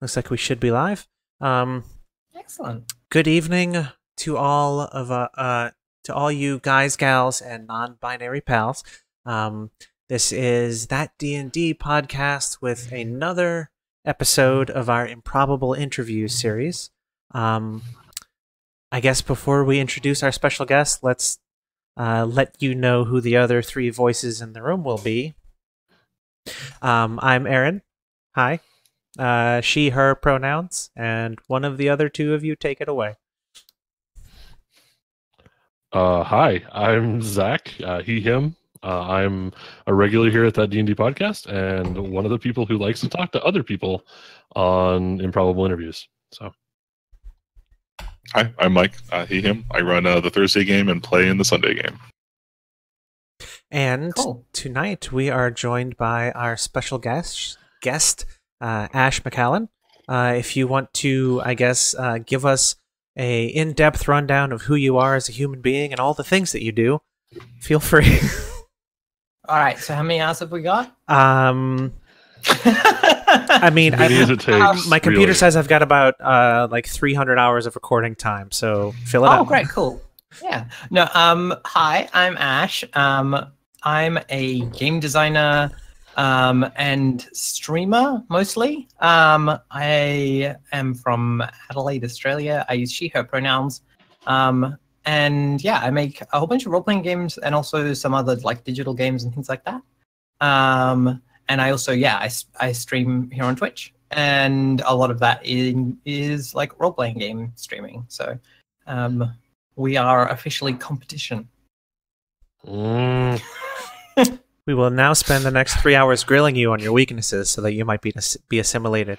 Looks like we should be live. Excellent. Good evening to all you guys, gals, and non-binary pals. This is That D&D podcast with another episode of our Improbable interview series. I guess before we introduce our special guest, let's let you know who the other three voices in the room will be. I'm Aaron. Hi. She, her pronouns, and one of the other two of you take it away. Hi, I'm Zach, he, him. I'm a regular here at that D&D podcast and one of the people who likes to talk to other people on improbable interviews. So, hi, I'm Mike, he, him. I run the Thursday game and play in the Sunday game. And Tonight we are joined by our special guest, Ash McAllan. If you want to, I guess, give us a in-depth rundown of who you are as a human being and all the things that you do, feel free. All right. So how many hours have we got? I mean, my computer says I've got about like 300 hours of recording time, so fill it up. Oh, great, cool. Yeah. No. Hi, I'm Ash. I'm a game designer. And streamer mostly. I am from Adelaide, Australia. I use she, her pronouns. And yeah, I make a whole bunch of role-playing games and also some other like digital games and things like that. And I also, I stream here on Twitch, and a lot of that is like role-playing game streaming. So we are officially competition. We will now spend the next 3 hours grilling you on your weaknesses so that you might be assimilated.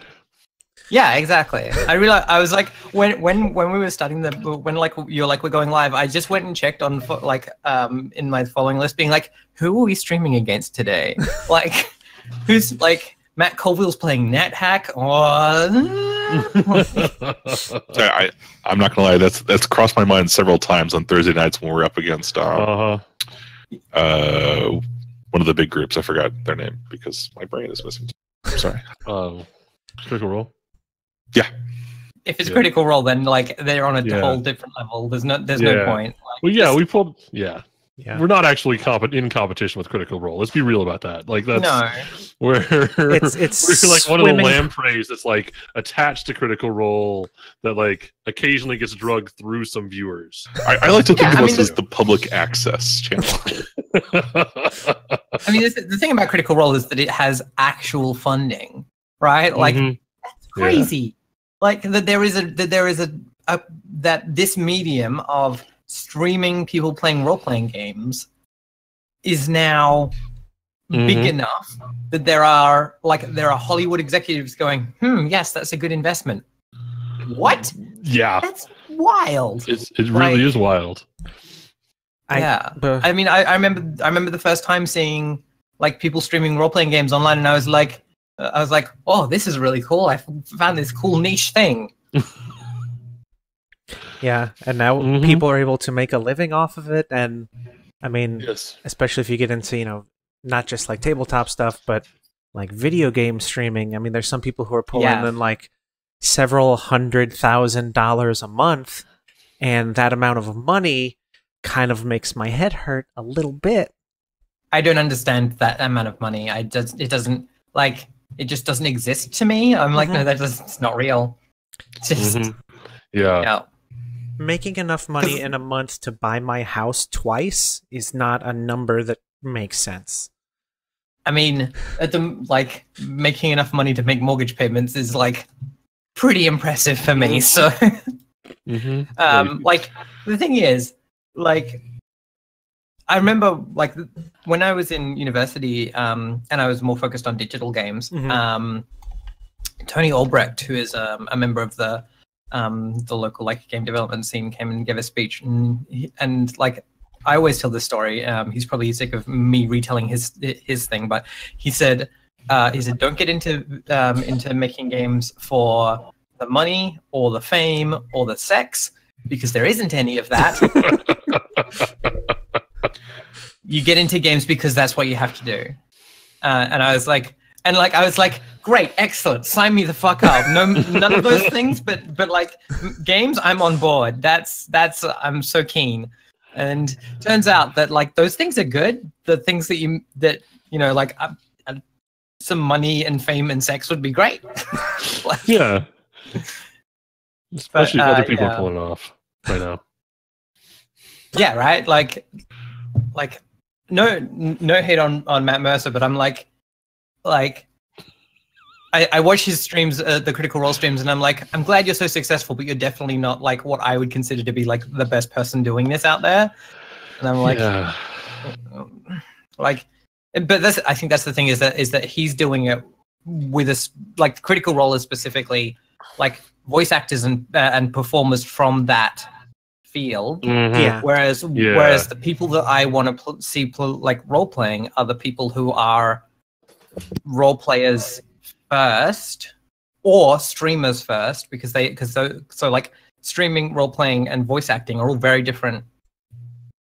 Yeah, exactly. I realized I was like when we were starting we're going live. I just went and checked on in my following list, being like, who are we streaming against today? Like, who's like Matt Colville's playing NetHack or? I'm not gonna lie. That's crossed my mind several times on Thursday nights when we're up against one of the big groups. I forgot their name because my brain is missing. I'm sorry. Critical Role? Yeah. If it's Critical Role, then like they're on a whole different level. There's no point. Like, we pulled. Yeah. We're not actually in competition with Critical Role. Let's be real about that. Like that's we're like one of the lampreys that's like attached to Critical Role that like occasionally gets drugged through some viewers. I like to think of us as the public access channel. I mean, the thing about Critical Role is that it has actual funding, right? Like that's crazy. Yeah. Like that there is that this medium of streaming people playing role-playing games is now big enough that there are Hollywood executives going, yes, that's a good investment. What? Yeah. That's wild. It really is wild. I mean, I remember the first time seeing like people streaming role-playing games online, and I was like, oh, this is really cool. I found this cool niche thing. Yeah, and now people are able to make a living off of it, and I mean, especially if you get into, not just like tabletop stuff, but like video game streaming. I mean, there's some people who are pulling in like several $100,000 a month, and that amount of money kind of makes my head hurt a little bit. I don't understand that amount of money. It just doesn't exist to me. I'm like, no, it's not real. It's just making enough money in a month to buy my house twice is not a number that makes sense. I mean, making enough money to make mortgage payments is like pretty impressive for me. So, like the thing is, like, I remember like when I was in university, and I was more focused on digital games. Tony Albrecht, who is a member of the local like game development scene, came and gave a speech, and like I always tell this story. He's probably sick of me retelling his thing, but he said don't get into making games for the money or the fame or the sex, because there isn't any of that. You get into games because that's what you have to do. And I was like, And like I was like, great, excellent, sign me the fuck up. No, none of those things, but like games, I'm on board. That's I'm so keen. And turns out that like those things are good. The things that you know, like some money and fame and sex would be great. Like, yeah, especially if other people are pulling it off right now. Yeah, right. Like no hate on Matt Mercer, but I'm like I watch his streams, the Critical Role streams, and I'm like, I'm glad you're so successful, but you're definitely not like what I would consider to be like the best person doing this out there. And I'm like, like, but I think that's the thing is that he's doing it with us, like Critical Role is specifically like voice actors and performers from that field. Yeah. Whereas the people that I want to see like role playing are the people who are role players first or streamers first, because so like streaming, role playing, and voice acting are all very different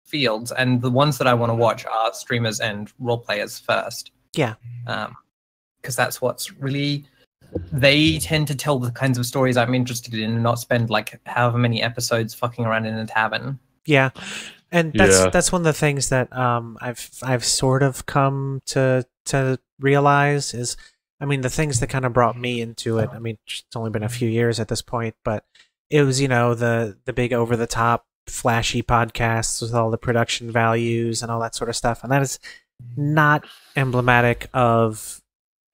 fields, and the ones that I want to watch are streamers and role players first. Yeah. Because that's what's really, they tend to tell the kinds of stories I'm interested in and not spend like however many episodes fucking around in a tavern. Yeah. And that's one of the things that I've sort of come to realize is, I mean, the things that kind of brought me into it, I mean, it's only been a few years at this point, but it was, you know, the big over-the-top flashy podcasts with all the production values and all that sort of stuff. And that is not emblematic of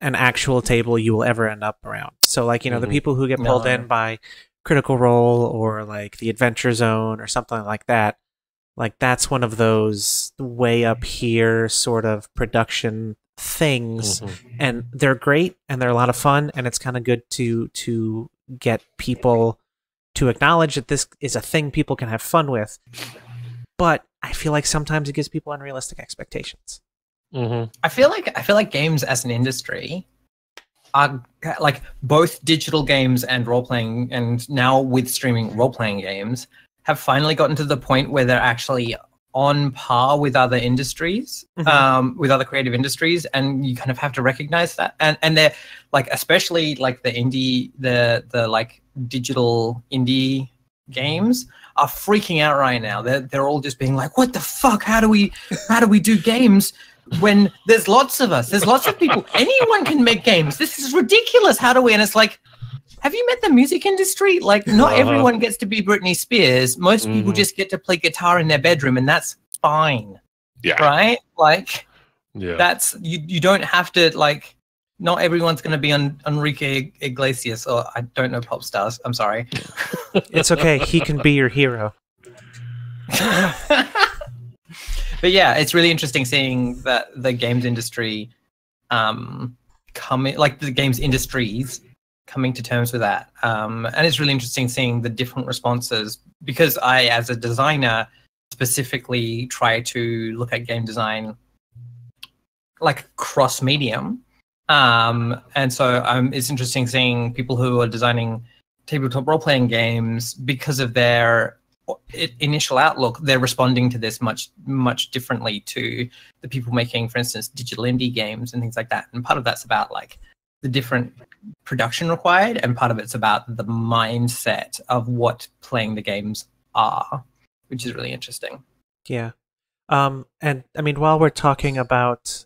an actual table you will ever end up around. So, like, you know, the people who get pulled in by Critical Role or, like, the Adventure Zone or something like that, like, that's one of those way up here sort of production things, and they're great and they're a lot of fun, and it's kind of good to get people to acknowledge that this is a thing people can have fun with. But I feel like sometimes it gives people unrealistic expectations. I feel like games as an industry are like both digital games and role playing, and now with streaming, role playing games have finally gotten to the point where they're actually on par with other industries, with other creative industries, and you kind of have to recognize that. And they're like, especially like the like digital indie games are freaking out right now. They're all just being like, what the fuck? How do we do games when there's lots of us? There's lots of people. Anyone can make games. This is ridiculous. How do we? And it's like, have you met the music industry? Like, not everyone gets to be Britney Spears. Most people just get to play guitar in their bedroom, and that's fine. Yeah. Right? Like, that's you don't have to, like, not everyone's going to be on Enrique Iglesias, or I don't know pop stars. I'm sorry. It's okay. He can be your hero. But yeah, it's really interesting seeing that the games industry coming, like the games industries coming to terms with that. And it's really interesting seeing the different responses, because I, as a designer, specifically try to look at game design like cross-medium. And so it's interesting seeing people who are designing tabletop role-playing games, because of their initial outlook, they're responding to this much differently to the people making, for instance, digital indie games and things like that. And part of that's about like the different production required, and part of it's about the mindset of what playing the games are, which is really interesting. Yeah. And I mean, while we're talking about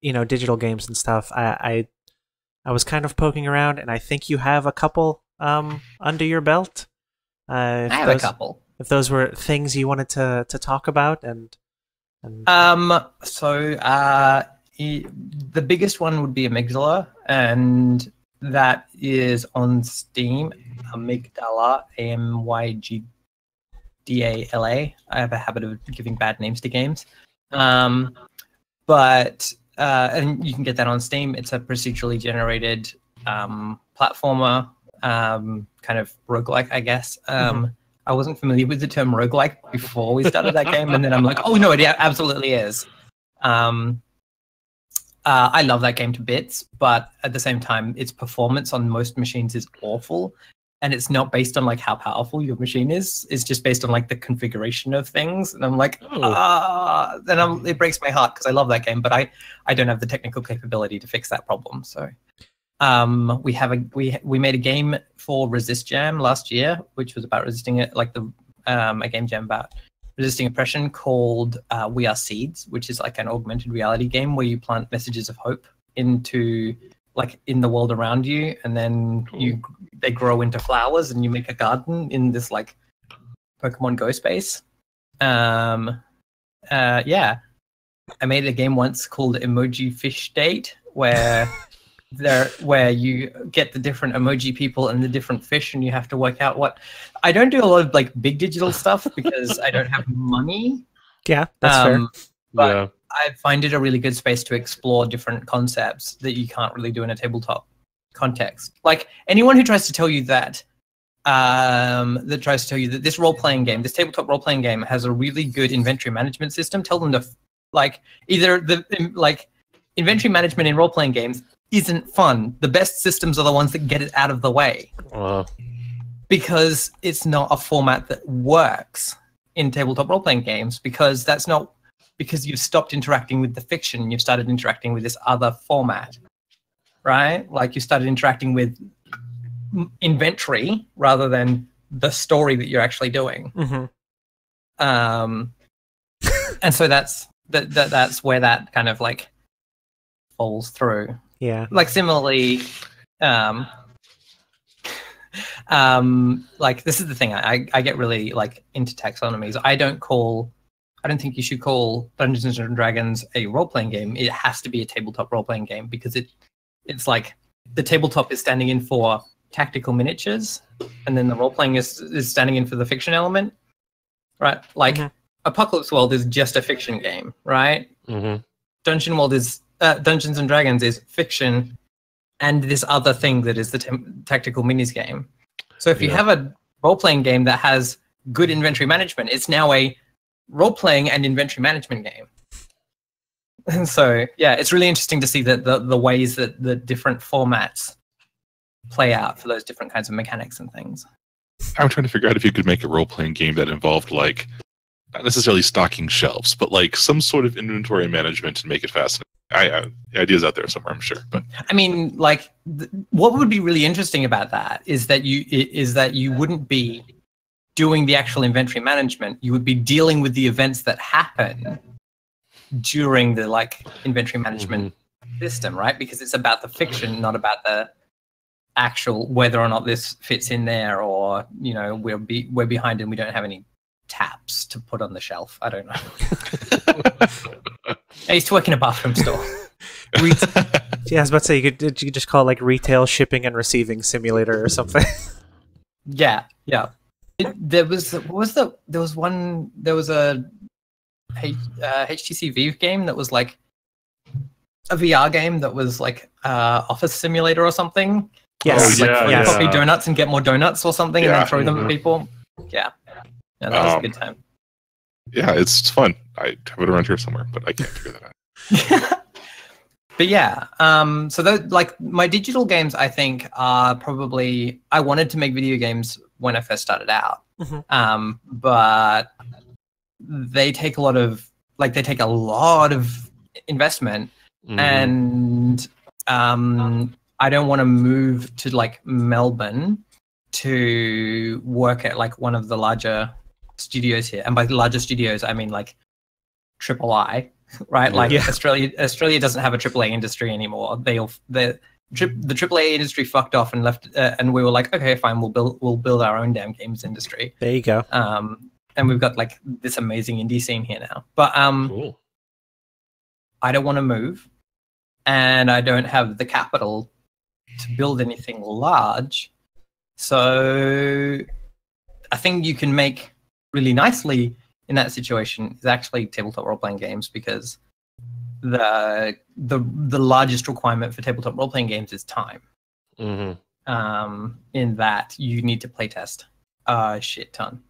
you know, digital games and stuff, I was kind of poking around, and I think you have a couple under your belt. I have a couple. If those were things you wanted to talk about, and so the biggest one would be Amygdala, and that is on Steam. Amygdala, Amygdala. I have a habit of giving bad names to games, but and you can get that on Steam. It's a procedurally generated platformer, kind of roguelike, I guess. I wasn't familiar with the term roguelike before we started that game, and then I'm like, oh no, it absolutely is. I love that game to bits, but at the same time, its performance on most machines is awful. and it's not based on like how powerful your machine is. It's just based on like the configuration of things. And I'm like, it breaks my heart because I love that game, but I don't have the technical capability to fix that problem. So we made a game for Resist Jam last year, which was about resisting it, like a game jam about resisting oppression called We Are Seeds, which is like an augmented reality game where you plant messages of hope into like in the world around you, and then they grow into flowers, and you make a garden in this like Pokemon Go space. I made a game once called Emoji Fish Date, where you get the different emoji people and the different fish, and you have to work out what. I don't do a lot of like big digital stuff because I don't have money. Yeah, that's fair. But I find it a really good space to explore different concepts that you can't really do in a tabletop context. Like anyone who tries to tell you that, this role-playing game, this tabletop role-playing game has a really good inventory management system, tell them to inventory management in role-playing games isn't fun. The best systems are the ones that get it out of the way. Because it's not a format that works in tabletop role-playing games, because you've stopped interacting with the fiction and you've started interacting with this other format, right? Like you started interacting with inventory rather than the story that you're actually doing. And so that's where that kind of like falls through. Yeah. Like similarly, like this is the thing. I get really like into taxonomies. I don't think you should call Dungeons and Dragons a role-playing game. It has to be a tabletop role-playing game because it's like the tabletop is standing in for tactical miniatures, and then the role-playing is standing in for the fiction element, right? Like Apocalypse World is just a fiction game, right? Dungeons and Dragons is fiction and this other thing that is the tactical minis game. So if you have a role-playing game that has good inventory management, it's now a role-playing and inventory management game. And so, yeah, it's really interesting to see the ways that the different formats play out for those different kinds of mechanics and things. I'm trying to figure out if you could make a role-playing game that involved, like, not necessarily stocking shelves, but like some sort of inventory management to make it fascinating. The idea's out there somewhere, I'm sure. But I mean, like, what would be really interesting about that is that you wouldn't be doing the actual inventory management. You would be dealing with the events that happen during the like inventory management system, right? Because it's about the fiction, not about the actual whether or not this fits in there, or you know we're behind and we don't have any taps to put on the shelf. I don't know. I used to work in a bathroom store. Yeah, I was about to say you could just call it like retail shipping and receiving simulator or something. Yeah. There was a HTC Vive game that was like a VR game that was like office simulator or something. Yes. Copy donuts and get more donuts or something, and then throw them at people. Yeah, that was a good time. Yeah, it's fun. I have it around here somewhere, but I can't figure that out. But yeah, so like my digital games, I think are probably. I wanted to make video games when I first started out, but they take a lot of investment, and I don't want to move to like Melbourne to work at like one of the larger studios here, and by larger studios I mean like III, right? Like Australia doesn't have a AAA industry anymore. The AAA industry fucked off and left, and we were like, okay, fine, we'll build our own damn games industry. There you go. And we've got like this amazing indie scene here now. But cool. I don't want to move, and I don't have the capital to build anything large. So I think you can make really nicely in that situation is actually tabletop role-playing games, because the largest requirement for tabletop role-playing games is time. In that you need to playtest a shit ton.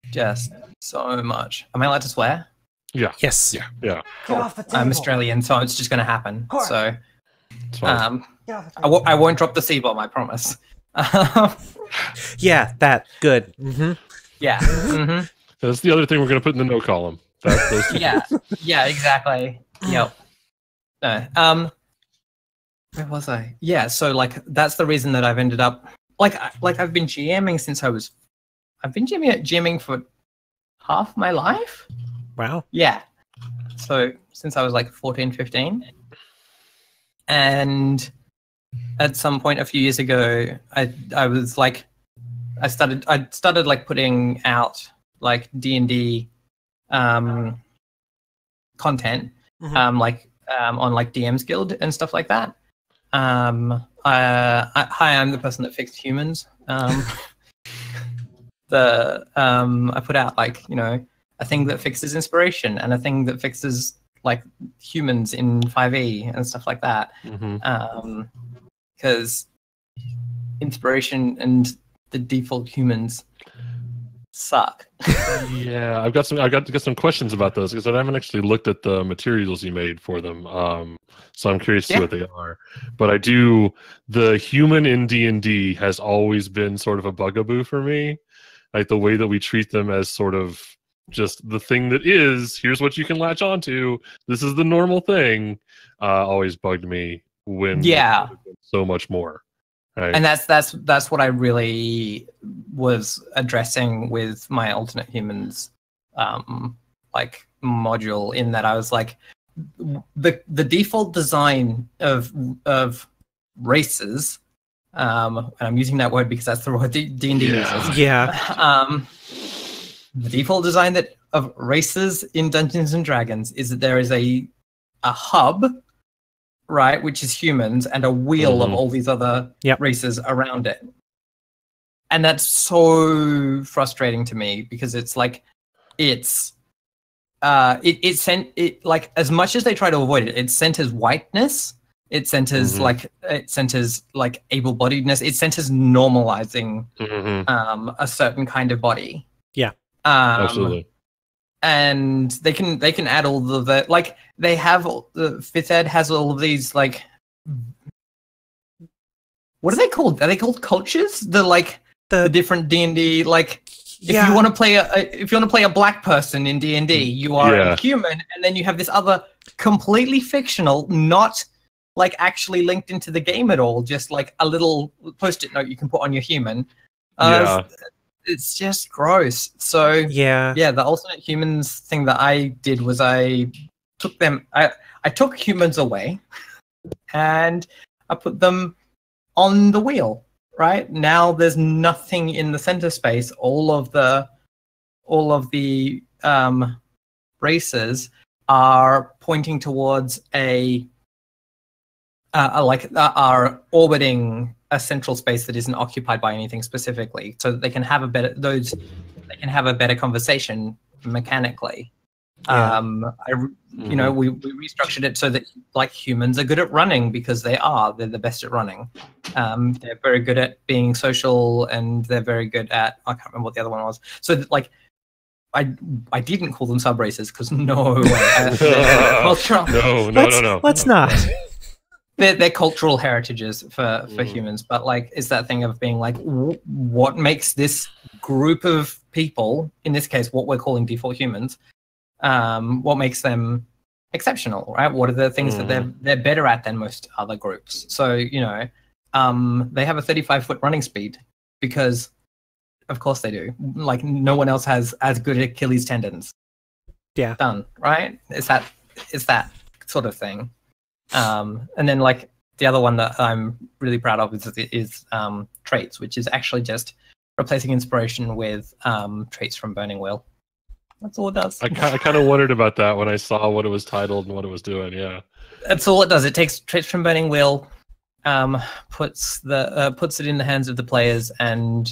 Just so much. Am I allowed to swear? Yeah. Yes. Yeah. Cool. I'm Australian, so it's just going to happen. So I won't drop the C-bomb, I promise. Yeah, that good. Yeah. Mm-hmm. That's the other thing we're going to put in the no column. Those two yeah, exactly. Yep. No. Where was I? Yeah, so like that's the reason that I've ended up like I've been GMing since I've been GMing for half my life. Wow. Yeah. So since I was like 14, 15. And at some point a few years ago, I was like I started like putting out like D&D content on like DM's Guild and stuff like that. Hi, I'm the person that fixed humans. I put out like, you know, a thing that fixes inspiration and a thing that fixes like humans in 5e and stuff like that. Because inspiration and the default humans suck. Yeah, I've got some questions about those because I haven't actually looked at the materials you made for them. So I'm curious to see what they are. But I do. The human in D&D has always been sort of a bugaboo for me. Like the way that we treat them as sort of just the thing that is. Here's what you can latch onto. This is the normal thing. Always bugged me when so much more. Right. And that's what I really was addressing with my alternate humans like module, in that I was like the default design of races, and I'm using that word because that's the word D&D uses. Yeah. The default design of races in Dungeons and Dragons is that there is a hub, right, which is humans, and a wheel of all these other races around it. And that's so frustrating to me because it's like it like, as much as they try to avoid it, it centers whiteness, it centers like able-bodiedness, it centers normalizing a certain kind of body. Yeah. Absolutely. And they can add all of the, like, they have the 5th ed has all of these, like, what are they called? Are they called cultures? The different D&D, like, if you want to play a black person in D&D, you are a human, and then you have this other completely fictional, not like actually linked into the game at all, just like a little post-it note you can put on your human. It's just gross. So the alternate humans thing that I did was I took humans away and I put them on the wheel. Right now, there's nothing in the center space. All of the races are pointing towards are orbiting a central space that isn't occupied by anything specifically, so that they can have a better conversation mechanically. We restructured it so that, like, humans are good at running because they're the best at running. They're very good at being social, and they're very good at, I can't remember what the other one was. So that, like, I didn't call them sub races because no way. No. Let's not. They're cultural heritages for humans, but like, it's that thing of being like, what makes this group of people, in this case, what we're calling default humans, what makes them exceptional, right? What are the things that they're better at than most other groups? So, you know, they have a 35-foot running speed because, of course, they do. Like, no one else has as good Achilles tendons. Yeah, done, right? It's that sort of thing. And then, like, the other one that I'm really proud of is traits, which is actually just replacing inspiration with traits from Burning Wheel. That's all it does. I kind of wondered about that when I saw what it was titled and what it was doing. Yeah, that's all it does. It takes traits from Burning Wheel, puts it in the hands of the players, and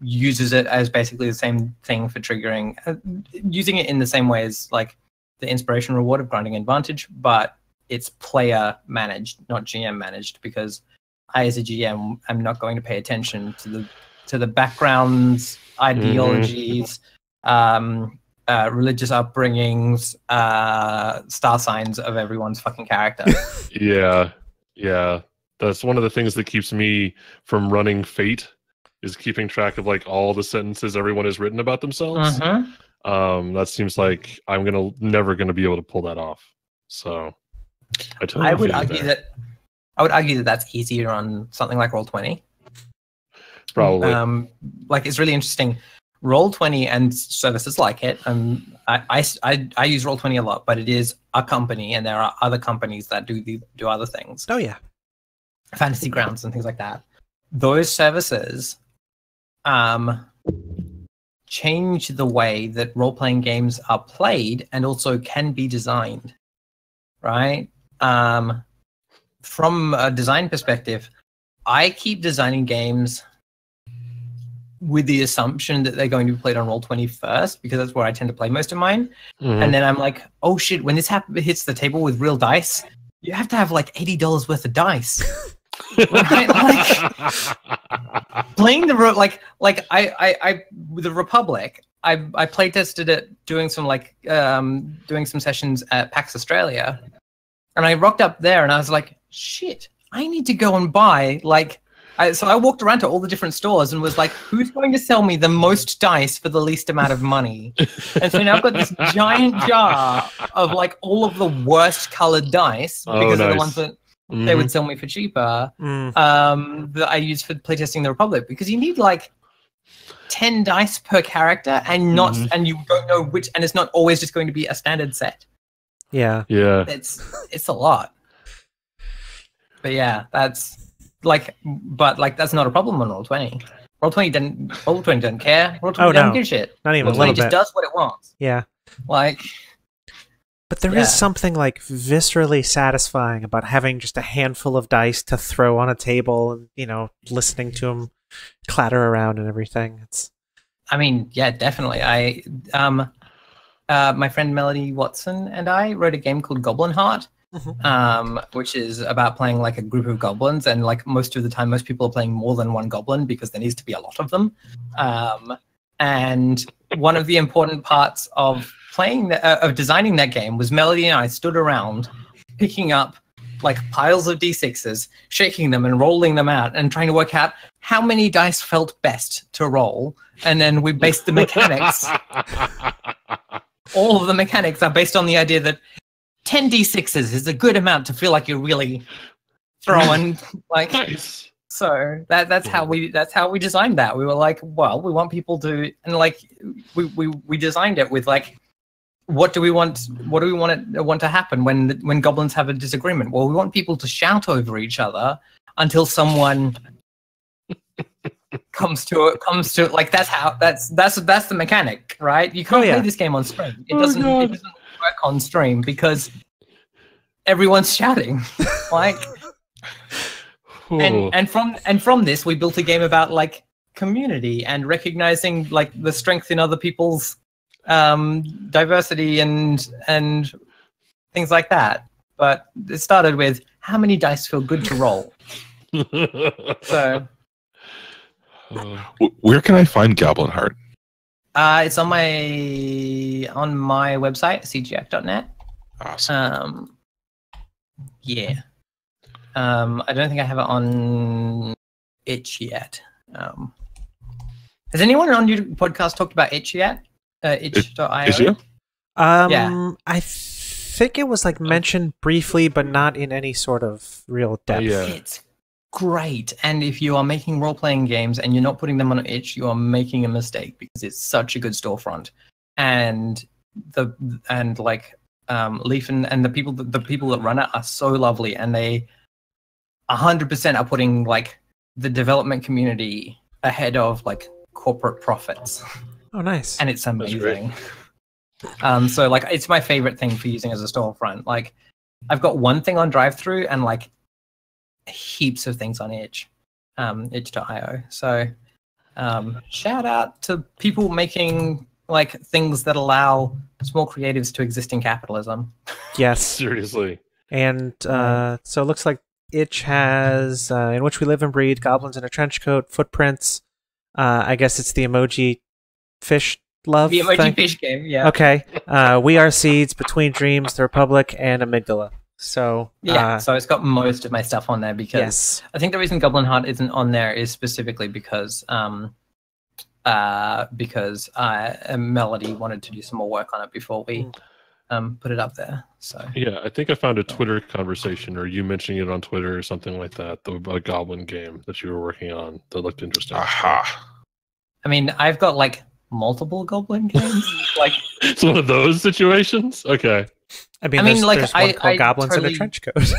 uses it as basically the same thing for triggering, using it in the same way as like the inspiration reward of Grinding Advantage, but it's player managed, not GM managed, because I, as a GM, am not going to pay attention to the backgrounds, ideologies, religious upbringings, star signs of everyone's fucking character. Yeah. That's one of the things that keeps me from running Fate, is keeping track of like all the sentences everyone has written about themselves. That seems like I'm never gonna be able to pull that off. So I would argue that that's easier on something like Roll20. Probably. Like, it's really interesting. Roll20 and services like it. I use Roll20 a lot, but it is a company, and there are other companies that do other things. Oh yeah, Fantasy Grounds and things like that. Those services change the way that role-playing games are played and also can be designed, right? From a design perspective, I keep designing games with the assumption that they're going to be played on Roll20 first, because that's where I tend to play most of mine. And then I'm like, oh shit, when this hits the table with real dice, you have to have like $80 worth of dice. Right? Like, playing the I with the Republic, I play tested it doing some sessions at PAX Australia, and I rocked up there and I was like, shit, I need to go and buy so I walked around to all the different stores and was like, who's going to sell me the most dice for the least amount of money? And so now I've got this giant jar of like all of the worst colored dice, because they're the ones that they would sell me for cheaper, that I use for playtesting the Republic, because you need like 10 dice per character, and and you don't know which, and it's not always just going to be a standard set. Yeah. It's a lot. But yeah, that's that's not a problem on Roll20. Roll20 doesn't care. Roll20 doesn't give a shit. Not even Roll20 a little just bit. does what it wants. Yeah. Like, but there is something like viscerally satisfying about having just a handful of dice to throw on a table and, listening to them clatter around and everything. I mean, yeah, definitely. My friend Melody Watson and I wrote a game called Goblin Heart, which is about playing like a group of goblins, and like most of the time, most people are playing more than one goblin because there needs to be a lot of them. And one of the important parts of designing that game was Melody and I stood around picking up like piles of d6s, shaking them and rolling them out and trying to work out how many dice felt best to roll. And then we based the mechanics. All of the mechanics are based on the idea that 10 d6s is a good amount to feel like you're really throwing like Nice. So that's how we designed that. We were like, well, we want people to, and like we designed it with like, what do we want to happen when goblins have a disagreement? Well, we want people to shout over each other until someone comes to it. Like that's the mechanic, right? You can't play this game on stream. It doesn't work on stream because everyone's shouting. Like, and from this we built a game about like community and recognizing like the strength in other people's diversity and things like that. But it started with how many dice feel good to roll. So where can I find Goblin Heart? It's on my website, cgf.net. Awesome. Yeah. I don't think I have it on itch yet. Has anyone on your podcast talked about itch yet? Itch.io? Is you? Yeah. I think it was like mentioned briefly, but not in any sort of real depth. It's great. And if you are making role-playing games and you're not putting them on itch, you are making a mistake because it's such a good storefront. And Leaf and the people that run it are so lovely, and they 100% are putting like the development community ahead of like corporate profits. Oh, nice. And it's amazing. So like it's my favorite thing for using as a storefront. Like I've got one thing on drive-through and like heaps of things on itch, itch.io. So shout out to people making like things that allow small creatives to exist in capitalism. Yes. Seriously. And so it looks like itch has In Which We Live and Breed, Goblins in a Trench Coat, Footprints. I guess it's the emoji fish love The emoji thing? fish game, yeah. Okay. We Are Seeds, Between Dreams, The Republic, and Amygdala. So yeah, so it's got most of my stuff on there because I think the reason Goblin Heart isn't on there is specifically because Melody wanted to do some more work on it before we put it up there. So yeah, I think I found a Twitter conversation or you mentioning it on Twitter or something like that. A Goblin game that you were working on that looked interesting. Aha! I mean, I've got like multiple Goblin games. Like it's one of those situations. Okay. I mean, like there's one called Goblins in a Trench Coat.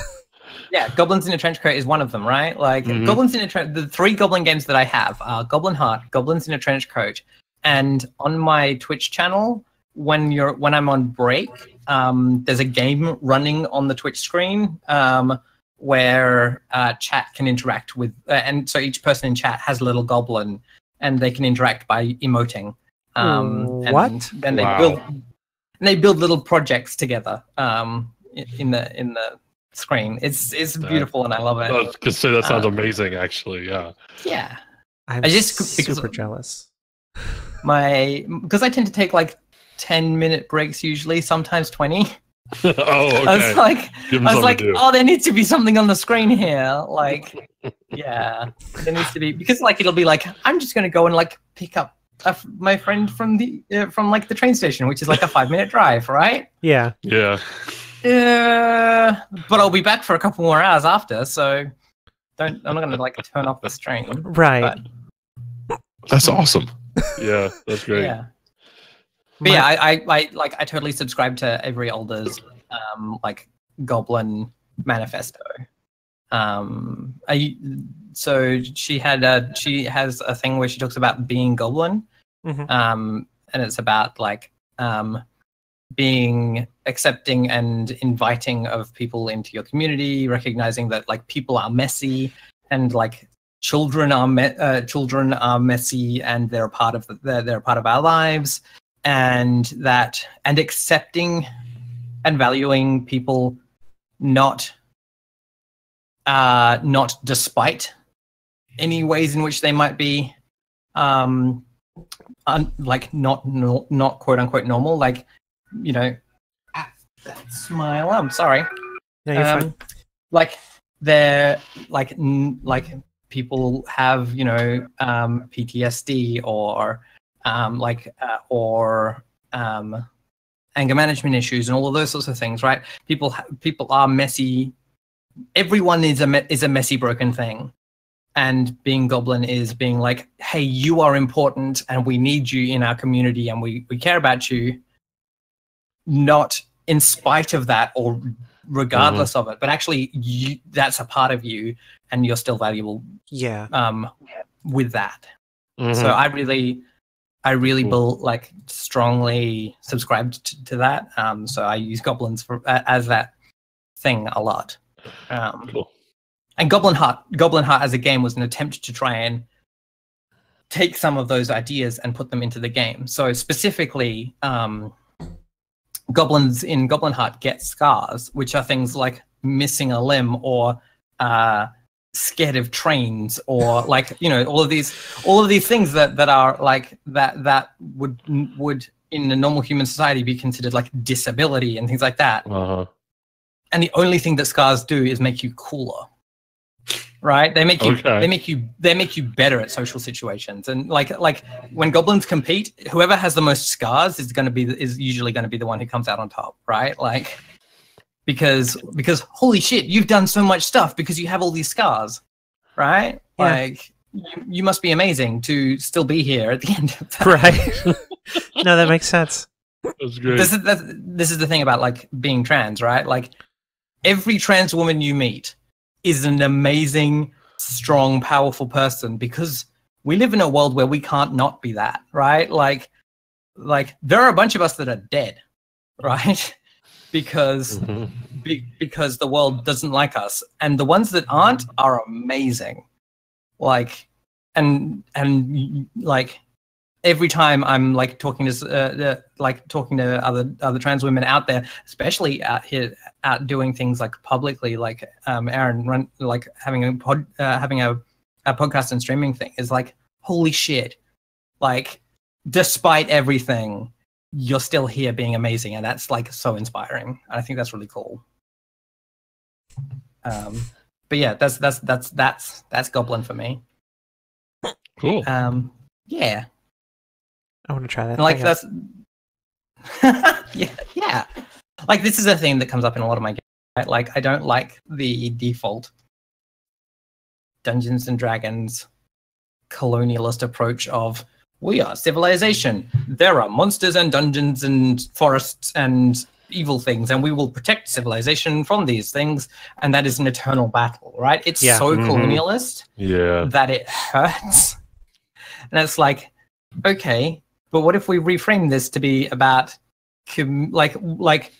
Yeah, Goblins in a Trench Coat is one of them, right? Like Goblins in a Trench. The 3 Goblin games that I have are Goblin Heart, Goblins in a Trench Coat, and on my Twitch channel, when I'm on break, there's a game running on the Twitch screen where chat can interact with, and so each person in chat has a little goblin, and they can interact by emoting. What? And then they build little projects together in the screen. It's beautiful and I love it. I was gonna say that sounds amazing, actually. Yeah. Yeah. I'm super jealous. Because I tend to take like 10-minute breaks usually, sometimes 20. Oh, okay. I was like, oh, there needs to be something on the screen here. Like, yeah, there needs to be, because like it'll be like I'm just gonna go and like pick up my friend from like the train station, which is like a 5-minute drive, right? Yeah. Yeah. But I'll be back for a couple more hours after, so I'm not gonna like turn off the stream. Right. But, that's awesome. Yeah, that's great. Yeah. But yeah, I totally subscribe to Avery Alder's like Goblin manifesto. So she has a thing where she talks about being Goblin, and it's about like being accepting and inviting of people into your community, recognizing that like people are messy and like children are messy and they're a part of they're a part of our lives. And accepting and valuing people not despite any ways in which they might be like not quote unquote normal, like, you know, that's my alarm, sorry. No, you're fine. Like they're like people have, you know, PTSD or anger management issues and all of those sorts of things, right? People are messy. Everyone is a messy, broken thing. And being Goblin is being like, hey, you are important and we need you in our community and we care about you, not in spite of that or regardless of it, but actually that's a part of you and you're still valuable. Yeah. With that. So I really strongly subscribed to that. So I use Goblins as that thing a lot. Cool. And Goblin Heart as a game was an attempt to try and take some of those ideas and put them into the game. So specifically, goblins in Goblin Heart get scars, which are things like missing a limb or scared of trains, or like, you know, all of these things that are like that would in a normal human society be considered like disability and things like that. And the only thing that scars do is make you cooler, right? They make you better at social situations. And like when goblins compete, whoever has the most scars is usually going to be the one who comes out on top, right? Like because holy shit, you've done so much stuff because you have all these scars, right? Yeah. Like you must be amazing to still be here at the end of that. Right. No, that makes sense. That's great. This is the thing about like being trans, right? Like every trans woman you meet is an amazing, strong, powerful person, because we live in a world where we can't not be that, right? Like there are a bunch of us that are dead, right? Because the world doesn't like us, and the ones that aren't are amazing. Like, and like every time I'm like talking to other trans women out there, especially out here, out doing things like publicly, like Aaron like having a podcast and streaming thing, is like, holy shit, like despite everything, you're still here being amazing, and that's like so inspiring. I think that's really cool. But yeah, that's Goblin for me. Cool. Yeah. I want to try that. Like that's yeah. Like this is a theme that comes up in a lot of my games. Right? Like I don't like the default Dungeons and Dragons colonialist approach of we are civilization. There are monsters and dungeons and forests and evil things, and we will protect civilization from these things. And that is an eternal battle, right? It's so colonialist that it hurts. And it's like, okay, but what if we reframe this to be about like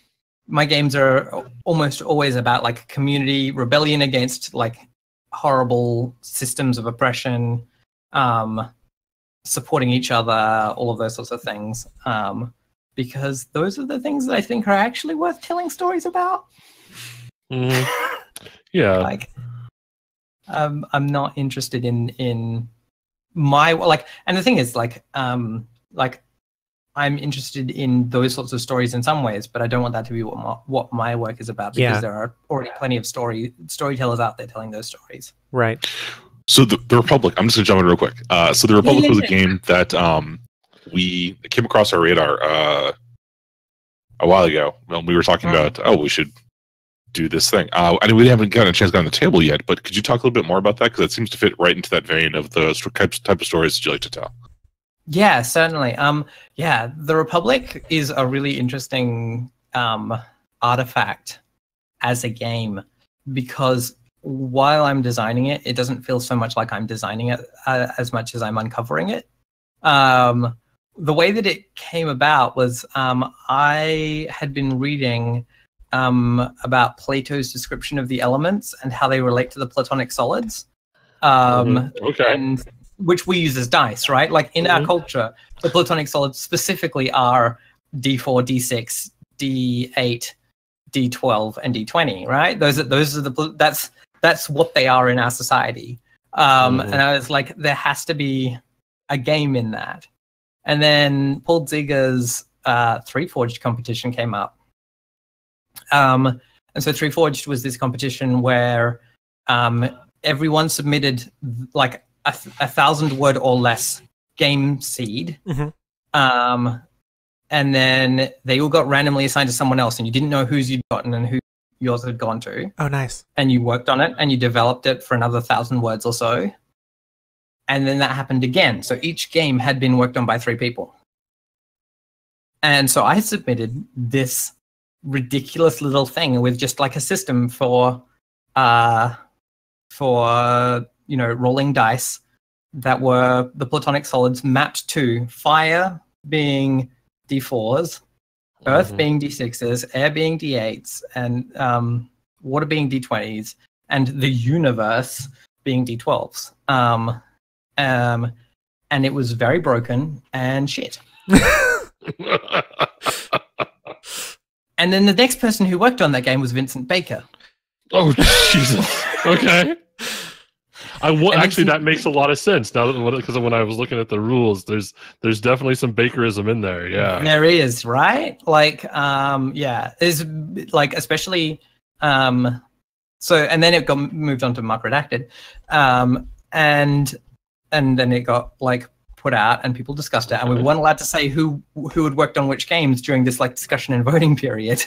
my games are almost always about like community rebellion against like horrible systems of oppression, supporting each other, all of those sorts of things, because those are the things that I think are actually worth telling stories about. Yeah. Like I'm not interested in my like, and the thing is like I'm interested in those sorts of stories in some ways, but I don't want that to be what my work is about, because there are already plenty of storytellers out there telling those stories. Right. So the Republic, I'm just going to jump in real quick. So the Republic was a game that we came across our radar a while ago when we were talking about, we should do this thing. And we haven't gotten a chance to get on the table yet, but could you talk a little bit more about that? Because it seems to fit right into that vein of the type of stories that you like to tell. Yeah, certainly. The Republic is a really interesting artifact as a game, because while I'm designing it, it doesn't feel so much like I'm designing it as much as I'm uncovering it. The way that it came about was I had been reading about Plato's description of the elements and how they relate to the Platonic solids. And which we use as dice, right? Like in our culture, the Platonic solids specifically are D4, D6, D8, D12, and D20, right? Those are that's what they are in our society. And I was like, there has to be a game in that. And then Paul Ziger's Three Forged competition came up. And so Three Forged was this competition where everyone submitted like a 1,000-word or less game seed. And then they all got randomly assigned to someone else, and you didn't know whose you'd gotten and who yours had gone to. Oh, nice. And you worked on it and you developed it for another 1,000 words or so. And then that happened again. So each game had been worked on by 3 people. And so I submitted this ridiculous little thing with just like a system for rolling dice that were the Platonic solids mapped to fire being D4s, earth being D6s, air being D8s, and water being D20s, and the universe being D12s. And it was very broken and shit. And then the next person who worked on that game was Vincent Baker. Oh, Jesus. Okay. Actually, that makes a lot of sense now, because when I was looking at the rules, there's definitely some Bakerism in there. Yeah, there is, right? Like, there's like especially so, and then it got moved on to Mark Redacted, and then it got like put out and people discussed it, and we weren't allowed to say who had worked on which games during this like discussion and voting period.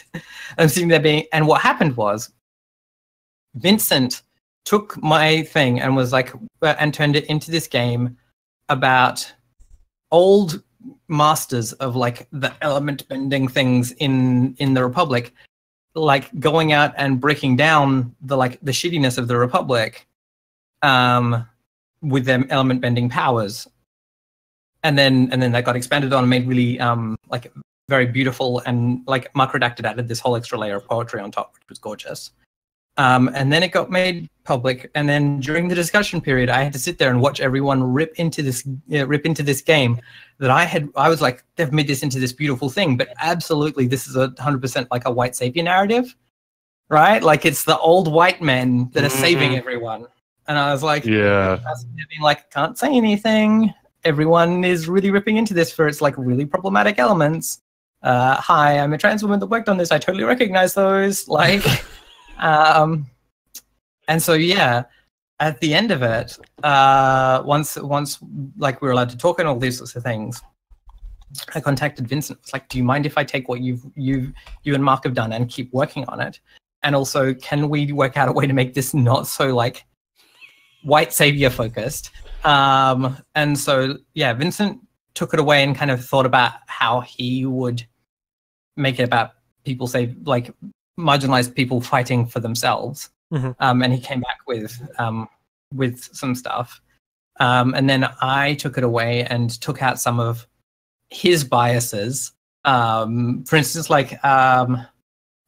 I'm sitting there and what happened was Vincent took my thing and was like, and turned it into this game about old masters of like the element bending things in the Republic, like going out and breaking down the shittiness of the Republic, with them element bending powers, and then that got expanded on and made really like very beautiful, and like Mark Redacted added this whole extra layer of poetry on top, which was gorgeous. And then it got made public, and then during the discussion period, I had to sit there and watch everyone rip into this game that I was like, they've made this into this beautiful thing, but absolutely, this is 100% like a white savior narrative, right? Like it's the old white men that are saving everyone, and I was like, being like, can't say anything. Everyone is really ripping into this for its like really problematic elements. Hi, I'm a trans woman that worked on this. I totally recognize those. Like. And so yeah, at the end of it, once like we were allowed to talk and all these sorts of things, I contacted Vincent. It's like, do you mind if I take what you and Mark have done and keep working on it? And also, can we work out a way to make this not so like white savior focused? And so yeah, Vincent took it away and kind of thought about how he would make it about people, say, like marginalized people fighting for themselves. And he came back with some stuff. And then I took it away and took out some of his biases. For instance, like, and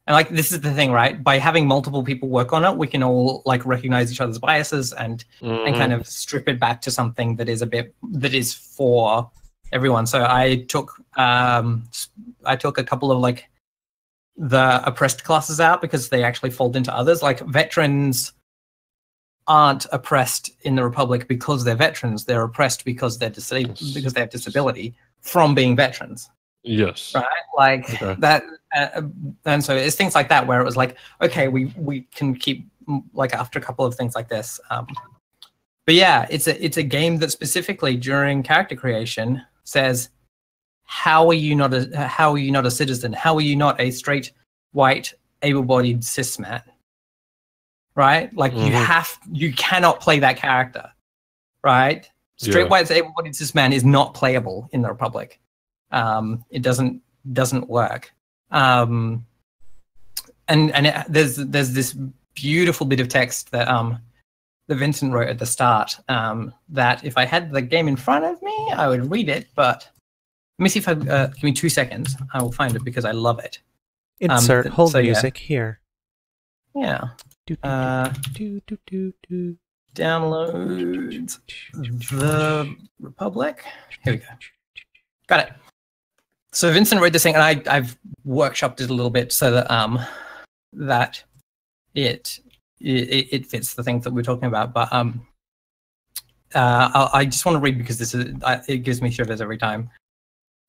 like this is the thing, right? By having multiple people work on it, we can all like recognize each other's biases and kind of strip it back to something that is for everyone. So I took a couple of like the oppressed classes out because they actually fold into others. Like veterans aren't oppressed in the Republic because they're veterans. They're oppressed because they're disabled, because they have disability from being veterans. Yes. Right. Like that. And so it's things like that where it was like, okay, we can keep like after a couple of things like this. But yeah, it's a game that specifically during character creation says, how are you not a citizen? How are you not a straight, white, able-bodied cis man? Right? Like you cannot play that character. Right? Straight, white, able-bodied cis man is not playable in the Republic. It doesn't work. And there's this beautiful bit of text that that Vincent wrote at the start. That if I had the game in front of me, I would read it, but let me see if I give me 2 seconds. I will find it because I love it. Insert hold music here. Yeah. Downloads the Republic. Here we go. Got it. So Vincent wrote this thing, and I've workshopped it a little bit so that that it fits the things that we're talking about. But I just want to read because this is it gives me shivers every time.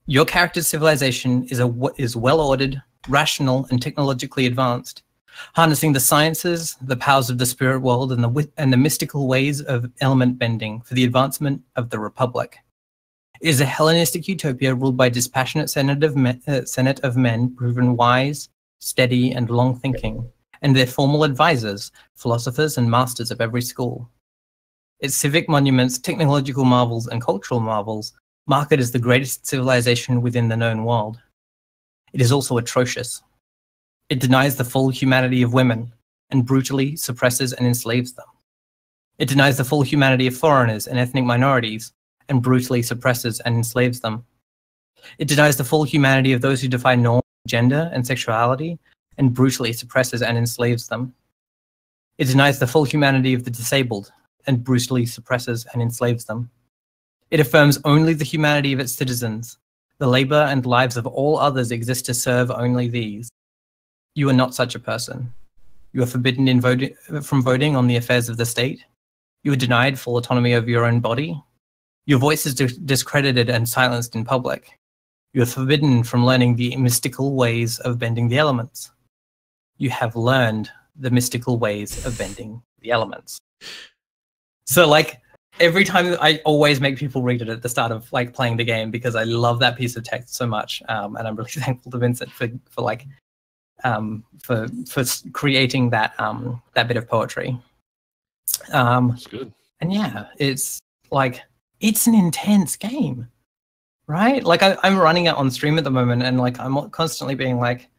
Your character's civilization is well-ordered, rational, and technologically advanced, harnessing the sciences, the powers of the spirit world, and the mystical ways of element bending for the advancement of the Republic. It is a Hellenistic utopia ruled by a dispassionate Senate of men proven wise, steady, and long-thinking, and their formal advisors, philosophers and masters of every school. Its civic monuments, technological marvels, and cultural marvels mark it as the greatest civilization within the known world. It is also atrocious. It denies the full humanity of women and brutally suppresses and enslaves them. It denies the full humanity of foreigners and ethnic minorities and brutally suppresses and enslaves them. It denies the full humanity of those who defy norms, gender, and sexuality and brutally suppresses and enslaves them. It denies the full humanity of the disabled and brutally suppresses and enslaves them. It affirms only the humanity of its citizens. The labor and lives of all others exist to serve only these. You are not such a person. You are forbidden from voting on the affairs of the state. You are denied full autonomy over your own body. Your voice is discredited and silenced in public. You are forbidden from learning the mystical ways of bending the elements. You have learned the mystical ways of bending the elements. So, like, every time I always make people read it at the start of like playing the game because I love that piece of text so much, and I'm really thankful to Vincent for creating that that bit of poetry. That's good. And yeah, it's like it's an intense game, right? Like I'm running it on stream at the moment, and like I'm constantly being like,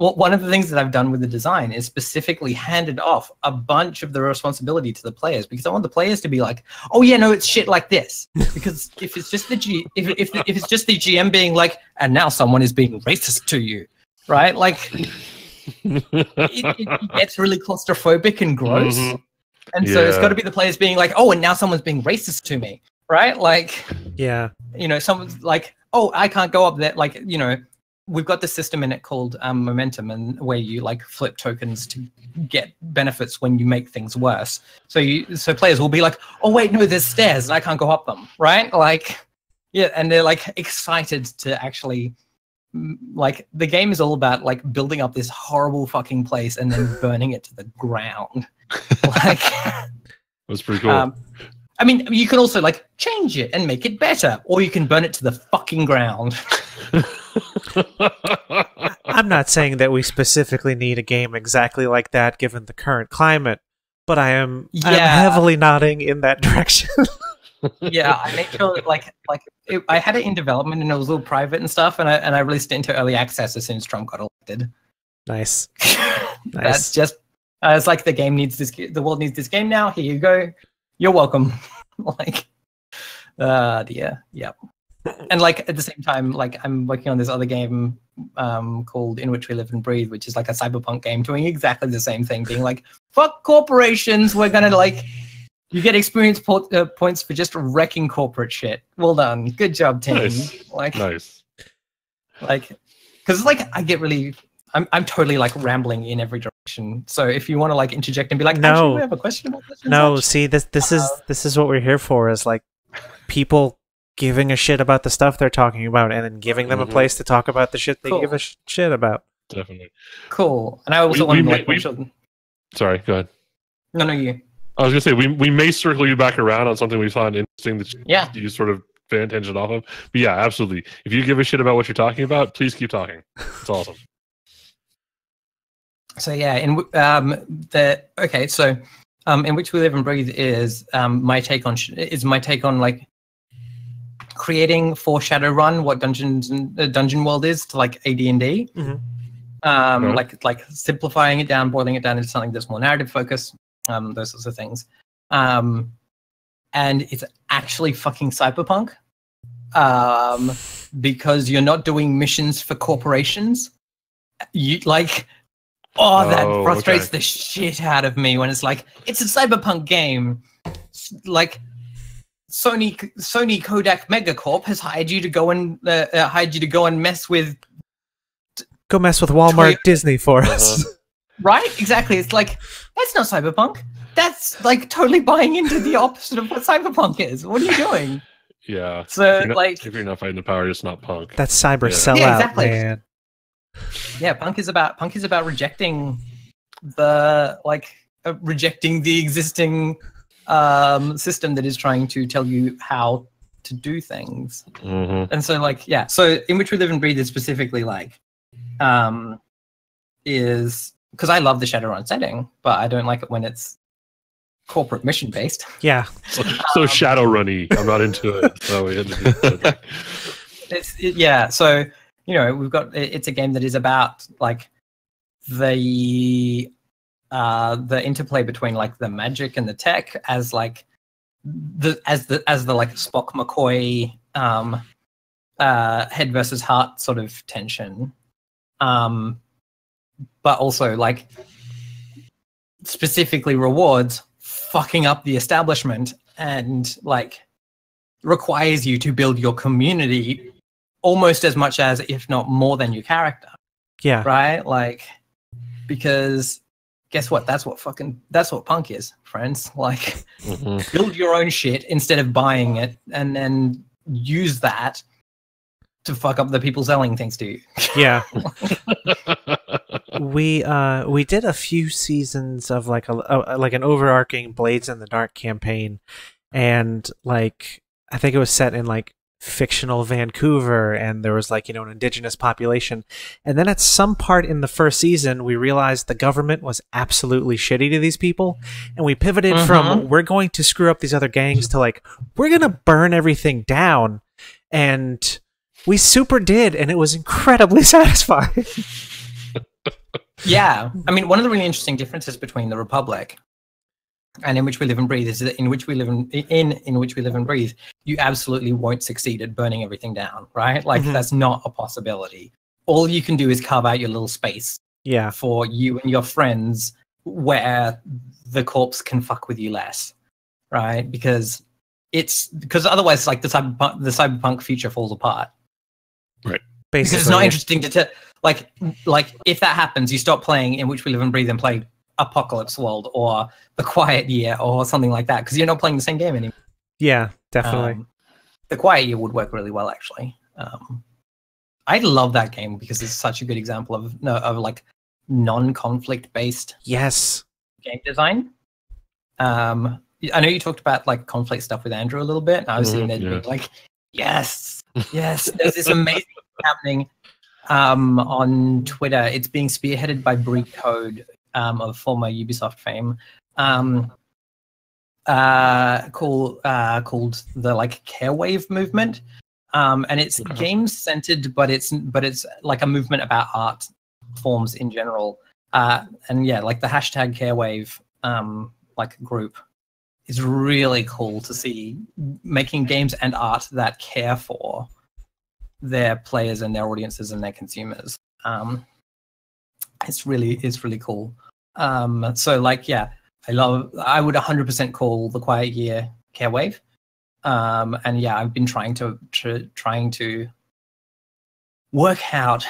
well, one of the things that I've done with the design is specifically handed off a bunch of the responsibility to the players because I want the players to be like, oh yeah, no, it's shit like this. Because if it's just if it's just the GM being like, and now someone is being racist to you, right? Like it gets really claustrophobic and gross. And so it's got to be the players being like, oh, and now someone's being racist to me, right? Like, yeah, you know, someone's like, oh, I can't go up there, like, you know. We've got this system in it called momentum, and where you like flip tokens to get benefits when you make things worse. So players will be like, oh wait, no, there's stairs and I can't go up them, right? Like, yeah, and they're like excited to actually, like, the game is all about like building up this horrible fucking place and then burning it to the ground. Like, that's pretty cool. I mean, you can also like change it and make it better, or you can burn it to the fucking ground. I'm not saying that we specifically need a game exactly like that given the current climate, but I'm heavily nodding in that direction. Yeah, I made sure that I had it in development and it was all private and stuff, and I released it into early access as soon as Trump got elected. Nice. That's just it's like the world needs this game now. Here you go. You're welcome. Like, dear, yep. And like at the same time, like I'm working on this other game called In Which We Live and Breathe, which is like a cyberpunk game doing exactly the same thing, being like, fuck corporations, we're gonna like, you get experience points for just wrecking corporate shit. Well done, good job, team. Nice. Like, nice. Like, because like I get really, I'm totally like rambling in every direction. So if you want to like interject and be like, actually, we have a question about this. No, see, this is what we're here for, is like people giving a shit about the stuff they're talking about and then giving them a place to talk about the shit they give a shit about. Definitely. Cool. And I also want to like sorry, go ahead. No, you. I was gonna say we may circle you back around on something we found interesting that you sort of pay attention off of. But yeah, absolutely. If you give a shit about what you're talking about, please keep talking. It's awesome. So yeah, In Which We Live and Breathe is my take on like creating for Shadowrun what Dungeon World is to like AD&D. Like simplifying it down, boiling it down into something that's more narrative focused, those sorts of things. And it's actually fucking cyberpunk, because you're not doing missions for corporations. You like, that frustrates the shit out of me when it's like, it's a cyberpunk game. Like, Sony Kodak Megacorp has hired you to go and mess with Walmart Disney for us. Right? Exactly. It's like, that's not cyberpunk. That's like totally buying into the opposite of what cyberpunk is. What are you doing? Yeah. So if you're not fighting the power, it's not punk. That's cyber sellout, exactly. man. Yeah, punk is about rejecting rejecting the existing system that is trying to tell you how to do things. And so so In Which We Live and Breathe is specifically like is because I love the Shadowrun setting, but I don't like it when it's corporate mission based. Yeah. So Shadowrun-y. I'm not into it. So we had to do So we've got it's a game that is about like the interplay between like the magic and the tech as like the like Spock McCoy head versus heart sort of tension, but also like specifically rewards fucking up the establishment and like requires you to build your community almost as much as, if not more than, your character. Yeah. Right? Like, because guess what? That's what punk is, friends. Like, build your own shit instead of buying it, and then use that to fuck up the people selling things to you. Yeah. We did a few seasons of like an overarching Blades in the Dark campaign, and like I think it was set in like fictional Vancouver, and there was like an indigenous population, and then at some part in the first season we realized the government was absolutely shitty to these people, and we pivoted from we're going to screw up these other gangs to like we're gonna burn everything down, and we super did, and it was incredibly satisfying. Yeah, I mean, one of the really interesting differences between the Republic and In Which We Live and Breathe is that In Which We Live and Breathe, you absolutely won't succeed at burning everything down, right? Like, that's not a possibility. All you can do is carve out your little space for you and your friends where the corpse can fuck with you less, right? Because otherwise, like, the cyberpunk future falls apart. Right. Basically. Because it's not interesting to like if that happens, you stop playing In Which We Live and Breathe and play Apocalypse World or The Quiet Year or something like that, because you're not playing the same game anymore. Yeah, definitely. The Quiet Year would work really well, actually. I love that game because it's such a good example of like non-conflict based yes game design. I know you talked about like conflict stuff with Andrew a little bit, and I was sitting there being like, yes, there's this amazing thing happening on Twitter. It's being spearheaded by Brie Code, of former Ubisoft fame, called the like Care Wave movement, and it's games centered, but it's like a movement about art forms in general, and yeah, like the hashtag Care Wave like group is really cool to see, making games and art that care for their players and their audiences and their consumers. It's really cool. So like, yeah, I would 100% call the Quiet Year Care Wave. And yeah, I've been trying to work out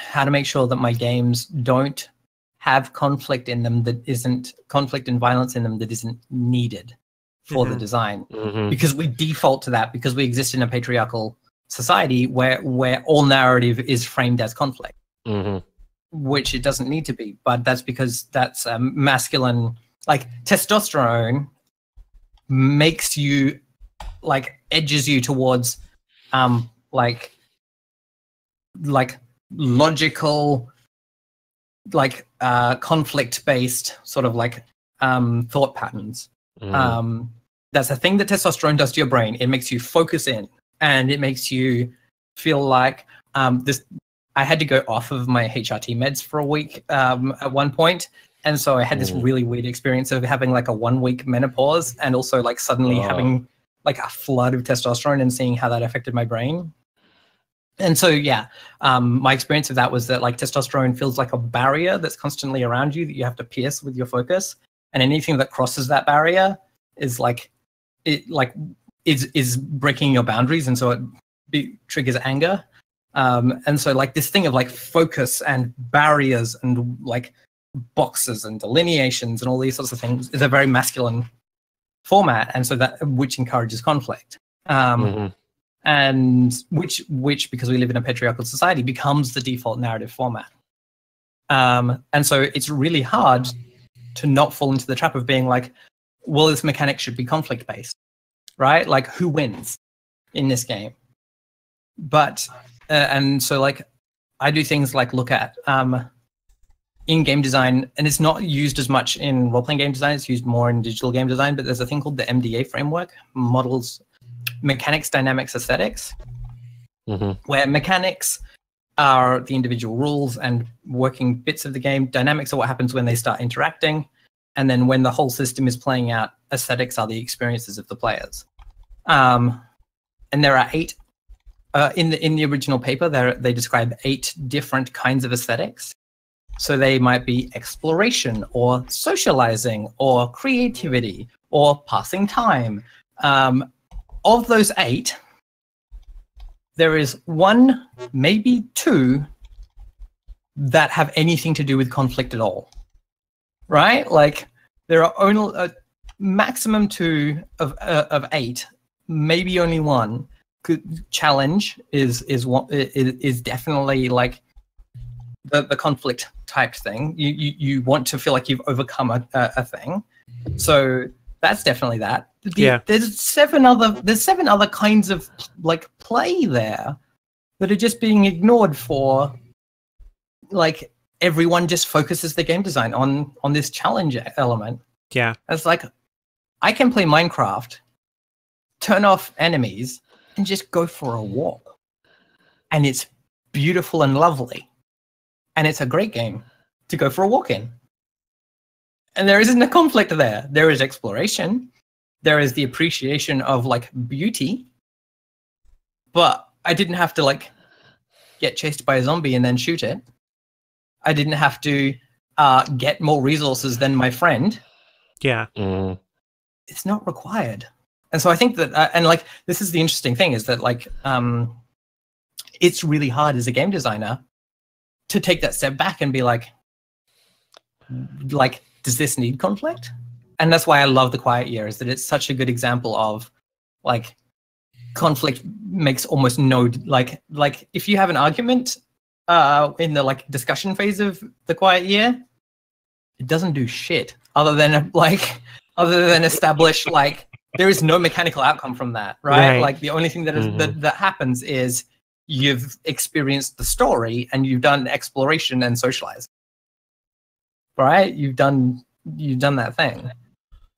how to make sure that my games don't have conflict in them that isn't conflict and violence in them that isn't needed for the design, because we default to that because we exist in a patriarchal society where all narrative is framed as conflict, which it doesn't need to be. But that's because that's masculine, like testosterone makes you, like edges you towards like logical, like conflict based sort of like thought patterns. That's a thing that testosterone does to your brain. It makes you focus in, and it makes you feel like this. I had to go off of my HRT meds for a week at one point, and so I had this really weird experience of having like a 1 week menopause, and also like suddenly having like a flood of testosterone and seeing how that affected my brain. And so yeah, my experience of that was that like testosterone feels like a barrier that's constantly around you that you have to pierce with your focus, and anything that crosses that barrier is like is breaking your boundaries, and so it triggers anger. And so like this thing of like focus and barriers and like boxes and delineations and all these sorts of things is a very masculine format, and so that which encourages conflict. And which because we live in a patriarchal society becomes the default narrative format. And so it's really hard to not fall into the trap of being like, well, this mechanic should be conflict based, right? Like who wins in this game? But and so like I do things like look at in game design, and it's not used as much in role-playing game design, it's used more in digital game design, but there's a thing called the Mda Framework, models mechanics, dynamics, aesthetics, where mechanics are the individual rules and working bits of the game. Dynamics are what happens when they start interacting. And then when the whole system is playing out, aesthetics are the experiences of the players. And there are 8, in the original paper, they describe 8 different kinds of aesthetics. So they might be exploration or socializing or creativity or passing time. Of those 8, there is 1, maybe 2 that have anything to do with conflict at all, right? Like there are only a maximum 2 of 8, maybe only 1. Challenge is definitely like the conflict type thing. You want to feel like you've overcome a thing, so that's definitely that. There's 7 other kinds of like play there that are just being ignored for like everyone just focuses the game design on this challenge element. Yeah. It's like I can play Minecraft, turn off enemies, and just go for a walk. And it's beautiful and lovely. And it's a great game to go for a walk in. And there isn't a conflict there. There is exploration. There is the appreciation of like beauty. But I didn't have to like get chased by a zombie and then shoot it. I didn't have to get more resources than my friend. Yeah. It's not required. And so I think that, and like, this is the interesting thing is that like, it's really hard as a game designer to take that step back and be like, does this need conflict? And that's why I love The Quiet Year, is that it's such a good example of like conflict makes almost no, like if you have an argument in the like discussion phase of The Quiet Year, it doesn't do shit other than other than establish like there is no mechanical outcome from that, right? Like the only thing that is that happens is you've experienced the story and you've done exploration and socializing, right? You've done that thing,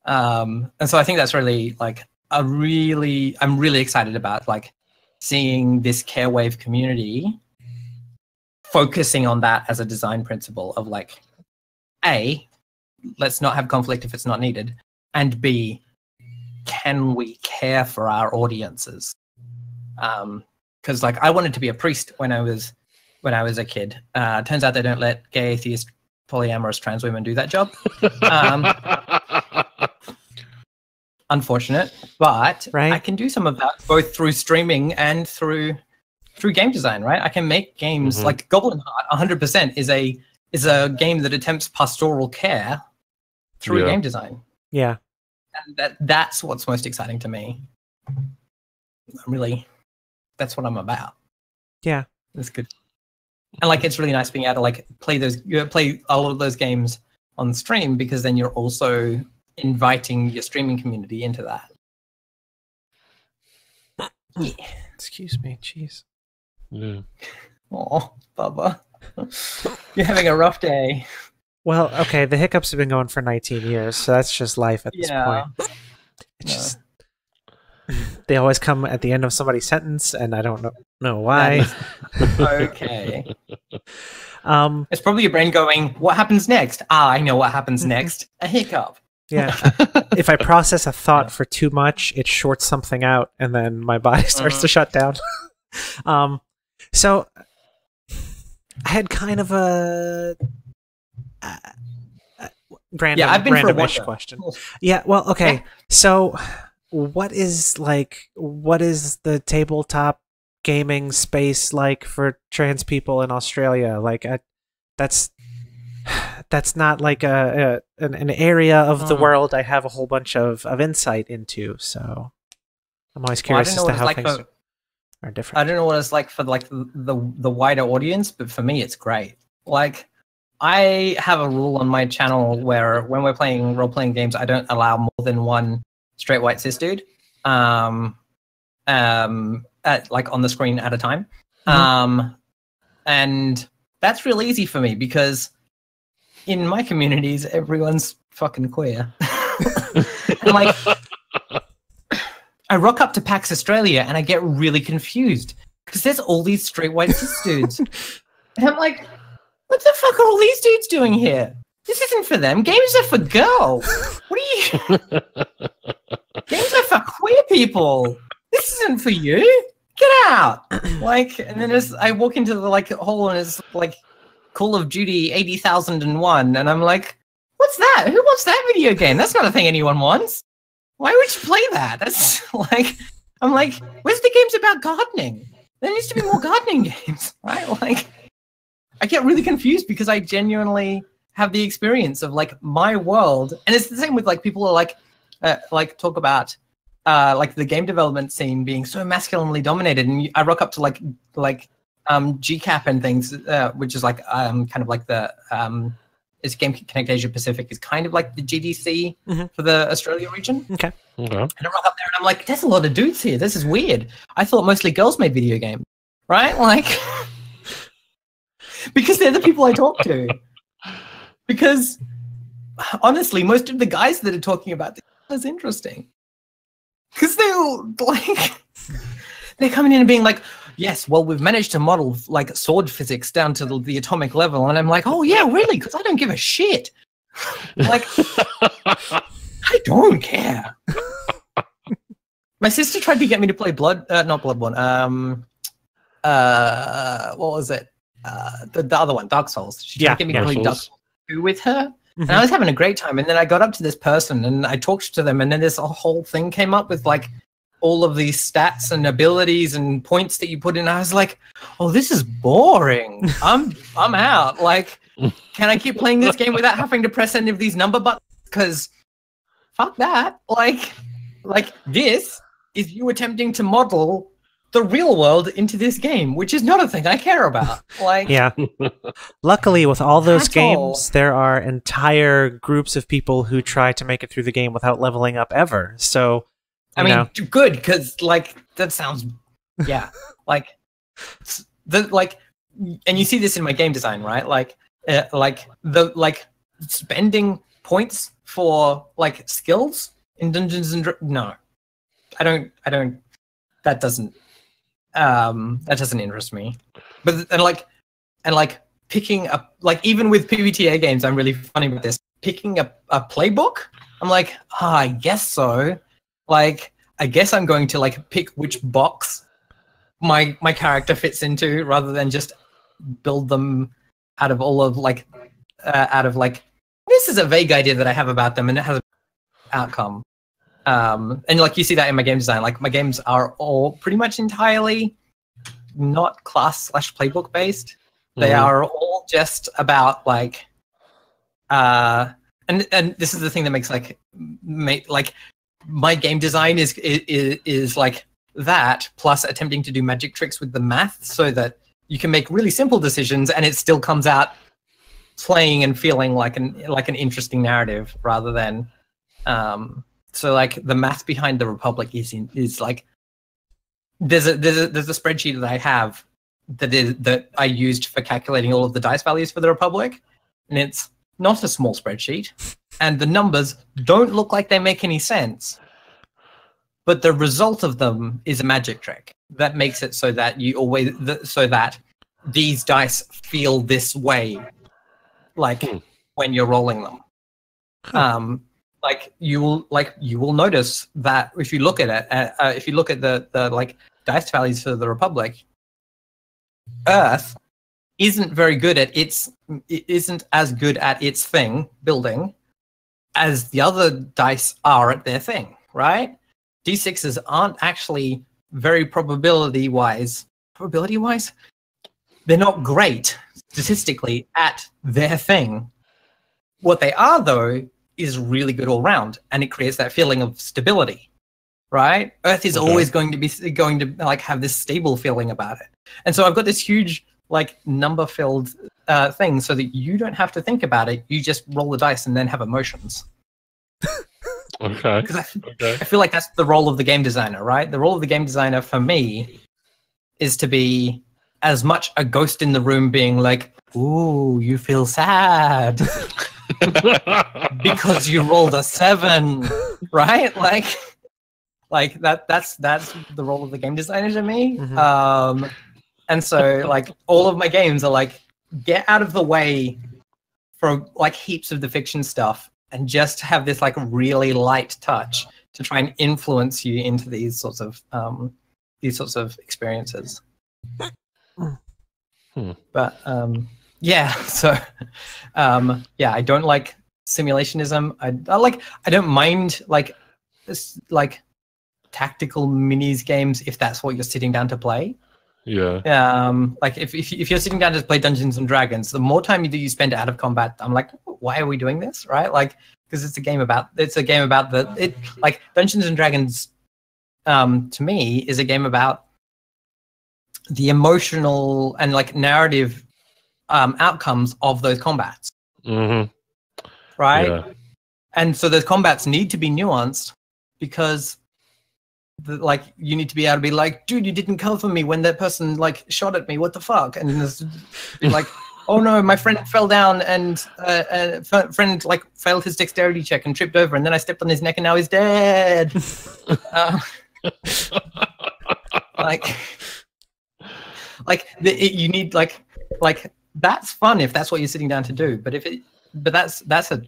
and so I think that's really like I'm really excited about like seeing this Care Wave community focusing on that as a design principle of like, A, let's not have conflict if it's not needed, and B, can we care for our audiences? Because like I wanted to be a priest when I was a kid. Turns out they don't let gay, atheist, polyamorous trans women do that job. Unfortunate, but I can do some of that both through streaming and through game design, right? I can make games like Goblin Heart 100% is a game that attempts pastoral care through game design. Yeah. And that's what's most exciting to me. Really, that's what I'm about. Yeah. That's good. And like it's really nice being able to like play all of those games on stream, because then you're also inviting your streaming community into that. Yeah. Excuse me, jeez. Yeah. Oh, Bubba. You're having a rough day. Well, okay, the hiccups have been going for 19 years, so that's just life at this point. It's just they always come at the end of somebody's sentence, and I don't know why. Okay. It's probably your brain going, what happens next? I know what happens next. A hiccup. Yeah. If I process a thought for too much, it shorts something out, and then my body starts to shut down. So I had kind of a random-ish question. Yeah, well, okay. So what is the tabletop gaming space like for trans people in Australia? Like that's not like an area of the world I have a whole bunch of insight into, so I'm always curious as to how things are different. I don't know what it's like for like the wider audience, but for me it's great. Like I have a rule on my channel where when we're playing role-playing games, I don't allow more than one straight white cis dude like on the screen at a time. And that's real easy for me because in my communities everyone's fucking queer. And like I rock up to PAX Australia and I get really confused because there's all these straight white cis dudes. And I'm like, what the fuck are all these dudes doing here? This isn't for them. Games are for girls. What are you? Games are for queer people. This isn't for you. Get out. Like, and then I walk into the like hall and it's like Call of Duty 80,001, and I'm like, what's that? Who wants that video game? That's not a thing anyone wants. Why would you play that? That's like, I'm like, where's the games about gardening? There needs to be more gardening games, right? Like, I get really confused because I genuinely have the experience of like my world, and it's the same with like people are like talk about like the game development scene being so masculinely dominated, and I rock up to like GCAP and things, which is like kind of like the is Game Connect Asia Pacific is kind of like the GDC for the Australia region. Okay. And I rock up there and I'm like, there's a lot of dudes here. This is weird. I thought mostly girls made video games, right? Like, because they're the people I talk to. Because honestly, most of the guys that are talking about this is interesting. Because they're like, they're coming in and being like, yes, well, we've managed to model like sword physics down to the atomic level. And I'm like, oh, yeah, really? Because I don't give a shit. Like, I don't care. My sister tried to get me to play not Bloodborne. What was it? The other one, Dark Souls. She tried to get me to play Dark Souls 2 with her. And I was having a great time. And then I got up to this person and I talked to them. And then this whole thing came up with like all of these stats and abilities and points that you put in. I was like, oh, this is boring. I'm out. Like, can I keep playing this game without having to press any of these number buttons? Because fuck that. Like this is you attempting to model the real world into this game, which is not a thing I care about. Like, yeah. Luckily, with all those games, there are entire groups of people who try to make it through the game without leveling up ever. So, I mean, good, because like that sounds, yeah, like and you see this in my game design, right? Like spending points for like skills in Dungeons and no, I don't. That doesn't interest me. But and picking up, like, even with PBTA games, I'm really funny with this. Picking a playbook, I'm like, I guess so. Like, I guess I'm going to like pick which box my character fits into, rather than just build them out of this is a vague idea that I have about them, and it has an outcome. And like you see that in my game design, like my games are all pretty much entirely not class/playbook based. They are all just about like, and this is the thing that makes my game design is like that, plus attempting to do magic tricks with the math so that you can make really simple decisions and it still comes out playing and feeling like an interesting narrative, rather than so like the math behind the Republic is like there's a spreadsheet that I have that I used for calculating all of the dice values for the Republic, and it's not a small spreadsheet, and the numbers don't look like they make any sense, but the result of them is a magic trick that makes it so that so that these dice feel this way, like when you're rolling them. Like you will notice that if you look at it, if you look at the like dice values for the Republic, Earth isn't very good at it isn't as good at its thing building as the other dice are at their thing, right? D6s aren't actually very probability wise. They're not great statistically at their thing. What they are, though, is really good all round, and it creates that feeling of stability, right? Earth is always going to like have this stable feeling about it. And so I've got this huge like number filled thing so that you don't have to think about it. You just roll the dice and then have emotions. Okay. Because I feel like that's the role of the game designer, right? The role of the game designer for me is to be as much a ghost in the room being like, ooh, you feel sad. Because you rolled a 7, right? Like that's the role of the game designer to me. Mm-hmm. And so like all of my games are like, get out of the way from like heaps of the fiction stuff and just have this like really light touch to try and influence you into these sorts of experiences. But yeah, so yeah, I don't like simulationism. I don't mind like this like tactical minis games if that's what you're sitting down to play. Yeah. Like if you're sitting down to play Dungeons and Dragons, the more time that you spend out of combat, I'm like, why are we doing this, right? Like, because it's a game about like Dungeons and Dragons to me is a game about the emotional and like narrative outcomes of those combats. Mm-hmm. Right? Yeah. And so those combats need to be nuanced because like you need to be able to be like, dude, you didn't cover me when that person like shot at me, what the fuck? And there's like, oh no, my friend fell down and friend like failed his dexterity check and tripped over, and then I stepped on his neck and now he's dead. You need like that's fun if that's what you're sitting down to do, but that's a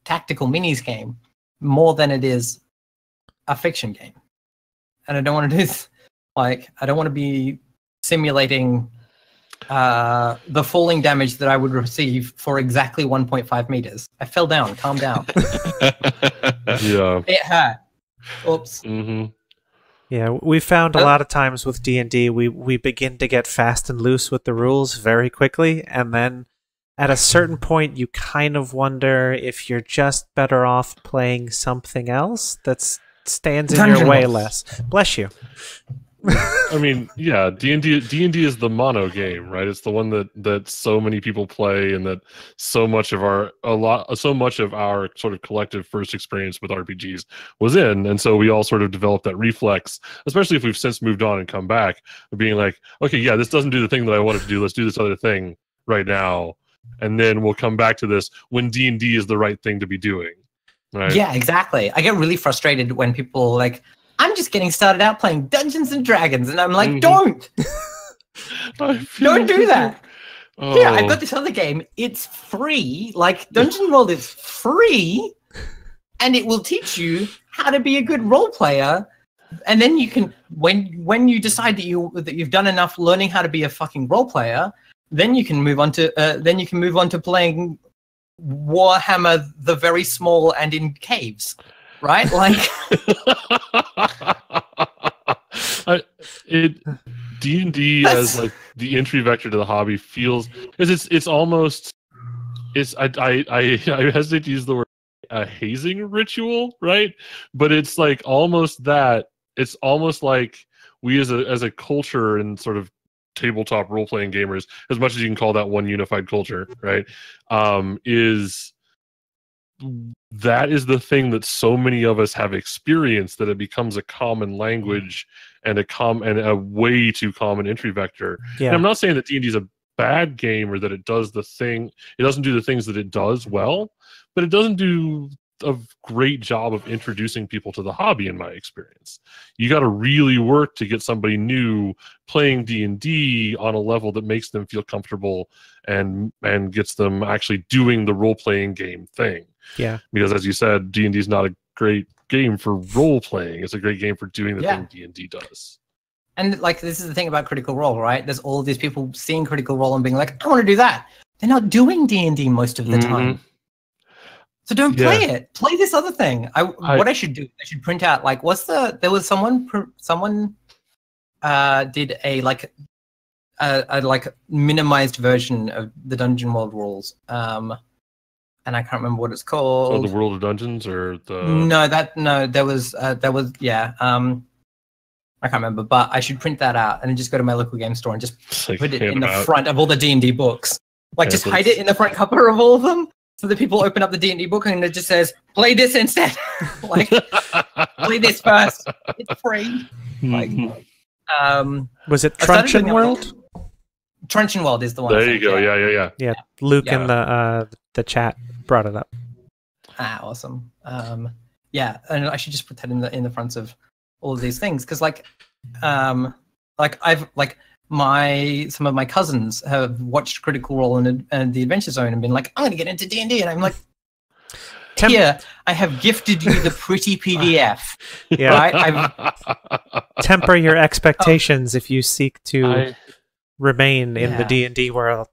tactical minis game more than it is a fiction game. And I don't want to do this, like I don't want to be simulating the falling damage that I would receive for exactly 1.5 meters. I fell down. Calm down. Yeah. It hurt. Oops. Mm-hmm. Yeah, we found a lot of times with D&D, we begin to get fast and loose with the rules very quickly, and then at a certain point, you kind of wonder if you're just better off playing something else that stands in your way less. Bless you. I mean, yeah, D&D is the mono game, right? It's the one that so many people play, and that so much of our sort of collective first experience with RPGs was in, and so we all sort of developed that reflex, especially if we've since moved on and come back, of being like, okay, yeah, this doesn't do the thing that I wanted to do. Let's do this other thing right now, and then we'll come back to this when D&D is the right thing to be doing. Right? Yeah, exactly. I get really frustrated when people like, I'm just getting started out playing Dungeons and Dragons, and I'm like, don't do that. Oh. Yeah, I've got this other game. It's free. Like Dungeon World is free, and it will teach you how to be a good role player. And then you can, when you decide that you've done enough learning how to be a fucking role player, then you can move on to playing Warhammer the Very Small and in caves, right? Like D&D as like the entry vector to the hobby feels, because it's almost, I hesitate to use the word a hazing ritual, right? But it's like almost that. It's almost like we as a culture and sort of tabletop role-playing gamers, as much as you can call that one unified culture, right, is the thing that so many of us have experienced, that it becomes a common language and a way to common entry vector. Yeah. And I'm not saying that D&D is a bad game, or that it doesn't do the things that it does well, but it doesn't do a great job of introducing people to the hobby, in my experience. You got to really work to get somebody new playing D&D on a level that makes them feel comfortable and gets them actually doing the role-playing game thing. Yeah. Because as you said, D&D is not a great game for role-playing. It's a great game for doing the thing D&D does. And like, this is the thing about Critical Role, right? There's all these people seeing Critical Role and being like, I want to do that. They're not doing D&D most of the time. So don't play it. Play this other thing. What I should do, I should print out, like, there was someone did a minimized version of the Dungeon World rules. And I can't remember what it's called. Oh, the World of Dungeons, or the... there was I can't remember, but I should print that out and then just go to my local game store and just put it in the front of all the D&D books. Like, just hide it in the front cover of all of them, so that people open up the D&D book and it just says, play this instead. Like, play this first. It's free. Like, was it Truncheon World? Truncheon World is the one. There you go. Yeah. Luke in the chat brought it up. Awesome. Yeah, and I should just put that in the fronts of all of these things, because some of my cousins have watched Critical Role and the Adventure Zone and been like, I'm going to get into D&D, and I'm like, here, I have gifted you the pretty PDF. Yeah. Right? Temper your expectations if you seek to remain in the D&D world.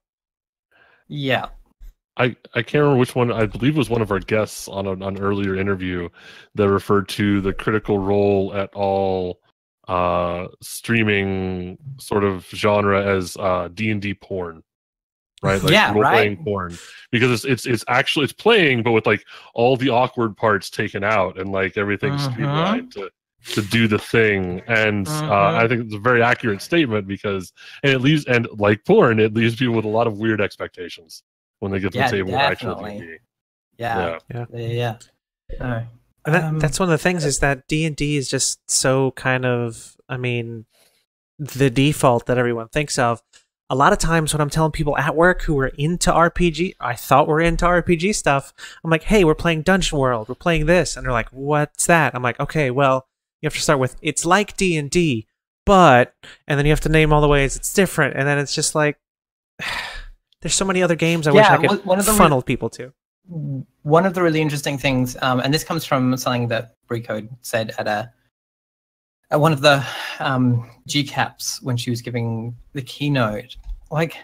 Yeah. I can't remember which one. I believe it was one of our guests on an earlier interview that referred to the Critical Role et al. Streaming sort of genre as D&D porn, right? Like role-playing porn, because it's actually playing, but with like all the awkward parts taken out and like everything streamlined to do the thing. And I think it's a very accurate statement, because and like porn, it leaves people with a lot of weird expectations when they get to the table with actual D&D. Yeah. And that's one of the things, is that D&D is just so kind of, I mean, the default that everyone thinks of. A lot of times when I'm telling people at work who are into RPG, I thought we're into RPG stuff, I'm like, hey, we're playing Dungeon World, we're playing this. And they're like, what's that? I'm like, okay, well, you have to start with, it's like D&D, but, and then you have to name all the ways it's different. And then it's just like, there's so many other games I wish I could funnel people to. One of the really interesting things, and this comes from something that Bricode said at one of the GCAPs when she was giving the keynote, like,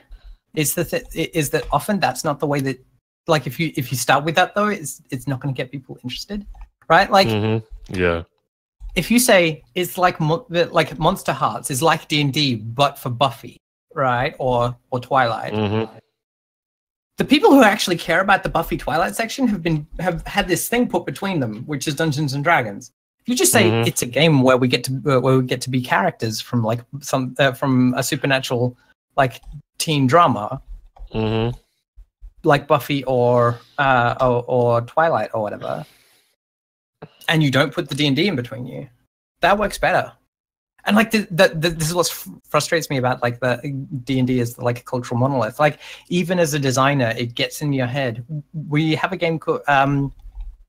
is that often that's not the way that, like, if you start with that, though, it's not going to get people interested, right? Like, if you say it's like Monster Hearts is like D&D but for Buffy, right, or Twilight. The people who actually care about the Buffy Twilight section have had this thing put between them, which is Dungeons and Dragons. You just say it's a game where we get to be characters from like from a supernatural like teen drama, like Buffy or Twilight or whatever, and you don't put the D&D in between you. That works better. And like this is what frustrates me about like the D&D is like a cultural monolith. Like even as a designer, it gets in your head. We have a game called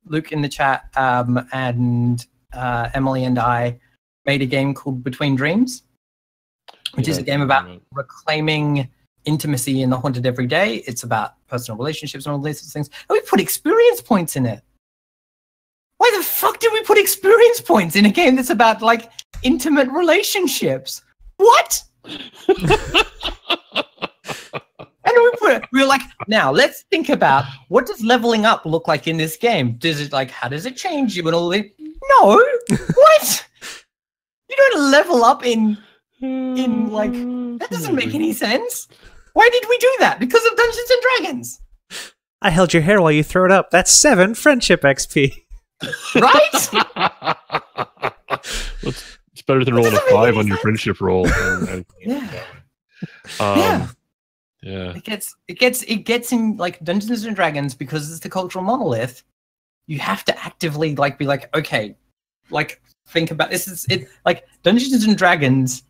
Luke in the chat and Emily and I made a game called Between Dreams, which is a game about reclaiming intimacy in the haunted every day. It's about personal relationships and all these things. And we put experience points in it. Why the fuck did we put experience points in a game that's about like intimate relationships? What? And we were like, now let's think about what does leveling up look like in this game? Does it like, how does it change you and all that? No, what? You don't level up in like, that doesn't make any sense. Why did we do that? Because of Dungeons and Dragons. I held your hair while you threw it up. That's 7 friendship XP. Right? It's better than rolling a 5 on your friendship roll. Yeah. Yeah. It gets in like Dungeons and Dragons because it's the cultural monolith. You have to actively like be like, okay, like think about this. Is it like Dungeons and Dragons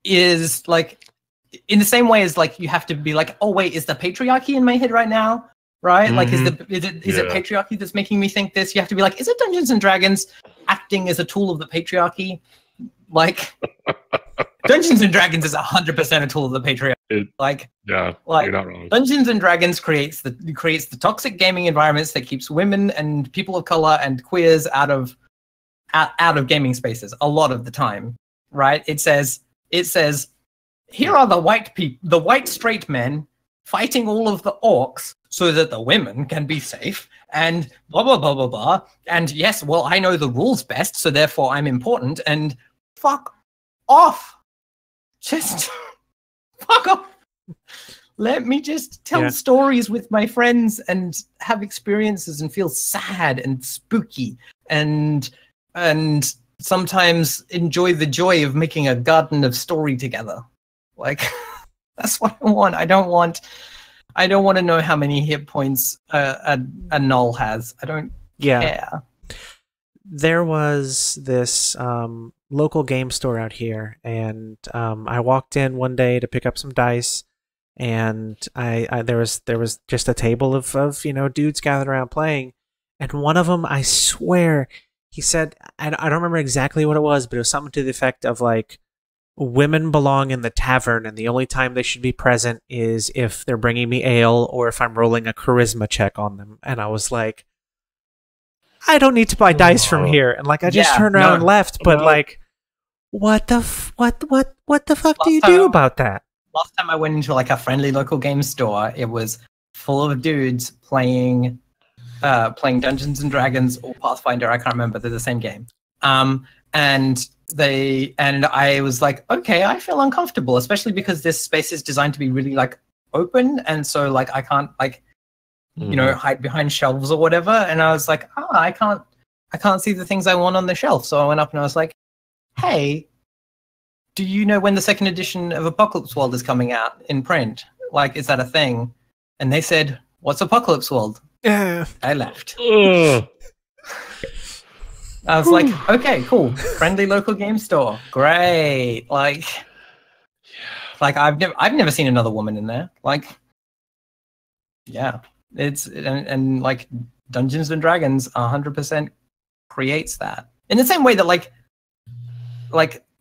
is like in the same way as like you have to be like, oh wait, is the patriarchy in my head right now? Right? Like is it patriarchy that's making me think this? You have to be like, is it Dungeons and Dragons acting as a tool of the patriarchy? Like Dungeons and Dragons is 100% a tool of the patriarchy. You're not wrong. Dungeons and Dragons creates the toxic gaming environments that keeps women and people of color and queers out of gaming spaces a lot of the time. Right? It says here are the white straight men fighting all of the orcs so that the women can be safe, and blah, blah, blah, blah, blah. And yes, well, I know the rules best, so therefore I'm important, and fuck off. Just fuck off. Let me just tell stories with my friends and have experiences and feel sad and spooky and sometimes enjoy the joy of making a garden of story together. Like, that's what I want. I don't want to know how many hit points a null has. I don't care. There was this local game store out here, and I walked in one day to pick up some dice, and there was just a table of dudes gathered around playing, and one of them, I swear, he said, I don't remember exactly what it was, but it was something to the effect of like, women belong in the tavern, and the only time they should be present is if they're bringing me ale or if I'm rolling a charisma check on them. And I was like, I don't need to buy dice from here. And like, I just turned around and left. But like, what the fuck do you do about that? Last time I went into like a friendly local game store, it was full of dudes playing Dungeons and Dragons or Pathfinder. I can't remember. They're the same game. And I was like, okay, I feel uncomfortable, especially because this space is designed to be really like open, and so like I can't like hide behind shelves or whatever. And I was like, I can't see the things I want on the shelf. So I went up and I was like, hey, do you know when the second edition of Apocalypse World is coming out in print? Like, is that a thing? And they said, what's Apocalypse World? I left. I was like, okay, cool. Friendly local game store. Great. Like I've never seen another woman in there. Like, yeah. It's and like Dungeons and Dragons 100% creates that. In the same way that like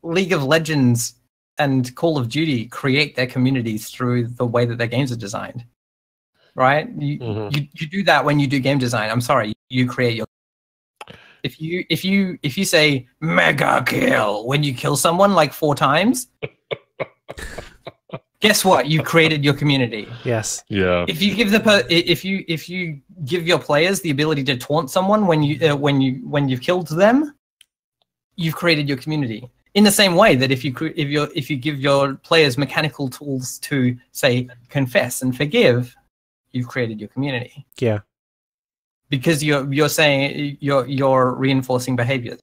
League of Legends and Call of Duty create their communities through the way that their games are designed. Right? You do that when you do game design. I'm sorry, you create your If you say mega kill when you kill someone like 4 times, guess what? You created your community. Yes. Yeah. If you give your players the ability to taunt someone when you've killed them, you've created your community. In the same way that if you give your players mechanical tools to say confess and forgive, you've created your community. Yeah. because you're saying you're reinforcing behaviors.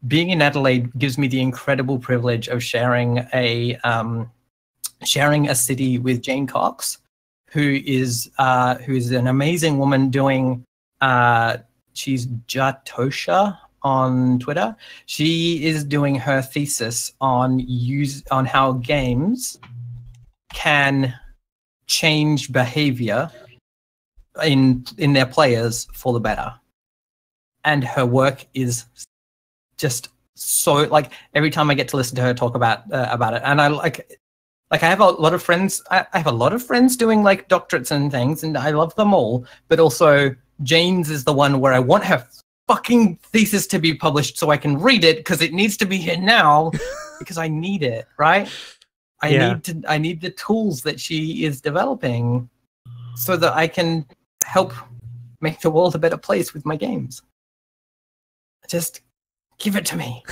Being in Adelaide gives me the incredible privilege of sharing a city with Jane Cox, who is an amazing woman doing. She's Jatosha on Twitter. She is doing her thesis on how games can change behavior in their players for the better. And her work is just so, like, every time I get to listen to her talk about it, and I have a lot of friends. I have a lot of friends doing like doctorates and things, and I love them all. But also, Jane's is the one where I want her fucking thesis to be published so I can read it, because it needs to be here now because I need it, right? I need the tools that she is developing so that I can help make the world a better place with my games. Just give it to me.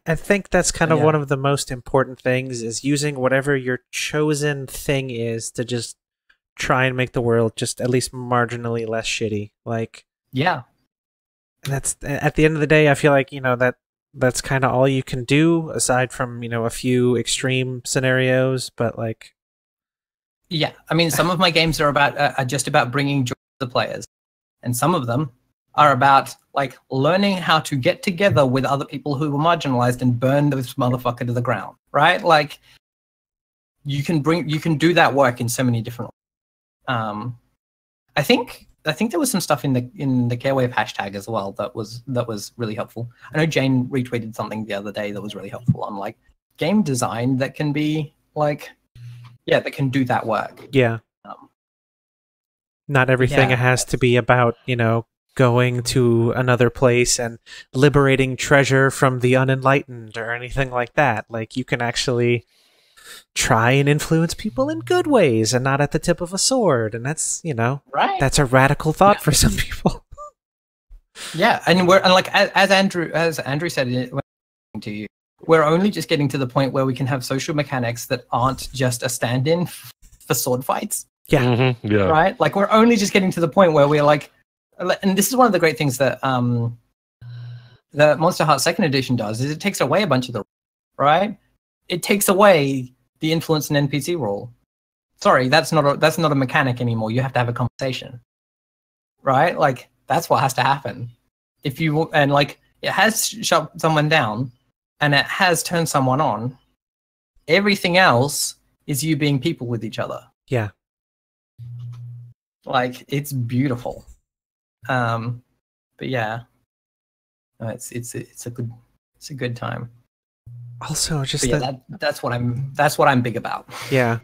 I think that's kind of one of the most important things, is using whatever your chosen thing is to just try and make the world just at least marginally less shitty. Like, yeah. That's, at the end of the day, I feel like, that's kind of all you can do, aside from, a few extreme scenarios, but like... Yeah, I mean, some of my games are just about bringing joy to the players, and some of them are about like learning how to get together with other people who were marginalized and burn this motherfucker to the ground, right? Like, you can do that work in so many different ways. I think there was some stuff in the Carewave hashtag as well that was really helpful. I know Jane retweeted something the other day that was really helpful on like game design that can be like, that can do that work. Yeah. Not everything has to be about, going to another place and liberating treasure from the unenlightened or anything like that. Like, you can actually try and influence people in good ways and not at the tip of a sword. And that's, right. That's a radical thought for some people. Yeah. And like, as Andrew said to you, we're only just getting to the point where we can have social mechanics that aren't just a stand-in for sword fights. Yeah. Mm-hmm. Yeah. Right? Like, we're only just getting to the point where we're like, and this is one of the great things that the Monster Heart 2nd Edition does, is it takes away a bunch of the, right? It takes away the influence and NPC rule. Sorry, that's not a mechanic anymore. You have to have a conversation, right? Like, that's what has to happen. It has shut someone down, and it has turned someone on. Everything else is you being people with each other. Yeah. Like, it's beautiful. But yeah, it's a good time. Also, just that's what I'm big about. Yeah,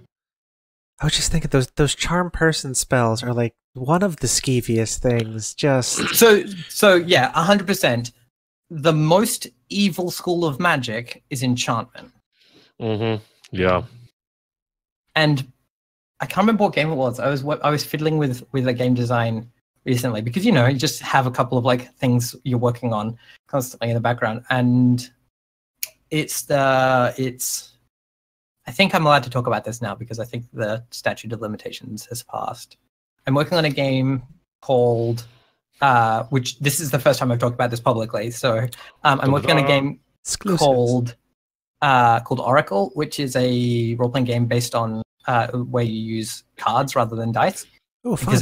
I was just thinking those charm person spells are like one of the skeeviest things. Just so yeah, 100%. The most evil school of magic is enchantment. Mm-hmm. Yeah. And I can't remember what game it was. I was fiddling with a game design recently, because you just have a couple of like things you're working on constantly in the background, and I think I'm allowed to talk about this now because I think the statute of limitations has passed. I'm working on a game called which this is the first time I've talked about this publicly, so I'm working on a game called Oracle, which is a role-playing game based on where you use cards rather than dice. Oh, fun.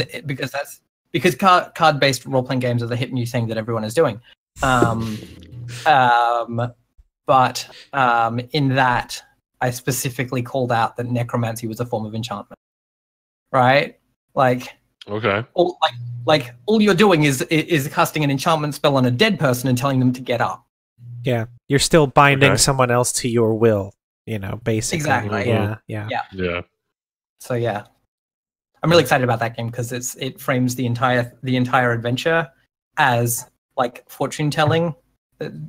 Because card-based role-playing games are the hip new thing that everyone is doing. But in that, I specifically called out that necromancy was a form of enchantment. Right? Like, okay. All you're doing is casting an enchantment spell on a dead person and telling them to get up. Yeah, you're still binding someone else to your will. Basically. Exactly. Yeah. So yeah. I'm really excited about that game because it frames the entire adventure as like fortune telling.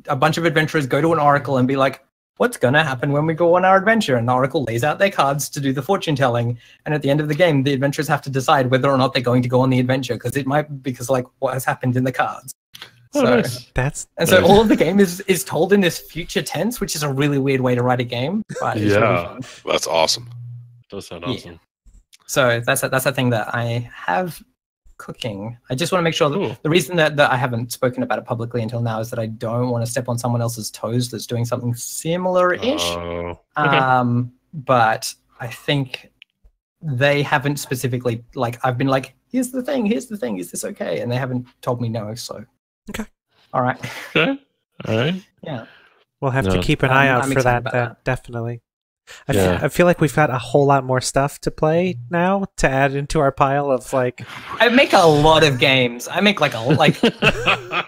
A bunch of adventurers go to an oracle and be like, "What's going to happen when we go on our adventure?" And the oracle lays out their cards to do the fortune telling. And at the end of the game, the adventurers have to decide whether or not they're going to go on the adventure because like what has happened in the cards. Nice. So all of the game is told in this future tense, which is a really weird way to write a game. But it's really fun. That's awesome. Does sound awesome. So that's a thing that I have cooking. I just want to make sure that the reason that I haven't spoken about it publicly until now is that I don't want to step on someone else's toes that's doing something similar-ish. Oh, okay. But I think they haven't specifically, like, I've been like, here's the thing, is this okay? And they haven't told me no, so. Okay. All right. Okay. All right. Yeah. We'll have to keep an eye out for that, definitely. I feel like we've got a whole lot more stuff to play now to add into our pile of like. I make a lot of games. I make like the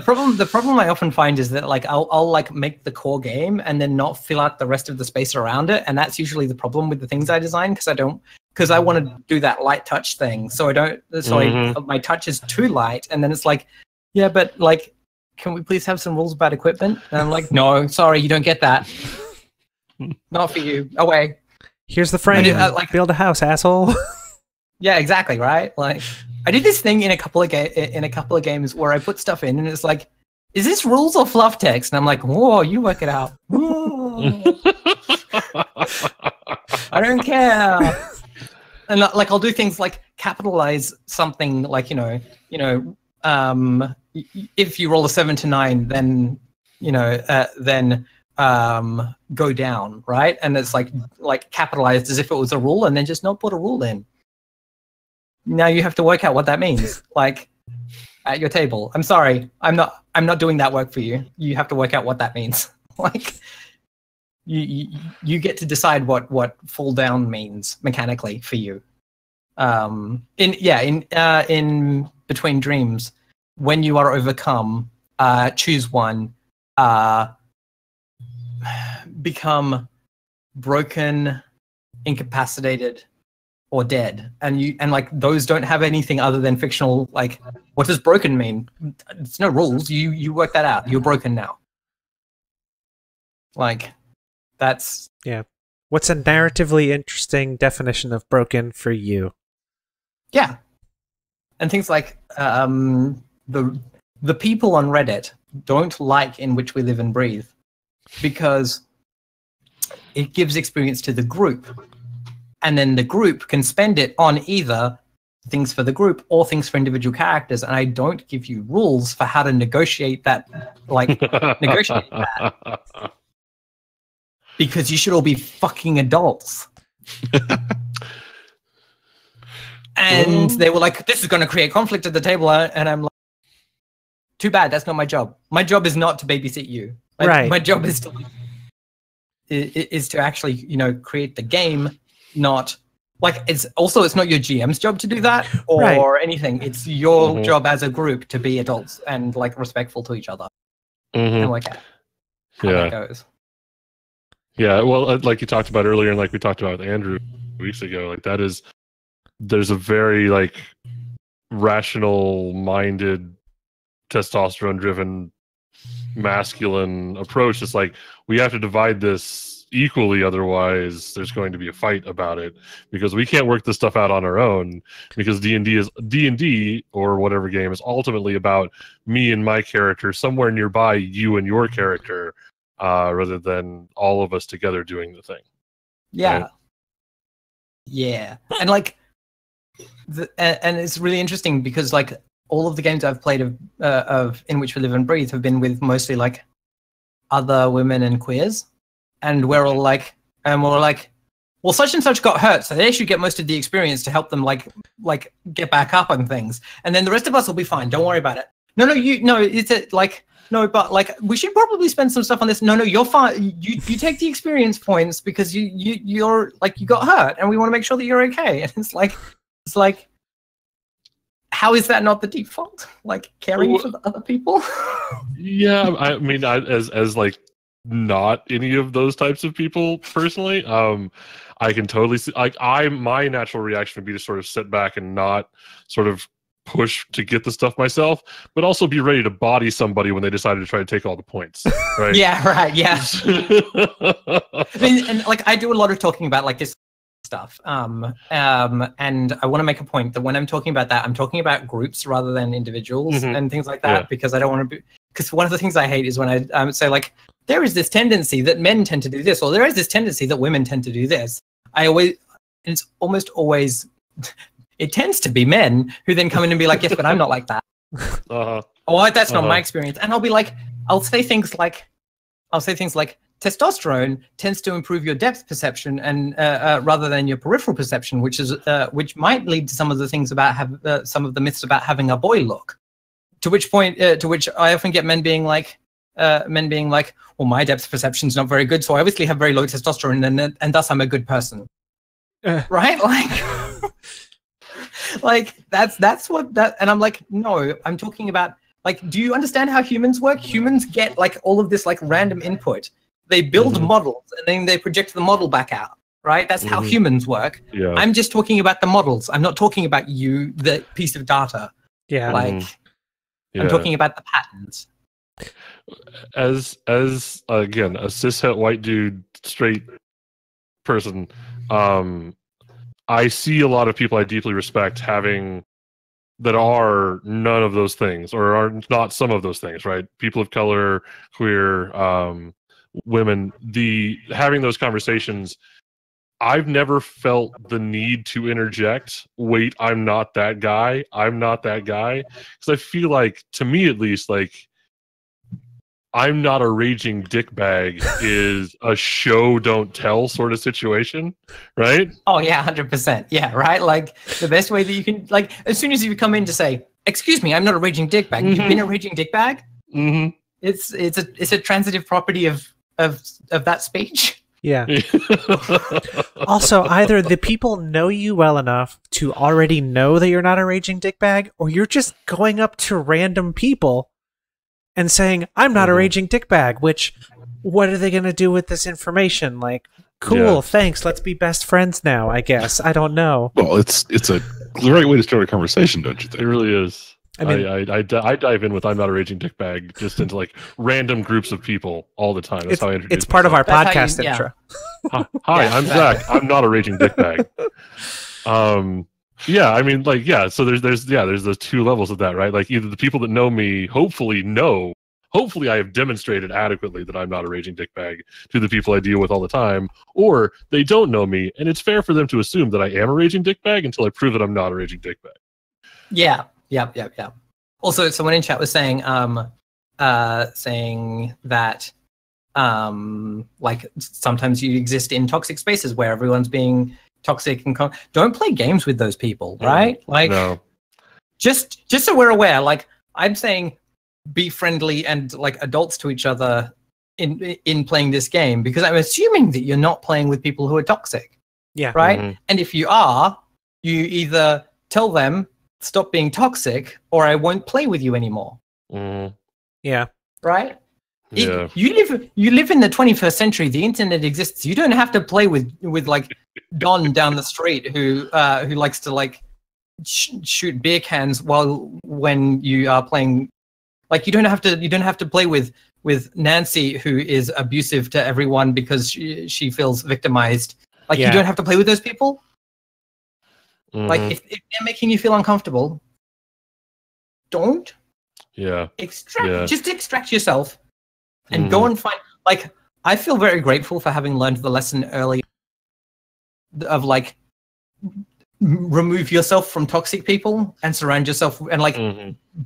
problem I often find is that like I'll like make the core game and then not fill out the rest of the space around it, and that's usually the problem with the things I design because I want to do that light touch thing. So I don't. So my touch is too light, and then it's like, yeah, but like, can we please have some rules about equipment? And I'm like, no, sorry, you don't get that. Not for you. Away. Here's the frame. Build a house, asshole. Yeah, exactly. Right. Like, I did this thing in a couple of games where I put stuff in, and it's like, is this rules or fluff text? And I'm like, whoa, you work it out. I don't care. And like, I'll do things like capitalize something, like if you roll a 7 to 9, then then go down, right? And it's like capitalized as if it was a rule, and then just not put a rule in. Now you have to work out what that means, like at your table. I'm sorry, I'm not doing that work for you. You have to work out what that means. Like you get to decide what fall down means mechanically for you. In Between Dreams, when you are overcome, choose one. Become broken, incapacitated, or dead, and like those don't have anything other than fictional. Like, what does broken mean? It's no rules. You work that out. You're broken now. Like, that's What's a narratively interesting definition of broken for you? Yeah, and things like the people on Reddit don't like In Which We Live and Breathe because it gives experience to the group, and then the group can spend it on either things for the group or things for individual characters, and I don't give you rules for how to negotiate that, because you should all be fucking adults. And they were like, this is going to create conflict at the table, and I'm like, too bad, that's not my job. My job is not to babysit you. Right. My job is to actually, create the game, not like it's not your GM's job to do that or anything. It's your job as a group to be adults and like respectful to each other. And like how that goes. Yeah, well, like you talked about earlier, and like we talked about with Andrew weeks ago, like there's a very like rational-minded, testosterone-driven, masculine approach. It's like we have to divide this equally, otherwise there's going to be a fight about it, because we can't work this stuff out on our own, because D&D or whatever game is ultimately about me and my character somewhere nearby you and your character, rather than all of us together doing the thing. Yeah. Right? Yeah. And like and it's really interesting because like all of the games I've played of In Which We Live and Breathe have been with mostly like other women and queers, and we're all like, well, such and such got hurt, so they should get most of the experience to help them like get back up on things, and then the rest of us will be fine. Don't worry about it. But like we should probably spend some stuff on this. No, you're fine. You take the experience points because you're like, you got hurt, and we want to make sure that you're okay. And it's like. How is that not the default? Like caring for the other people? Yeah, I mean, as like not any of those types of people personally, I can totally see. Like, my natural reaction would be to sort of sit back and not sort of push to get the stuff myself, but also be ready to body somebody when they decided to try to take all the points. Right? Yeah, right. Yeah. I mean, and like I do a lot of talking about like this stuff, and I want to make a point that when I'm talking about that, I'm talking about groups rather than individuals and things like that, because I don't want to be. Because one of the things I hate is when I say like, there is this tendency that men tend to do this, or there is this tendency that women tend to do this. And it's almost always, it tends to be men who then come in and be like, yes, but I'm not like that. Oh, that's not my experience. And I'll be like, I'll say things like testosterone tends to improve your depth perception and rather than your peripheral perception, which might lead to some of the things about some of the myths about having a boy look. To which I often get men being like, well, my depth perception's not very good, so I obviously have very low testosterone, and thus I'm a good person. Right? Like that's what that. And I'm like, no, I'm talking about, like, do you understand how humans work? Humans get like all of this like random input. They build models and then they project the model back out. Right? That's how humans work. Yeah. I'm just talking about the models. I'm not talking about you, the piece of data. Yeah. Like, I'm talking about the patterns. As again, a cishet white dude, straight person, I see a lot of people I deeply respect that are none of those things, or are not some of those things, right? People of color, queer, women, having those conversations, I've never felt the need to interject, wait, I'm not that guy, because I feel like, to me at least, like, I'm not a raging dickbag is a show don't tell sort of situation, right? Oh yeah, 100%. Yeah, right. Like the best way that you can, like, as soon as you come in to say, "Excuse me, I'm not a raging dickbag." You've been a raging dickbag. It's a transitive property of that speech. Yeah. Also, either the people know you well enough to already know that you're not a raging dickbag, or you're just going up to random people and saying, I'm not a raging dickbag, which, what are they going to do with this information? Like, cool, thanks, let's be best friends now, I guess. I don't know. Well, it's a great way to start a conversation, don't you think? It really is. I mean, I dive in with I'm not a raging dickbag just into like random groups of people all the time. That's how I introduce It's part of our That's how podcast intro. Hi, I'm Zach. I'm not a raging dickbag. Yeah, I mean, like, yeah. So there's those two levels of that, right? Like, either the people that know me hopefully I have demonstrated adequately that I'm not a raging dickbag to the people I deal with all the time, or they don't know me, and it's fair for them to assume that I am a raging dickbag until I prove that I'm not a raging dickbag. Yeah. Also, someone in chat was saying that like sometimes you exist in toxic spaces where everyone's being toxic and don't play games with those people, right? Like, no. just so we're aware, like, I'm saying be friendly and like adults to each other in playing this game, because I'm assuming that you're not playing with people who are toxic. Yeah. Right? And if you are, you either tell them stop being toxic or I won't play with you anymore. Yeah. Right? Yeah. You live in the 21st century. The internet exists. You don't have to play with like Don down the street who likes to like shoot beer cans when you are playing. Like, you don't have to play with Nancy, who is abusive to everyone because she feels victimized. Like, you don't have to play with those people. Like, if they're making you feel uncomfortable, don't. Yeah. Just extract yourself and go and find. Like, I feel very grateful for having learned the lesson early of like, remove yourself from toxic people and surround yourself and like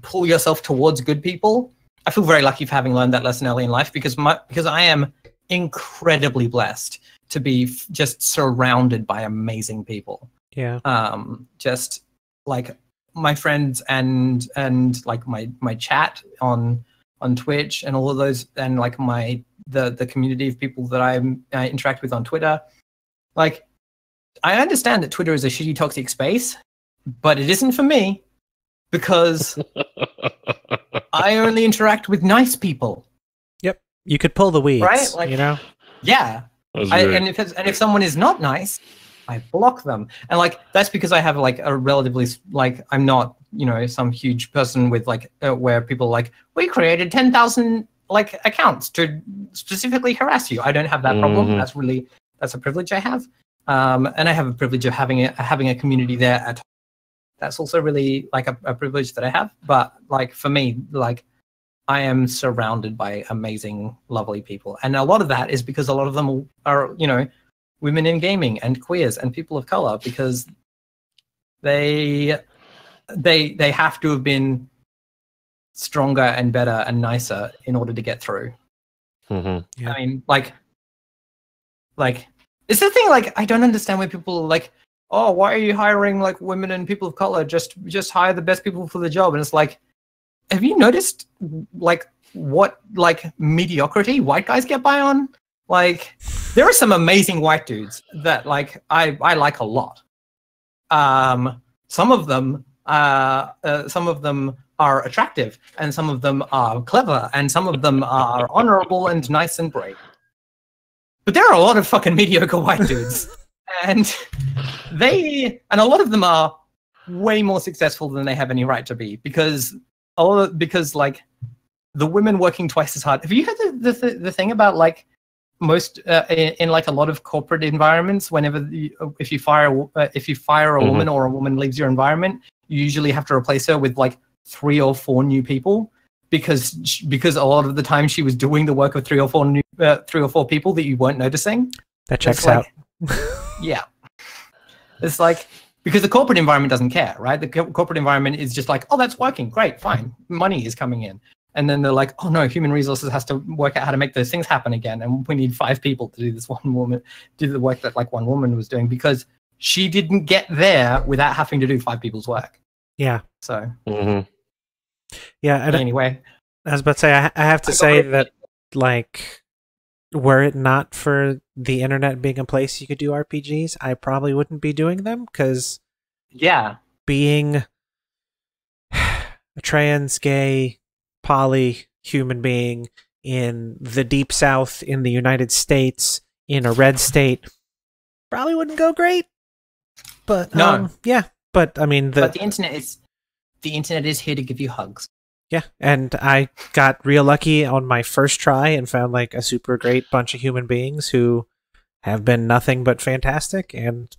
pull yourself towards good people. I feel very lucky for having learned that lesson early in life, because I am incredibly blessed to be just surrounded by amazing people. Yeah. Just like my friends and like my chat on Twitch and all of those, and like the community of people that I interact with on Twitter. Like, I understand that Twitter is a shitty, toxic space, but it isn't for me, because I only interact with nice people. Yep. You could pull the weeds, right? Like, you know? Yeah. And if someone is not nice, I block them. And like, that's because I have like a relatively, like, I'm not, some huge person with like, where people like, we created 10,000 like accounts to specifically harass you. I don't have that problem. That's a privilege I have. And I have a privilege of having a community there at home. That's also really like a privilege that I have. But like, for me, like, I am surrounded by amazing, lovely people. And a lot of that is because a lot of them are, women in gaming and queers and people of color, because they have to have been stronger and better and nicer in order to get through. Mm-hmm. Yeah. I mean, like it's the thing. Like, I don't understand when people are like, "Oh, why are you hiring like women and people of color? Just hire the best people for the job." And it's like, have you noticed like what like mediocrity white guys get by on? Like, there are some amazing white dudes that like I like a lot. Some of them are attractive, and some of them are clever, and some of them are honorable and nice and brave. But there are a lot of fucking mediocre white dudes, and a lot of them are way more successful than they have any right to be, because like the women working twice as hard. Have you heard the thing about like most in like a lot of corporate environments, whenever if you fire a woman or a woman leaves your environment, you usually have to replace her with like 3 or 4 new people, because a lot of the time she was doing the work of 3 or 4 people that you weren't noticing. That checks out. Yeah, it's like, because the corporate environment doesn't care, right? The corporate environment is just like, oh, that's working, great, fine, money is coming in. And then they're like, oh no, human resources has to work out how to make those things happen again, and we need 5 people to do the work that like one woman was doing, because she didn't get there without having to do 5 people's work. Yeah. So. Mm-hmm. Yeah. Anyway, I was about to say, I have to say that, like, were it not for the internet being a place you could do RPGs, I probably wouldn't be doing them, because being a trans, gay, poly human being in the deep south in the United States in a red state probably wouldn't go great. But yeah, but I mean, but the internet is here to give you hugs. Yeah, and I got real lucky on my first try and found like a super great bunch of human beings who have been nothing but fantastic, and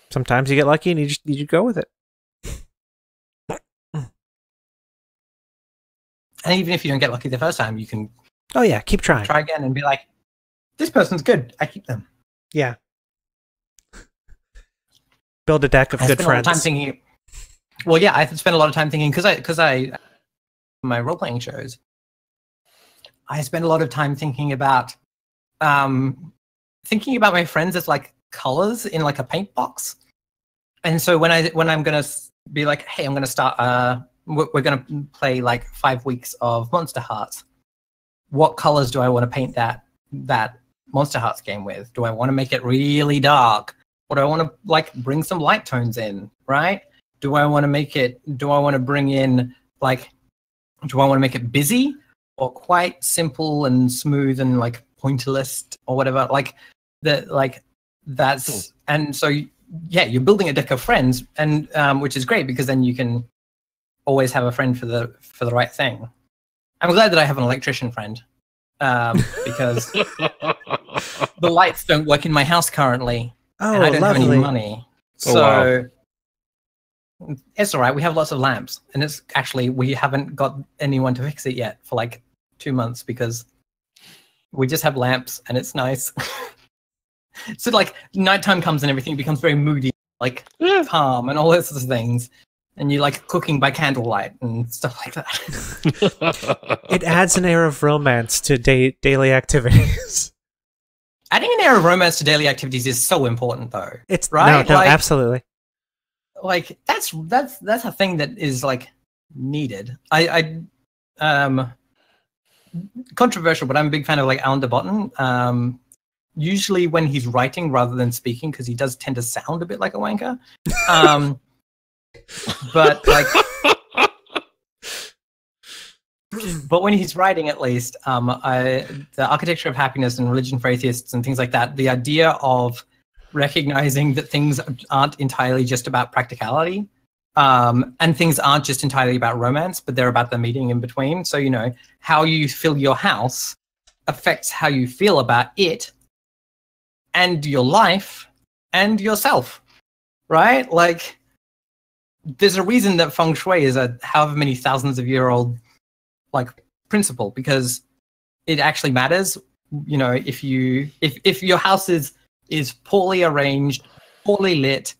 sometimes you get lucky and you go with it. And even if you don't get lucky the first time, you can keep trying. Try again and be like, this person's good, I keep them. Yeah. Build a deck of good friends. Well, yeah, I spend a lot of time thinking, because I my role-playing shows, I spend a lot of time thinking about my friends as like colors in like a paint box. And so when I'm gonna be like, hey, I'm gonna start we're gonna play like 5 weeks of Monster Hearts, what colors do I want to paint that Monster Hearts game with? Do I want to make it really dark? Or do I want to like bring some light tones in, right? Do I want to make it busy, or quite simple and smooth and like pointillist or whatever? Like that's and so yeah, you're building a deck of friends, and which is great, because then you can always have a friend for the right thing. I'm glad that I have an electrician friend, because the lights don't work in my house currently, and I don't have any money. So it's all right. We have lots of lamps, and it's actually, we haven't got anyone to fix it yet for like 2 months, because we just have lamps and it's nice. So like nighttime comes and everything becomes very moody, like calm and all those sorts of things. And you like cooking by candlelight and stuff like that. It adds an air of romance to daily activities. Adding an air of romance to daily activities is so important, though. It's right. No, absolutely. Like that's a thing that is like needed. Controversial, but I'm a big fan of like Alan de Botton. Usually when he's writing rather than speaking, because he does tend to sound a bit like a wanker. But like, but when he's writing, at least, the Architecture of Happiness and Religion for Atheists and things like that, the idea of recognizing that things aren't entirely just about practicality, and things aren't just entirely about romance, but they're about the meeting in between. So, you know, how you fill your house affects how you feel about it and your life and yourself, right? Like, there's a reason that feng shui is a however many thousands of year old like principle, because it actually matters you know, if your house is poorly arranged, poorly lit,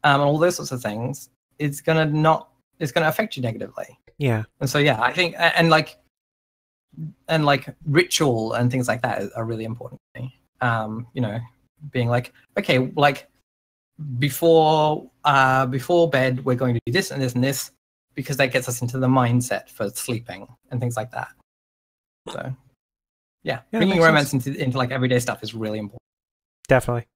and all those sorts of things, it's gonna affect you negatively. Yeah. And so yeah, I think and like ritual and things like that are really important to me. You know, being like, okay, like before bed we're going to do this and this and this, because that gets us into the mindset for sleeping and things like that. So yeah, bringing romance into like everyday stuff is really important. Definitely.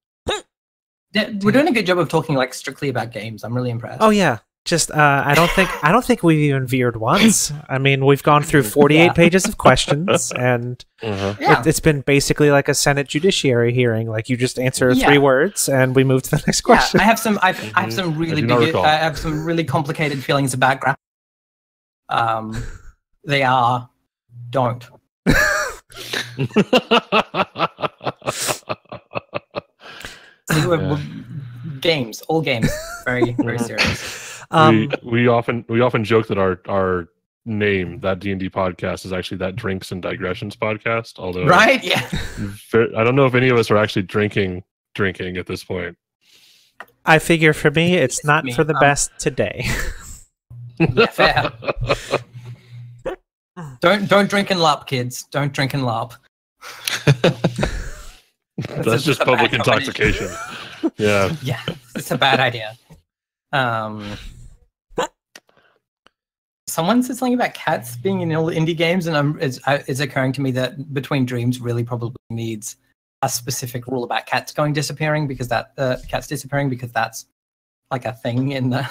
Yeah, we're doing a good job of talking like strictly about games. I'm really impressed. Oh yeah. Just I don't think we've even veered once. I mean, we've gone through 48 pages of questions, and it's been basically like a Senate judiciary hearing. Like you just answer 3 words, and we move to the next question. I have some really complicated feelings about graphics. They are don't. Games, all games, very very serious. We often joke that our name, that D&D podcast, is actually that Drinks and Digressions podcast. Although, right, yeah, I don't know if any of us are actually drinking at this point. I figure for me, it's not for the best today. Yeah, fair. Don't drink and LARP, kids. Don't drink and LARP. That's just public intoxication. Yeah. Yeah, it's a bad idea. Someone said something about cats being in all the indie games, and it's occurring to me that Between Dreams really probably needs a specific rule about cats disappearing, because that's like a thing in the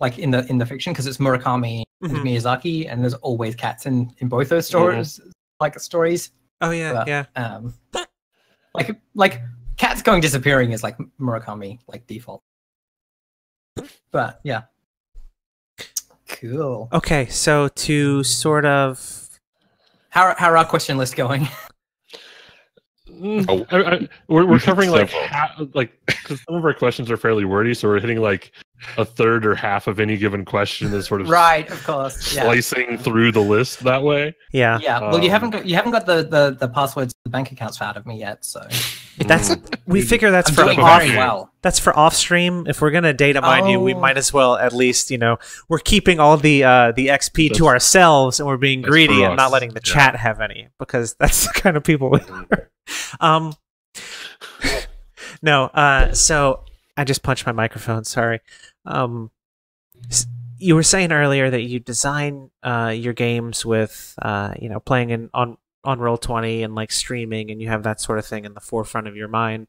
like in the fiction, because it's Murakami and Miyazaki, and there's always cats in both those stories, like stories. Oh yeah, but, yeah. Like cats disappearing is like Murakami like default. But yeah. Cool. Okay, so to sort of how are our question list going? We're covering like some of our questions are fairly wordy, so we're hitting like a third or half of any given question is sort of right, of course, slicing through the list that way. Yeah. Well, you haven't got the passwords to the bank accounts out of me yet, so we figure that's for off. That's for off stream. If we're gonna data mine you, we might as well at least, we're keeping all the XP to ourselves, and we're being greedy and not letting the chat have any, because that's the kind of people we are. No. So I just punched my microphone. Sorry. You were saying earlier that you design your games with playing on Roll20 and like streaming, and you have that sort of thing in the forefront of your mind.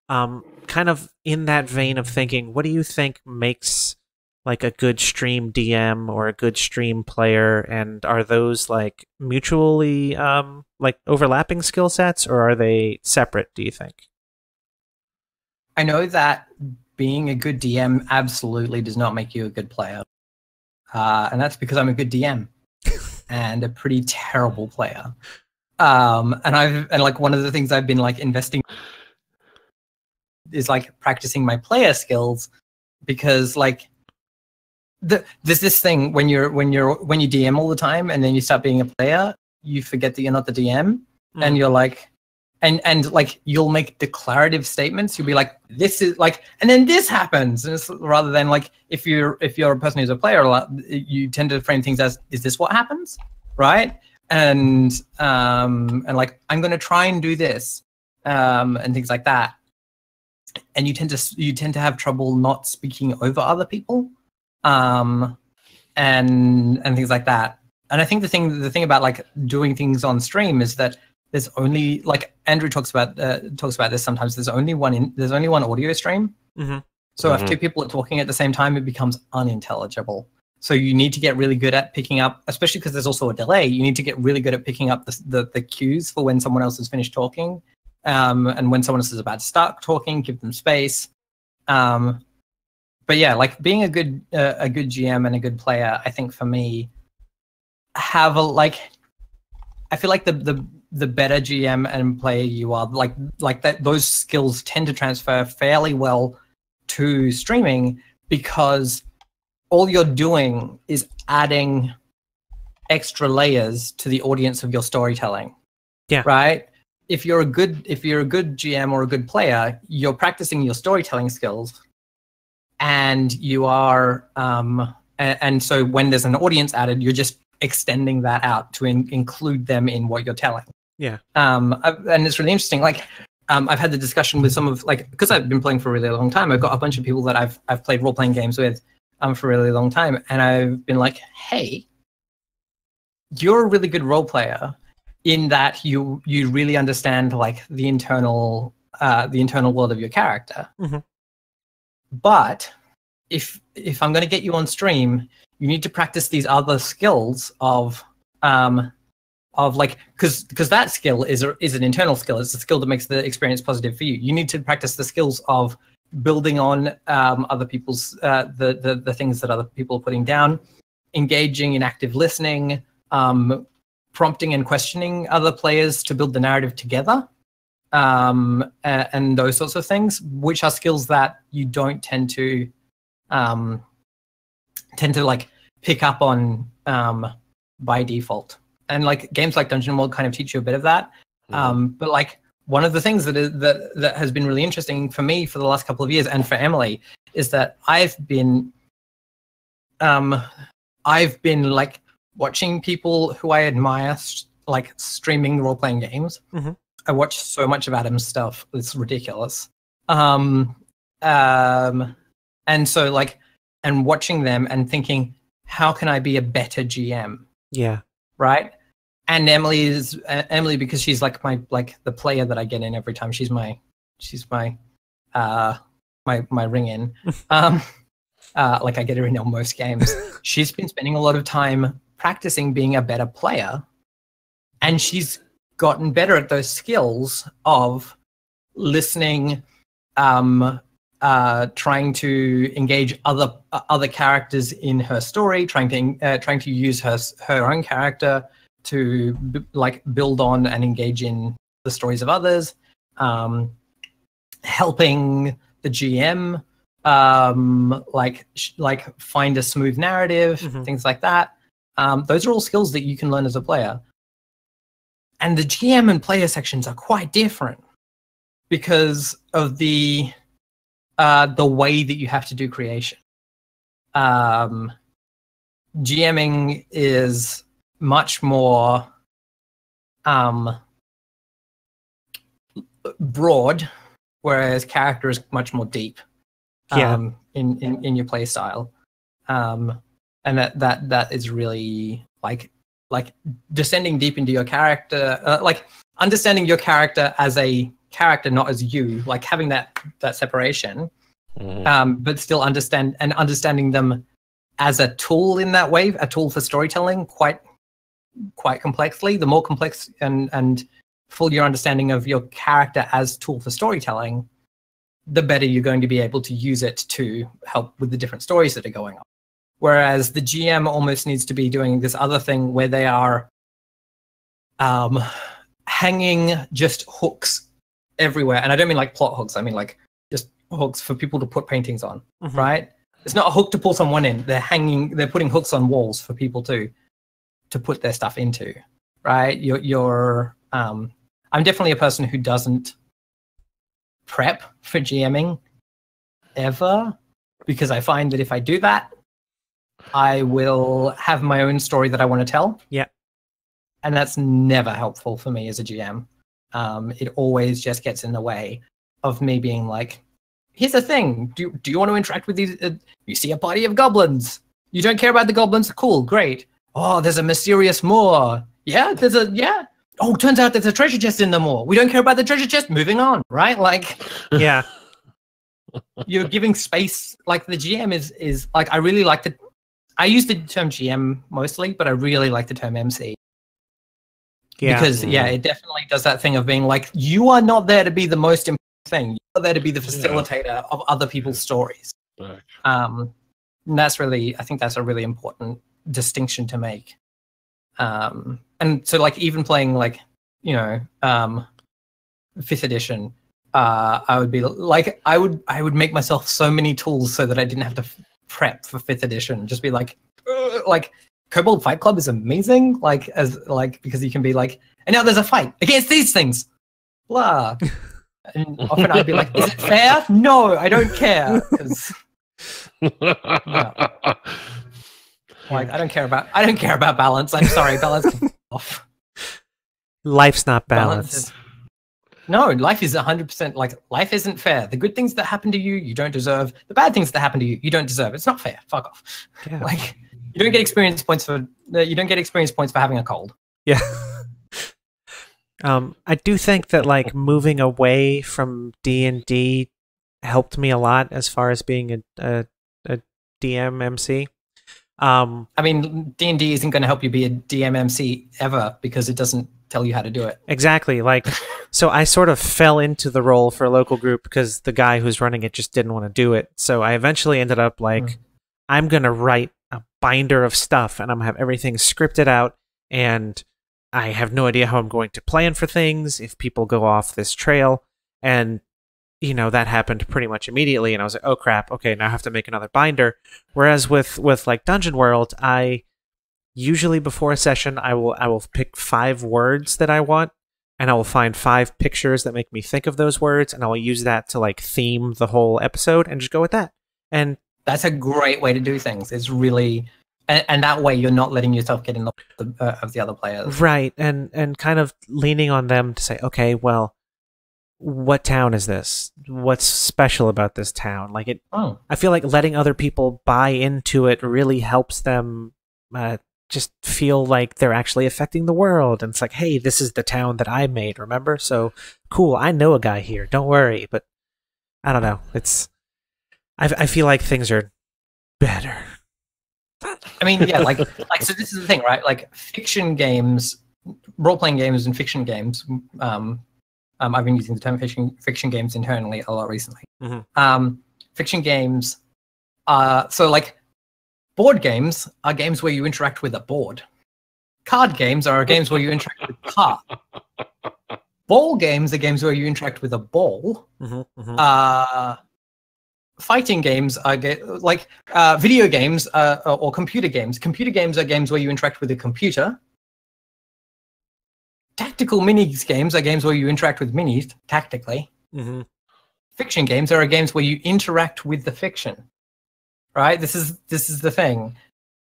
Kind of in that vein of thinking, what do you think makes like a good stream DM or a good stream player, and are those like mutually like overlapping skill sets, or are they separate, do you think? I know that being a good DM absolutely does not make you a good player. And that's because I'm a good DM and a pretty terrible player. And like one of the things I've been like investing is like practicing my player skills, because like there's this thing when you DM all the time and then you start being a player, you forget that you're not the DM, and you're like, and like you'll make declarative statements. You'll be like, this is like, and then this happens, and it's, rather than like if you're a person who's a player a lot, you tend to frame things as, is this what happens, right? And like I'm going to try and do this, and things like that. And you tend to have trouble not speaking over other people, and things like that. And I think the thing about like doing things on stream is that there's only, like Andrew talks about this sometimes, there's only one audio stream. So if two people are talking at the same time, it becomes unintelligible. So you need to get really good at picking up, especially because there's also a delay. You need to get really good at picking up the cues for when someone else has finished talking, and when someone else is about to start talking, give them space. But yeah, like being a good GM and a good player, I think for me, I feel like the better GM and player you are, like that, those skills tend to transfer fairly well to streaming, because all you're doing is adding extra layers to the audience of your storytelling. Yeah. Right? If you're a good GM or a good player, you're practicing your storytelling skills, and you are and so when there's an audience added, you're just extending that out to include them in what you're telling. Yeah. And it's really interesting. Like, I've had the discussion with some of, like, because I've been playing for a really long time, I've got a bunch of people that I've played role-playing games with for a really long time, and I've been like, hey, you're a really good role player in that you really understand, like, the internal world of your character. Mm-hmm. But if I'm going to get you on stream, you need to practice these other skills of like, because that skill is an internal skill. It's a skill that makes the experience positive for you. You need to practice the skills of building on other people's the things that other people are putting down, engaging in active listening, prompting and questioning other players to build the narrative together, and those sorts of things, which are skills that you don't tend to like pick up on by default. And like games like Dungeon World kind of teach you a bit of that. But like one of the things that has been really interesting for me for the last couple of years, and for Emily, is that I've been like watching people who I admire like streaming role-playing games. Mm-hmm. I watch so much of Adam's stuff; it's ridiculous. And so like, and watching them and thinking, how can I be a better GM? Yeah. Right. And Emily, because she's like the player that I get in every time. She's my ring in. Like I get her in on most games. She's been spending a lot of time practicing being a better player, and she's gotten better at those skills of listening, trying to engage other characters in her story, trying to use her own character to like build on and engage in the stories of others, helping the GM like find a smooth narrative, mm-hmm. things like that. Those are all skills that you can learn as a player. And the GM and player sections are quite different because of the way that you have to do creation. GMing is much more broad, whereas character is much more deep in your play style. And that is really like descending deep into your character, like understanding your character as a character, not as you, like having that separation, but still understanding them as a tool in that way, a tool for storytelling quite complexly. The more complex and full your understanding of your character as tool for storytelling, the better you're going to be able to use it to help with the different stories that are going on. Whereas the GM almost needs to be doing this other thing where they are hanging just hooks everywhere. And I don't mean like plot hooks. I mean like just hooks for people to put paintings on, mm-hmm. right? It's not a hook to pull someone in. They're putting hooks on walls for people to put their stuff into, right? I'm definitely a person who doesn't prep for GMing ever, because I find that if I do that, I will have my own story that I want to tell. Yeah. And that's never helpful for me as a GM. It always just gets in the way of me being like, here's the thing. Do you want to interact with these? You see a party of goblins. You don't care about the goblins? Cool, great. Oh, there's a mysterious moor. Yeah, yeah. Oh, turns out there's a treasure chest in the moor. We don't care about the treasure chest. Moving on, right? Like, yeah. You're giving space. Like the GM is like, I really like I use the term GM mostly, but I really like the term MC. Yeah. Because it definitely does that thing of being like, you are not there to be the most important thing. You're there to be the facilitator of other people's stories. And that's really, I think that's a really important distinction to make. And so like even playing like, 5th edition, I would be like, I would make myself so many tools so that I didn't have to prep for 5th edition. Just be like Kobold Fight Club is amazing, because you can be like, and now there's a fight against these things, blah. And often I'd be like, is it fair? No, I don't care. Like I don't care about balance. I'm sorry, balance is off. Life's not balanced. No, life is 100% like life isn't fair. The good things that happen to you, you don't deserve. The bad things that happen to you, you don't deserve. It's not fair. Fuck off. Yeah. Like you don't get experience points for having a cold. Yeah. I do think that like moving away from D&D helped me a lot as far as being a DM MC. I mean, D&D isn't going to help you be a DM MC ever because it doesn't tell you how to do it. Exactly. Like, so I sort of fell into the role for a local group because the guy who's running it just didn't want to do it. So I eventually ended up like, I'm going to write a binder of stuff and I'm going to have everything scripted out, and I have no idea how I'm going to plan for things if people go off this trail. And you know, that happened pretty much immediately, and I was like, oh crap, okay, now I have to make another binder. Whereas with like Dungeon World, I usually before a session I will pick 5 words that I want, and I will find 5 pictures that make me think of those words, and I will use that to like theme the whole episode and just go with that. And that's a great way to do things. It's really and that way you're not letting yourself get in of the other players. Right, and kind of leaning on them to say, okay, well, what town is this? What's special about this town? Like it, I feel like letting other people buy into it really helps them just feel like they're actually affecting the world. And it's like, hey, this is the town that I made, remember? So cool, I know a guy here. Don't worry. But I don't know. I feel like things are better. I mean, yeah, like so. This is the thing, right? Like fiction games, role-playing games, and fiction games. I've been using the term fiction games internally a lot recently. Fiction games, so like board games are games where you interact with a board. Card games are games where you interact with card. Ball games are games where you interact with a ball. Fighting games are video games or computer games. Computer games are games where you interact with a computer. Tactical minis games are games where you interact with minis tactically. Fiction games are games where you interact with the fiction. Right? This is the thing.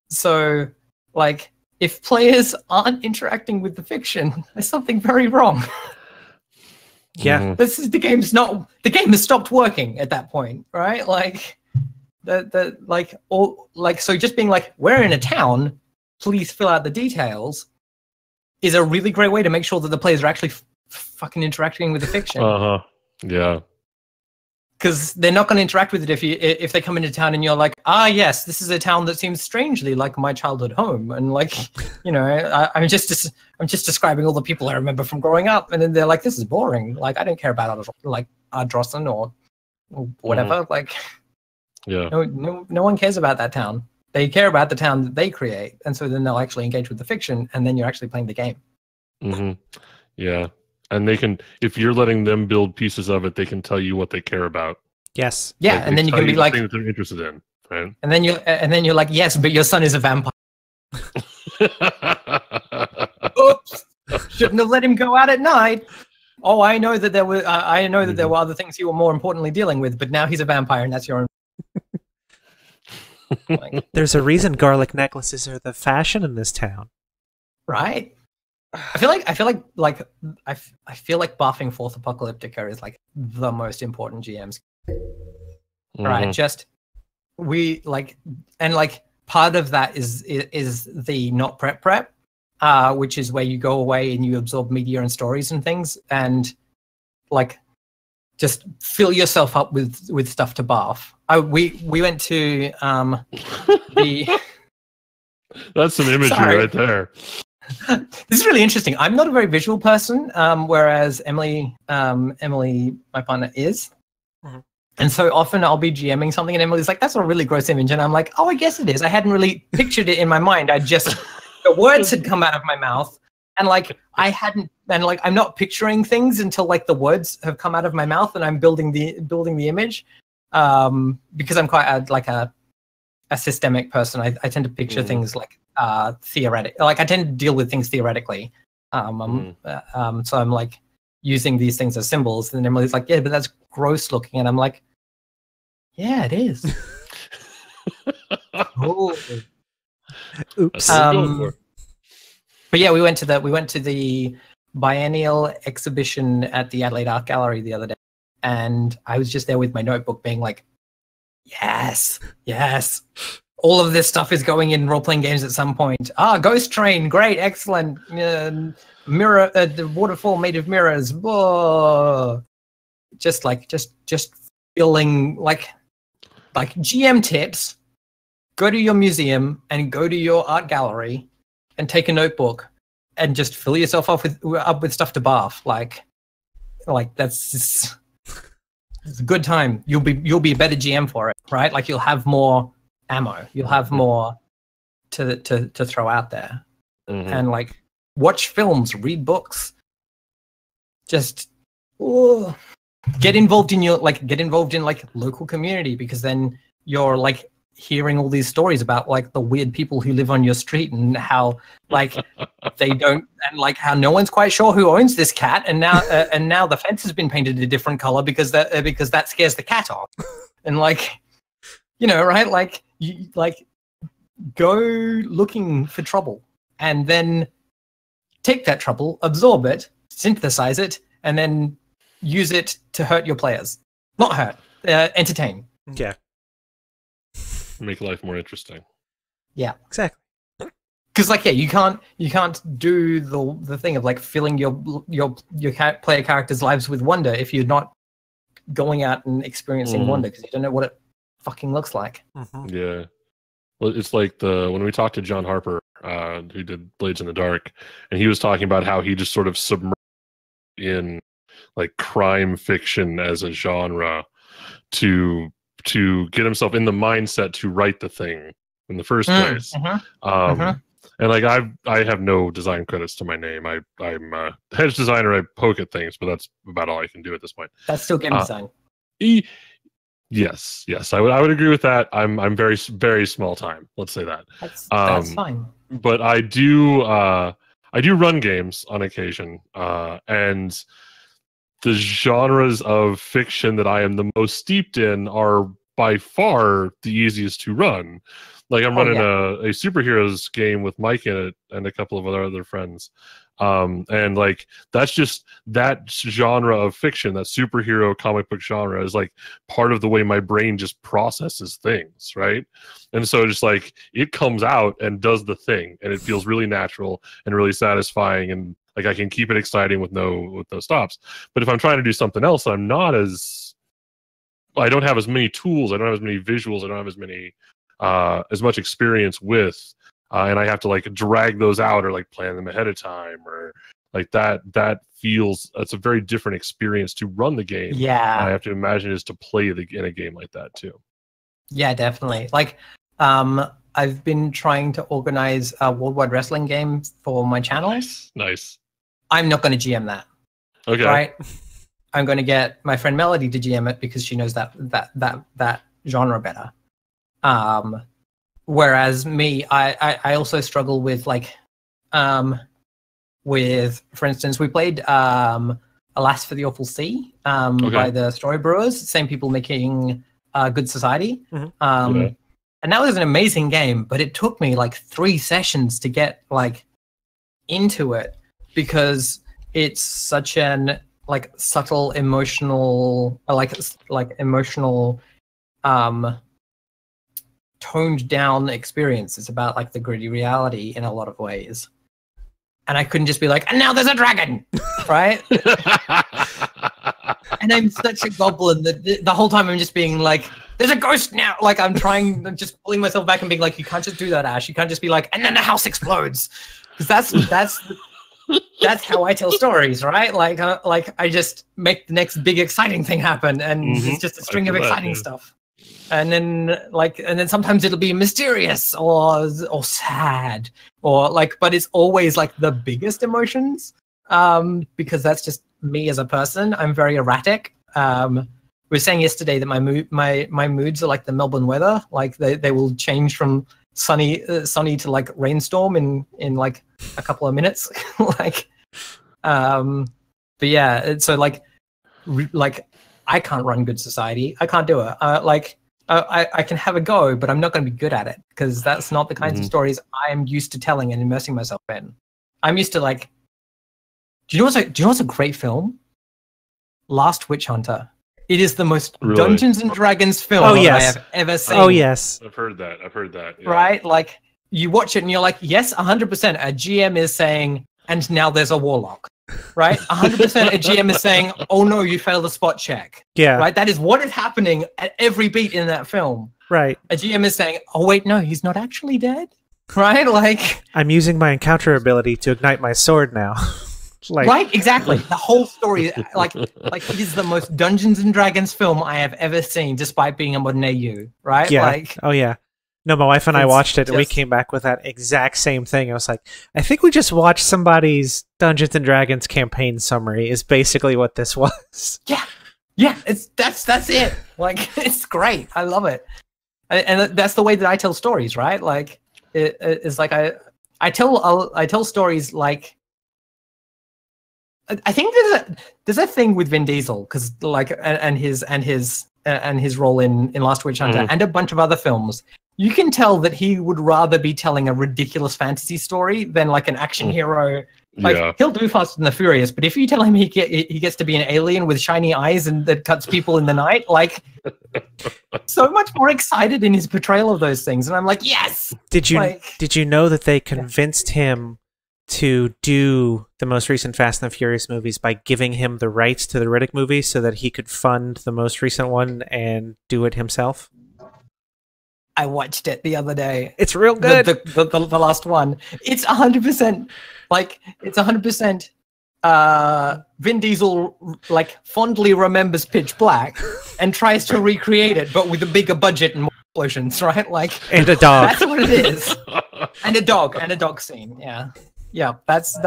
So, like, if players aren't interacting with the fiction, there's something very wrong. Yeah. The game has stopped working at that point, right? Like so just being like, we're in a town, please fill out the details, is a really great way to make sure that the players are actually fucking interacting with the fiction. Yeah. Because they're not going to interact with it if they come into town and you're like, yes, this is a town that seems strangely like my childhood home, and like, you know, I'm just describing all the people I remember from growing up, and then they're like, this is boring. Like, I don't care about like Ardrossan or whatever. Like, yeah, no one cares about that town. They care about the town that they create, and so then they'll actually engage with the fiction, and then you're actually playing the game. Yeah. And they can, if you're letting them build pieces of it, they can tell you what they care about. Yes. Yeah, like, and then you can be like, things that they're interested in, right? And then you're like, yes, but your son is a vampire. Oops! Shouldn't have let him go out at night. Oh, I know that there were. I know that there were other things you were more importantly dealing with, but now he's a vampire, and that's your own. There's a reason garlic necklaces are the fashion in this town, right? I feel like buffing Fourth Apocalyptica is like the most important GMs. Right? Just we like, and like part of that is the not prep, which is where you go away and you absorb media and stories and things, and like just fill yourself up with stuff to buff. We went to the. That's some imagery right there. This is really interesting. I'm not a very visual person, whereas Emily, my partner, is. And so often I'll be GMing something and Emily's like, that's a really gross image. And I'm like, oh, I guess it is. I hadn't really pictured it in my mind. The words had come out of my mouth. And like, I'm not picturing things until like the words have come out of my mouth and I'm building the image. Because I'm quite a systemic person. I tend to picture things like theoretic. Like I tend to deal with things theoretically. So I'm like using these things as symbols, and Emily's like, "Yeah, but that's gross looking," and I'm like, "Yeah, it is." Oops. But yeah, we went to the biennial exhibition at the Adelaide Art Gallery the other day, and I was just there with my notebook, being like, "Yes, yes." All of this stuff is going in role-playing games at some point. Ghost Train, great, excellent. Mirror, the waterfall made of mirrors. Whoa. Just feeling like GM tips. Go to your museum and go to your art gallery and take a notebook and just fill yourself up with stuff to bath. Like that's just, it's a good time. You'll be a better GM for it, right? Like you'll have more ammo, you'll have more to throw out there. And like watch films, read books, just get involved in local community, because then you're like hearing all these stories about like the weird people who live on your street and how like they don't, and like how no one's quite sure who owns this cat, and now the fence has been painted a different color because that scares the cat off. And like, right, like you go looking for trouble and then take that trouble, absorb it, synthesize it, and then use it to hurt your players. Not hurt, entertain. Yeah. Make life more interesting. Yeah, exactly. Because like, yeah, you can't do the thing of like filling your player characters' lives with wonder if you're not going out and experiencing wonder, because you don't know what it fucking looks like. Yeah. Well, it's like when we talked to John Harper, who did Blades in the Dark, and he was talking about how he just sort of submerged in like crime fiction as a genre to get himself in the mindset to write the thing in the first place. And like I have no design credits to my name. I'm a hedge designer. I poke at things, but that's about all I can do at this point. That's still game design. Yes, I would agree with that. I'm very, very small time. Let's say that. That's fine. But I do run games on occasion, and the genres of fiction that I am the most steeped in are by far the easiest to run. Like I'm running a superheroes game with Mike in it and a couple of other friends. And like that's just that genre of fiction, that superhero comic book genre is like part of the way my brain just processes things, right? And so just like it comes out and does the thing, and it feels really natural and really satisfying, and like I can keep it exciting with no stops. But if I'm trying to do something else, I don't have as many tools, I don't have as many visuals, I don't have as many as much experience with, and I have to like drag those out or like plan them ahead of time, or like that feels, it's a very different experience to run the game. Yeah, I have to imagine is to play in a game like that too. Yeah, definitely. Like I've been trying to organize a worldwide wrestling game for my channel. Nice. I'm not going to GM that. Okay. Right. I'm going to get my friend Melody to GM it because she knows that genre better. Whereas me, I also struggle with like, with, for instance, we played Alas for the Awful Sea by the Story Brewers, same people making Good Society. And that was an amazing game, but it took me like 3 sessions to get like into it because it's such an like subtle emotional, emotional, toned down experience. It's about like the gritty reality in a lot of ways. And I couldn't just be like, and now there's a dragon, right? And I'm such a goblin that the whole time I'm just being like, there's a ghost now. Like I'm just pulling myself back and being like, you can't just do that, Ash. You can't just be like, and then the house explodes. Because that's how I tell stories, right? Like I just make the next big exciting thing happen, and it's just a string of exciting stuff. And then sometimes it'll be mysterious or sad or like, but it's always like the biggest emotions, because that's just me as a person. I'm very erratic. was saying yesterday that my moods are like the Melbourne weather. Like they will change from sunny to like rainstorm in like a couple of minutes. Like, but yeah, so like I can't run good society. I can't do it. I can have a go, but I'm not going to be good at it because that's not the kinds of stories I am used to telling and immersing myself in. I'm used to like, do you know what's a great film? Last Witch Hunter. It is the most Dungeons and Dragons film I have ever seen. Oh yes, I've heard that. Yeah. Right? Like you watch it and you're like, yes, 100%. A GM is saying, and now there's a warlock. Right? 100% a GM is saying, oh no, you failed the spot check. Yeah. Right? That is what is happening at every beat in that film. Right. A GM is saying, oh wait, no, he's not actually dead. Right? Like I'm using my encounter ability to ignite my sword now. Like, right, exactly. The whole story, like it is the most Dungeons and Dragons film I have ever seen, despite being a modern AU. Right? Yeah. Like, oh yeah. No, my wife and I watched it, and we came back with that exact same thing. I was like, I think we just watched somebody's Dungeons and Dragons campaign summary. Is basically what this was. Yeah, yeah. That's it. Like, it's great. I love it, and that's the way that I tell stories. Right? Like, it's like I tell stories like. I think there's a thing with Vin Diesel because like and his role in Last Witch Hunter and a bunch of other films. You can tell that he would rather be telling a ridiculous fantasy story than like an action hero. Like he'll do Fast and the Furious, but if you tell him he gets to be an alien with shiny eyes and that cuts people in the night, like so much more excited in his portrayal of those things. And I'm like, yes. Did you know that they convinced him to do the most recent Fast and the Furious movies by giving him the rights to the Riddick movie so that he could fund the most recent one and do it himself? I watched it the other day. It's real good. The last one. It's 100%. Like it's 100%. Vin Diesel like fondly remembers Pitch Black and tries to recreate it, but with a bigger budget and more explosions, right? Like and a dog. That's what it is. And a dog scene. Yeah. Yeah, that's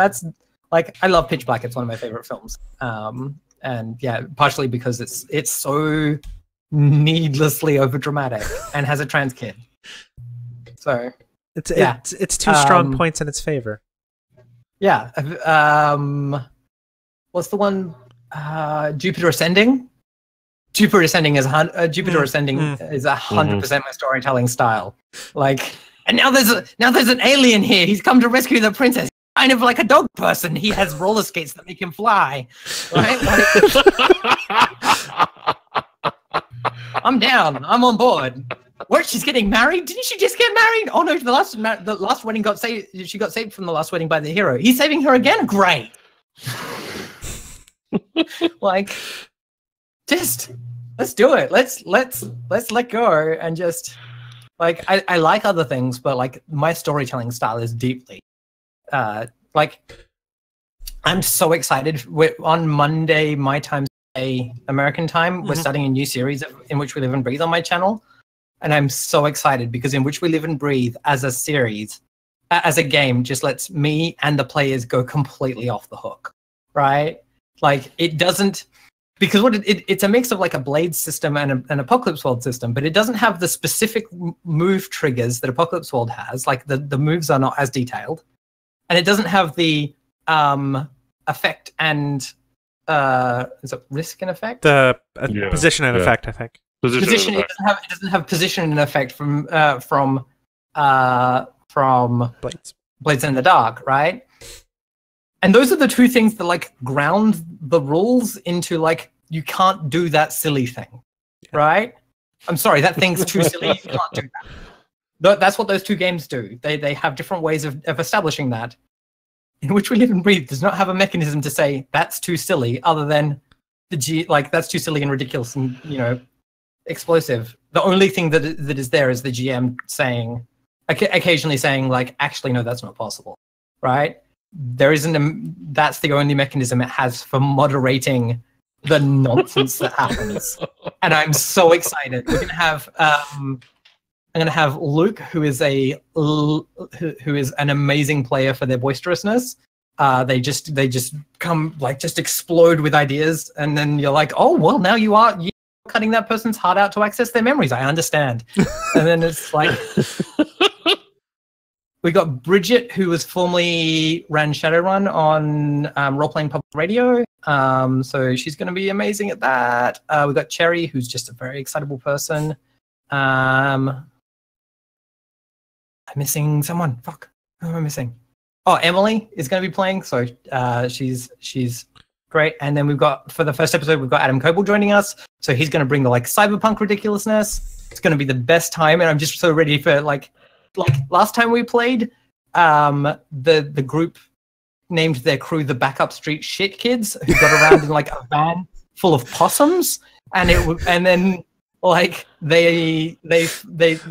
like I love Pitch Black. It's one of my favorite films. And yeah, partially because it's so needlessly overdramatic and has a trans kid. So it's two strong points in its favor. Yeah. What's the one? Jupiter Ascending. Jupiter Ascending is 100% my storytelling style. Like. And now there's an alien here. He's come to rescue the princess. He's kind of like a dog person. He has roller skates that make him fly. Right? Like, I'm down. I'm on board. What? She's getting married? Didn't she just get married? Oh no, the last wedding got saved. She got saved from the last wedding by the hero. He's saving her again. Great. Like, just let's do it. Let's let go and just. Like, I like other things, but, like, my storytelling style is deeply... like, I'm so excited. On Monday, my time, American time, we're starting a new series In Which We Live and Breathe on my channel. And I'm so excited because In Which We Live and Breathe as a series, as a game, just lets me and the players go completely off the hook, right? Like, it doesn't... Because it's a mix of like a Blade system and an Apocalypse World system, but it doesn't have the specific move triggers that Apocalypse World has. Like the moves are not as detailed, and it doesn't have the effect and is it risk and effect? The position and effect, I think. Position. It doesn't have position and effect from Blades in the Dark, right? And those are the two things that like ground the rules into like you can't do that silly thing, right? I'm sorry, that thing's too silly. You can't do that. That's what those two games do. They have different ways of establishing that. In Which We Live and Breathe does not have a mechanism to say that's too silly, other than that's too silly and ridiculous and explosive. The only thing that is there is the GM saying, occasionally saying like, actually no, that's not possible, right? There isn't that's the only mechanism it has for moderating the nonsense that happens, and I'm so excited. We're gonna have I'm gonna have Luke, who is an amazing player for their boisterousness. They just come like just explode with ideas, and then you're like, oh well, now you cutting that person's heart out to access their memories. I understand. And then it's like, we got Bridget, who was formerly ran Shadowrun on Role Playing Public Radio. So she's going to be amazing at that. We got Cherry, who's just a very excitable person. I'm missing someone. Fuck. Who am I missing? Oh, Emily is going to be playing. So she's great. And then we've got, for the first episode, we've got Adam Coble joining us. So he's going to bring the like cyberpunk ridiculousness. It's going to be the best time. And I'm just so ready for like last time we played, the group named their crew the Backup Street Shit Kids, who got around in like a van full of possums, and then like they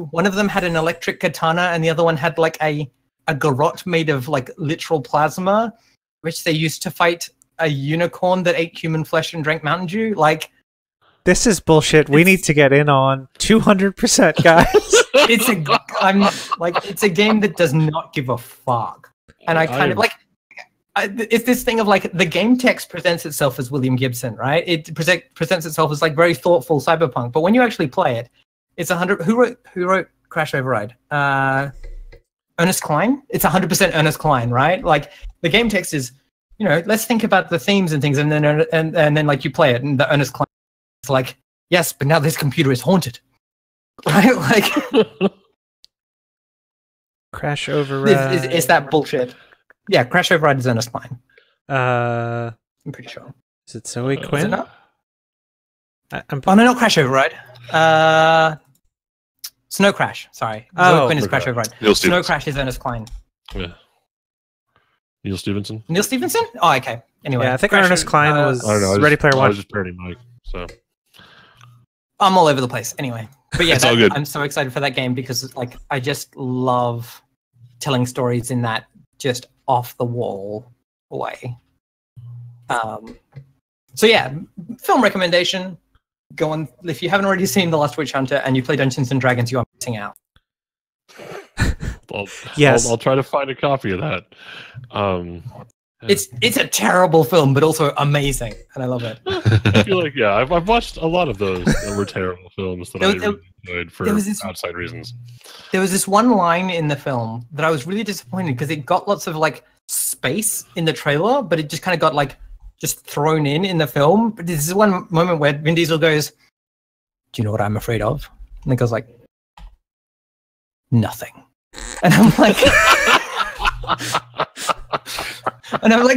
one of them had an electric katana and the other one had like a garrote made of like literal plasma, which they used to fight a unicorn that ate human flesh and drank Mountain Dew. Like, this is bullshit. We need to get in on 200%, guys. It's a game that does not give a fuck, and I kind of like. It's this thing of like the game text presents itself as William Gibson, right? It presents itself as like very thoughtful cyberpunk, but when you actually play it, it's 100. Who wrote Crash Override? Ernest Cline. It's 100% Ernest Cline, right? Like the game text is, you know, let's think about the themes and things, and then like you play it, and the Ernest Cline is like, yes, but now this computer is haunted, right? Like Crash Override. Is that bullshit? Yeah, Crash Override is Ernest Cline. I'm pretty sure. Is it Zoe Quinn? Is it not? Oh no, not Crash Override. Snow Crash. Sorry, Zoe Quinn is Crash Override. Snow Crash is Ernest Cline. Yeah. Neil Stephenson. Neil Stephenson? Oh, okay. Anyway, yeah, I think Ernest Cline was Ready Player One. I was just parroting Mike, so I'm all over the place. Anyway, but yeah, all good. I'm so excited for that game because like I just love telling stories in that just off the wall way. So yeah, film recommendation. Go on if you haven't already seen The Last Witch Hunter and you play Dungeons and Dragons, you are missing out. I'll try to find a copy of that. It's a terrible film, but also amazing, and I love it. I feel like I've watched a lot of those that were terrible films that I really enjoyed for outside reasons. There was this one line in the film that I was really disappointed because it got lots of like space in the trailer, but it just kind of got like just thrown in the film. But this is one moment where Vin Diesel goes, "Do you know what I'm afraid of?" And he goes like, "Nothing." And I'm like,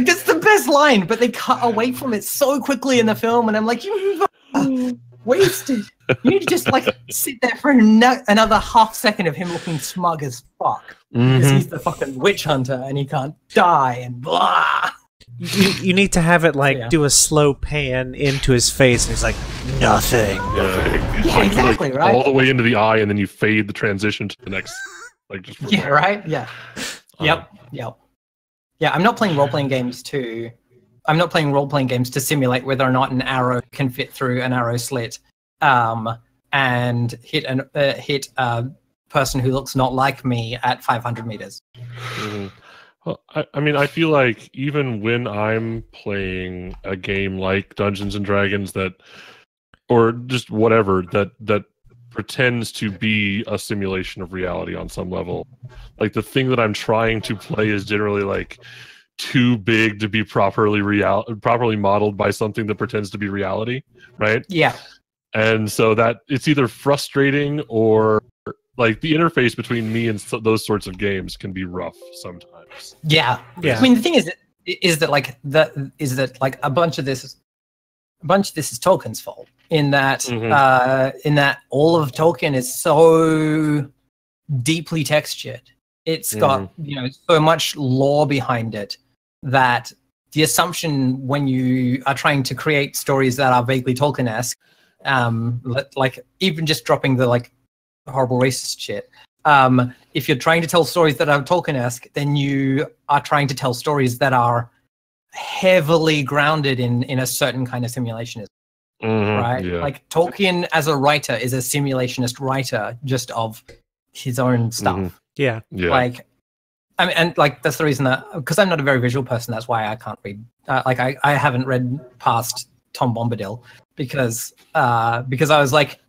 that's the best line, but they cut away from it so quickly in the film, and I'm like, you wasted. You need to just like sit there for another half second of him looking smug as fuck because he's the fucking witch hunter and he can't die and blah. You need to have it like do a slow pan into his face, and he's like, nothing. Yeah, exactly, right? All the way into the eye, and then you fade the transition to the next. Yeah, right. Yeah. Yep. Yeah, I'm not playing role-playing games to simulate whether or not an arrow can fit through an arrow slit, and hit a person who looks not like me at 500 meters. Mm-hmm. Well, I mean, I feel like even when I'm playing a game like Dungeons and Dragons or just whatever that pretends to be a simulation of reality on some level, like the thing that I'm trying to play is generally like too big to be properly modeled by something that pretends to be reality, right? Yeah. And so that it's either frustrating or like the interface between me and those sorts of games can be rough sometimes. Yeah. I mean, the thing is that a bunch of this is Tolkien's fault in that all of Tolkien is so deeply textured. It's got so much lore behind it that the assumption when you are trying to create stories that are vaguely Tolkien-esque, like even just dropping the like horrible racist shit, if you're trying to tell stories that are Tolkien-esque, then you are trying to tell stories that are heavily grounded in a certain kind of simulationism, right? Yeah. Like Tolkien as a writer is a simulationist writer just of his own stuff. Yeah. Like, I mean, and like that's the reason that, because I'm not a very visual person, that's why I can't read. I haven't read past Tom Bombadil, because I was like,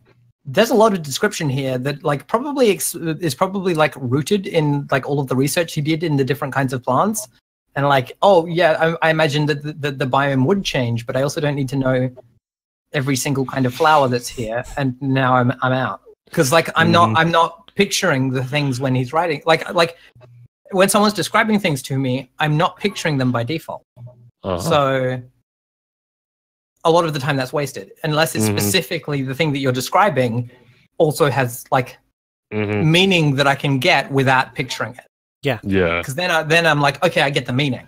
there's a lot of description here that like probably is probably like rooted in like all of the research he did in the different kinds of plants, and like, oh yeah, I imagine that the biome would change, but I also don't need to know every single kind of flower that's here. And now I'm out, because like I'm not picturing the things when he's writing. Like when someone's describing things to me, I'm not picturing them by default. So a lot of the time that's wasted, unless it's specifically the thing that you're describing also has like meaning that I can get without picturing it. Yeah. Because then I'm like, okay, I get the meaning.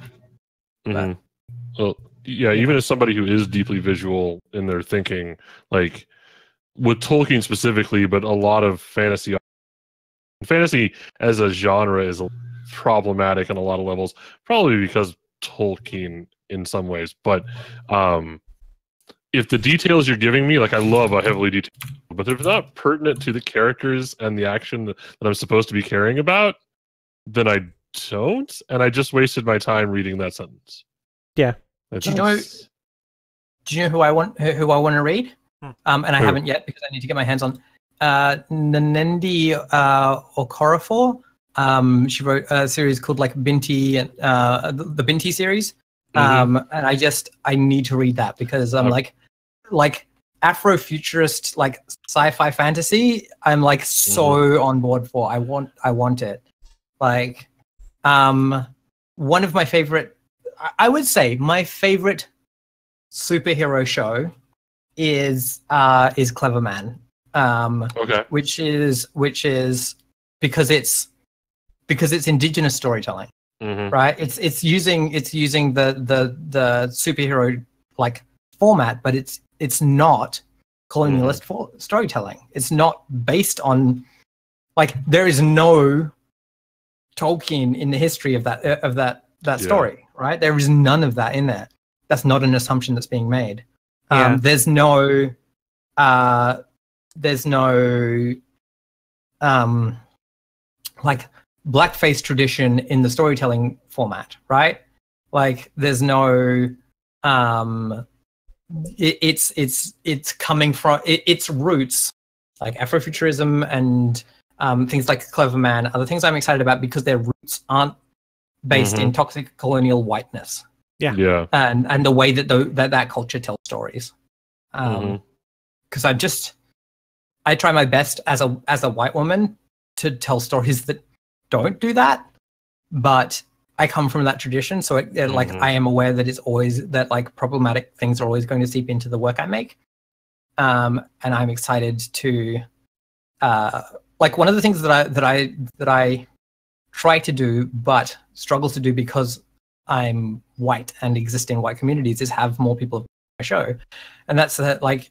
Well, yeah, even as somebody who is deeply visual in their thinking, like with Tolkien specifically, but a lot of fantasy as a genre is problematic on a lot of levels, probably because Tolkien in some ways, but if the details you're giving me, like I love a heavily detailed, but if they're not pertinent to the characters and the action that I'm supposed to be caring about, then I don't, and I just wasted my time reading that sentence. Yeah. Do you know who I want to read? And I haven't yet because I need to get my hands on Nanendi Okorafor. She wrote a series called like Binti, the Binti series. And I need to read that because I'm like Afrofuturist, like sci-fi fantasy. I'm like so on board for. I want it. Like, one of my favorite, I would say my favorite superhero show is Clever Man. Which is because it's indigenous storytelling. Right, it's using the superhero like format, but it's not colonialist storytelling. It's not based on, like, there is no Tolkien in the history of that story. Right, there is none of that in there. That's not an assumption that's being made. There's no like blackface tradition in the storytelling format, right? Like there's no it's coming from its roots, like Afrofuturism and things like Clever Man are the things I'm excited about because their roots aren't based in toxic colonial whiteness. And the way that culture tells stories. Because I try my best as a white woman to tell stories that don't do that, but I come from that tradition, so like I am aware that it's always that like problematic things are always going to seep into the work I make, and I'm excited to like one of the things that I try to do but struggle to do because I'm white and exist in white communities is have more people on my show, and that's the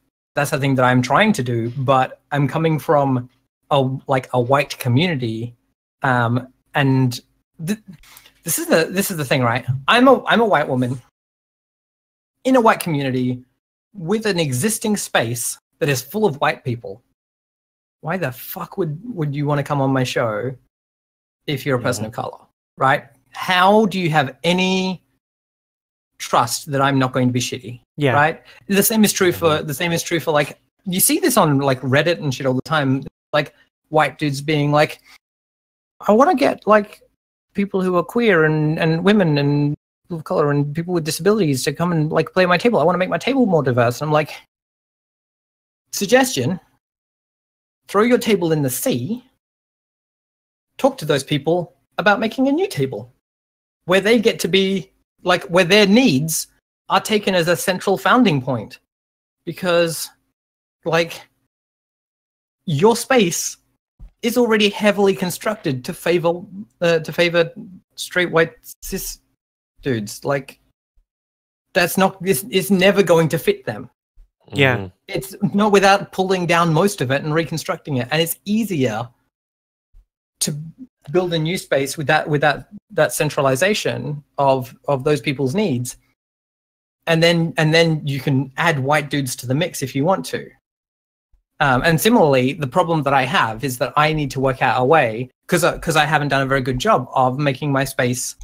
thing that I'm trying to do, but I'm coming from a white community. And this is the thing, right? I'm a white woman in a white community with an existing space that is full of white people. Why the fuck would you want to come on my show if you're a person of color, right? How do you have any trust that I'm not going to be shitty? Yeah. Right. The same is true for like, you see this on like Reddit and shit all the time. Like white dudes being like, I want to get like people who are queer and women and people of color and people with disabilities to come and like play my table. I want to make my table more diverse. And I'm like, suggestion, throw your table in the sea, talk to those people about making a new table where they get to be like, where their needs are taken as a central founding point, because like your space is already heavily constructed to favor straight white cis dudes. Like that's not, it's never going to fit them. Yeah. It's not without pulling down most of it and reconstructing it. And it's easier to build a new space with that centralization of those people's needs. And then you can add white dudes to the mix if you want to. And similarly, the problem that I have is that I need to work out a way, because I haven't done a very good job of making my space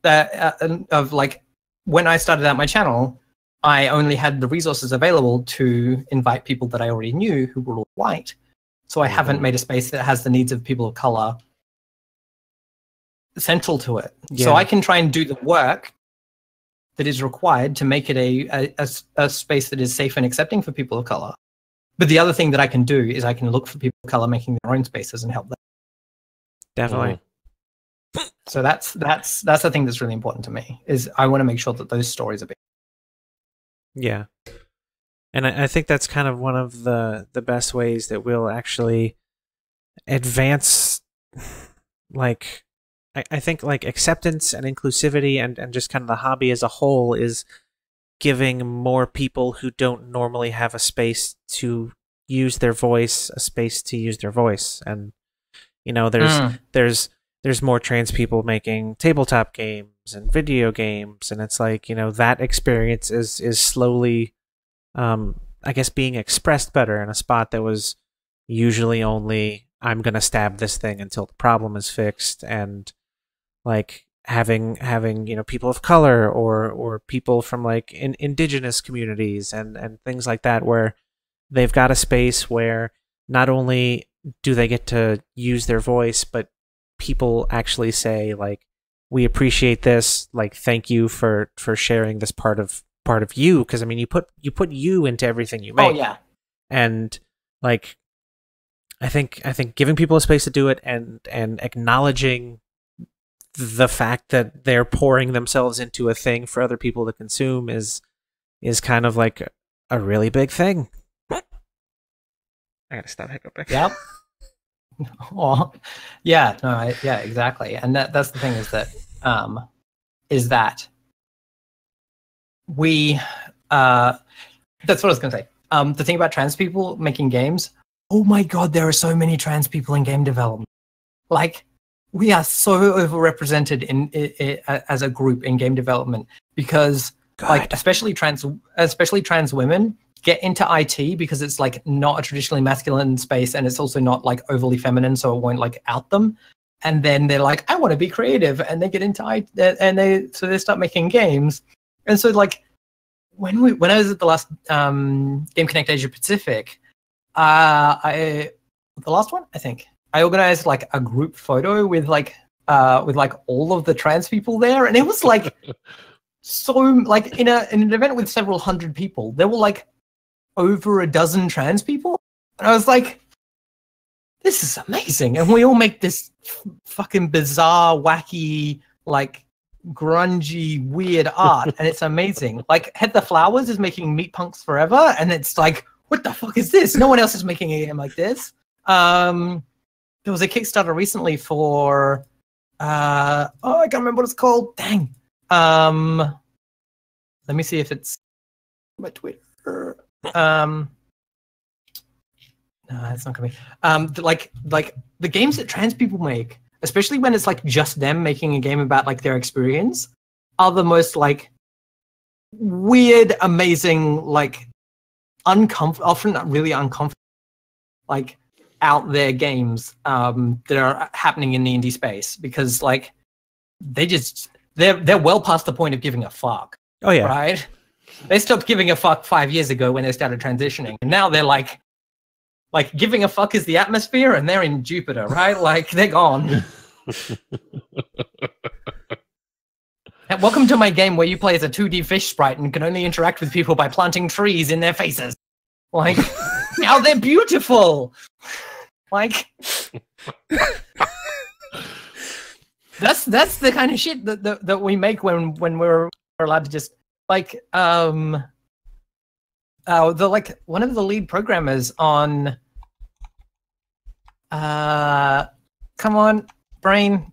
of like, when I started out my channel, I only had the resources available to invite people that I already knew who were all white. So I haven't made a space that has the needs of people of color central to it. Yeah. So I can try and do the work that is required to make it a space that is safe and accepting for people of color. But the other thing that I can do is I can look for people of color making their own spaces and help them. Definitely. So that's the thing that's really important to me, is I want to make sure that those stories are big. Yeah. And I think that's kind of one of the best ways that we'll actually advance, like, I think like acceptance and inclusivity and just kind of the hobby as a whole is giving more people who don't normally have a space to use their voice, a space to use their voice. And, you know, there's more trans people making tabletop games and video games, and it's like, you know, that experience is slowly, I guess, being expressed better in a spot that was usually only, I'm gonna stab this thing until the problem is fixed, and like having you know, people of color or people from like indigenous communities and things like that, where they've got a space where not only do they get to use their voice, but people actually say, like, we appreciate this, like, thank you for sharing this part of you, because I mean you put you into everything you make. Oh yeah. And like I think giving people a space to do it and acknowledging the fact that they're pouring themselves into a thing for other people to consume is kind of like a really big thing. I gotta stop hiccuping. Yep. Oh, yeah, no, yeah, exactly. And that's the thing, is that we that's what I was gonna say. The thing about trans people making games, oh my god, there are so many trans people in game development. Like, we are so overrepresented in as a group in game development, because god, like especially trans women get into IT because it's like not a traditionally masculine space, and it's also not like overly feminine, so it won't like out them. And then they're like, I want to be creative, and they get into IT, and they start making games. And so like when I was at the last Game Connect Asia Pacific, the last one, I think, I organized like a group photo with like all of the trans people there, and it was like so like in an event with several hundred people, there were like over a dozen trans people, and I was like, this is amazing. And we all make this fucking bizarre, wacky, like grungy, weird art, and it's amazing. Like Heather Flowers is making Meat Punks Forever, and it's like, what the fuck is this? No one else is making a game like this. There was a Kickstarter recently for I can't remember what it's called. Dang. Let me see if it's my Twitter. No, it's not gonna be. Like the games that trans people make, especially when it's like just them making a game about like their experience, are the most like weird, amazing, like often really uncomfortable, like out there games that are happening in the indie space, because like they're well past the point of giving a fuck. Oh yeah, right. They stopped giving a fuck 5 years ago when they started transitioning, and now they're like giving a fuck is the atmosphere, and they're in Jupiter, right? Like they're gone. And welcome to my game where you play as a 2D fish sprite and can only interact with people by planting trees in their faces. Like now they're beautiful. Like that's the kind of shit that we make when we're allowed to just like the like one of the lead programmers on come on brain,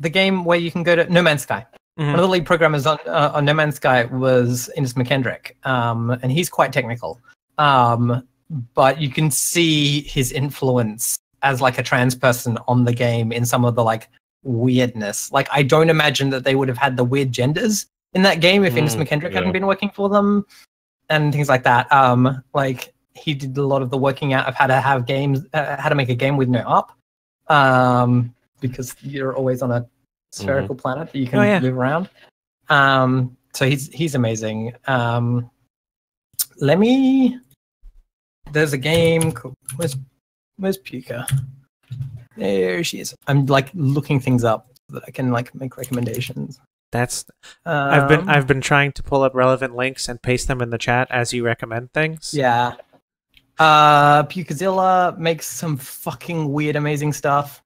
the game where you can go to No Man's Sky. One of the lead programmers on No Man's Sky was Innes McKendrick, and he's quite technical, but you can see his influence as like a trans person on the game in some of the like weirdness. Like I don't imagine that they would have had the weird genders in that game if Innes McKendrick hadn't been working for them and things like that. Like he did a lot of the working out of how to have games, how to make a game with no up, because you're always on a spherical planet that you can move around. So he's amazing. let me. There's a game. Where's Puka? There she is. I'm like looking things up so that I can like make recommendations. That's I've been trying to pull up relevant links and paste them in the chat as you recommend things. Yeah. Pukazilla makes some fucking weird, amazing stuff.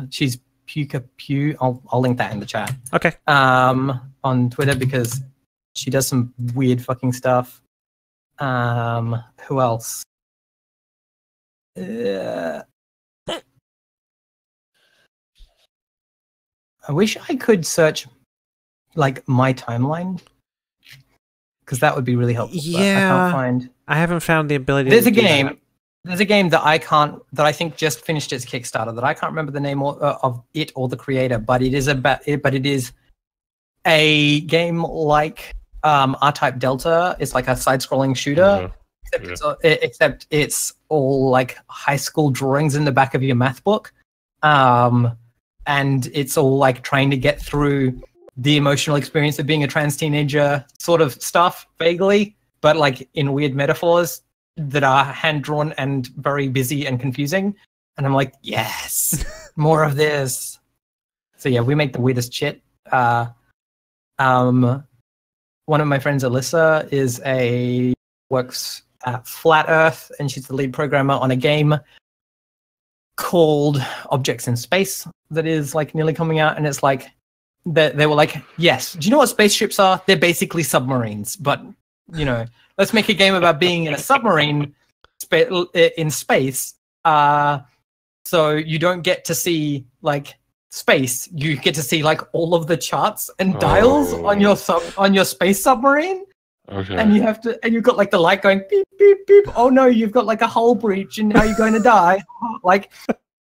She's Puka Pew. I'll link that in the chat. Okay. On Twitter because she does some weird fucking stuff. Who else? I wish I could search like my timeline because that would be really helpful. Yeah, I can't find. I haven't found the ability. There's a game. There's a game that I think just finished its Kickstarter that I can't remember the name of it or the creator, but it is a game like R-Type Delta. It's like a side-scrolling shooter, except it's all like high school drawings in the back of your math book. And it's all like trying to get through the emotional experience of being a trans teenager sort of stuff, vaguely, but like in weird metaphors that are hand-drawn and very busy and confusing. And I'm like, yes, more of this. So yeah, we make the weirdest shit. One of my friends, Alyssa, works at Flat Earth, and she's the lead programmer on a game called Objects in Space that is like nearly coming out, and it's like they were like, yes, do you know what spaceships are? They're basically submarines, but you know, let's make a game about being in a submarine in space, so you don't get to see like space, you get to see like all of the charts and dials on your space submarine. Okay. And you've got like the light going beep beep beep. Oh no, you've got like a hull breach and now you're going to die. Like,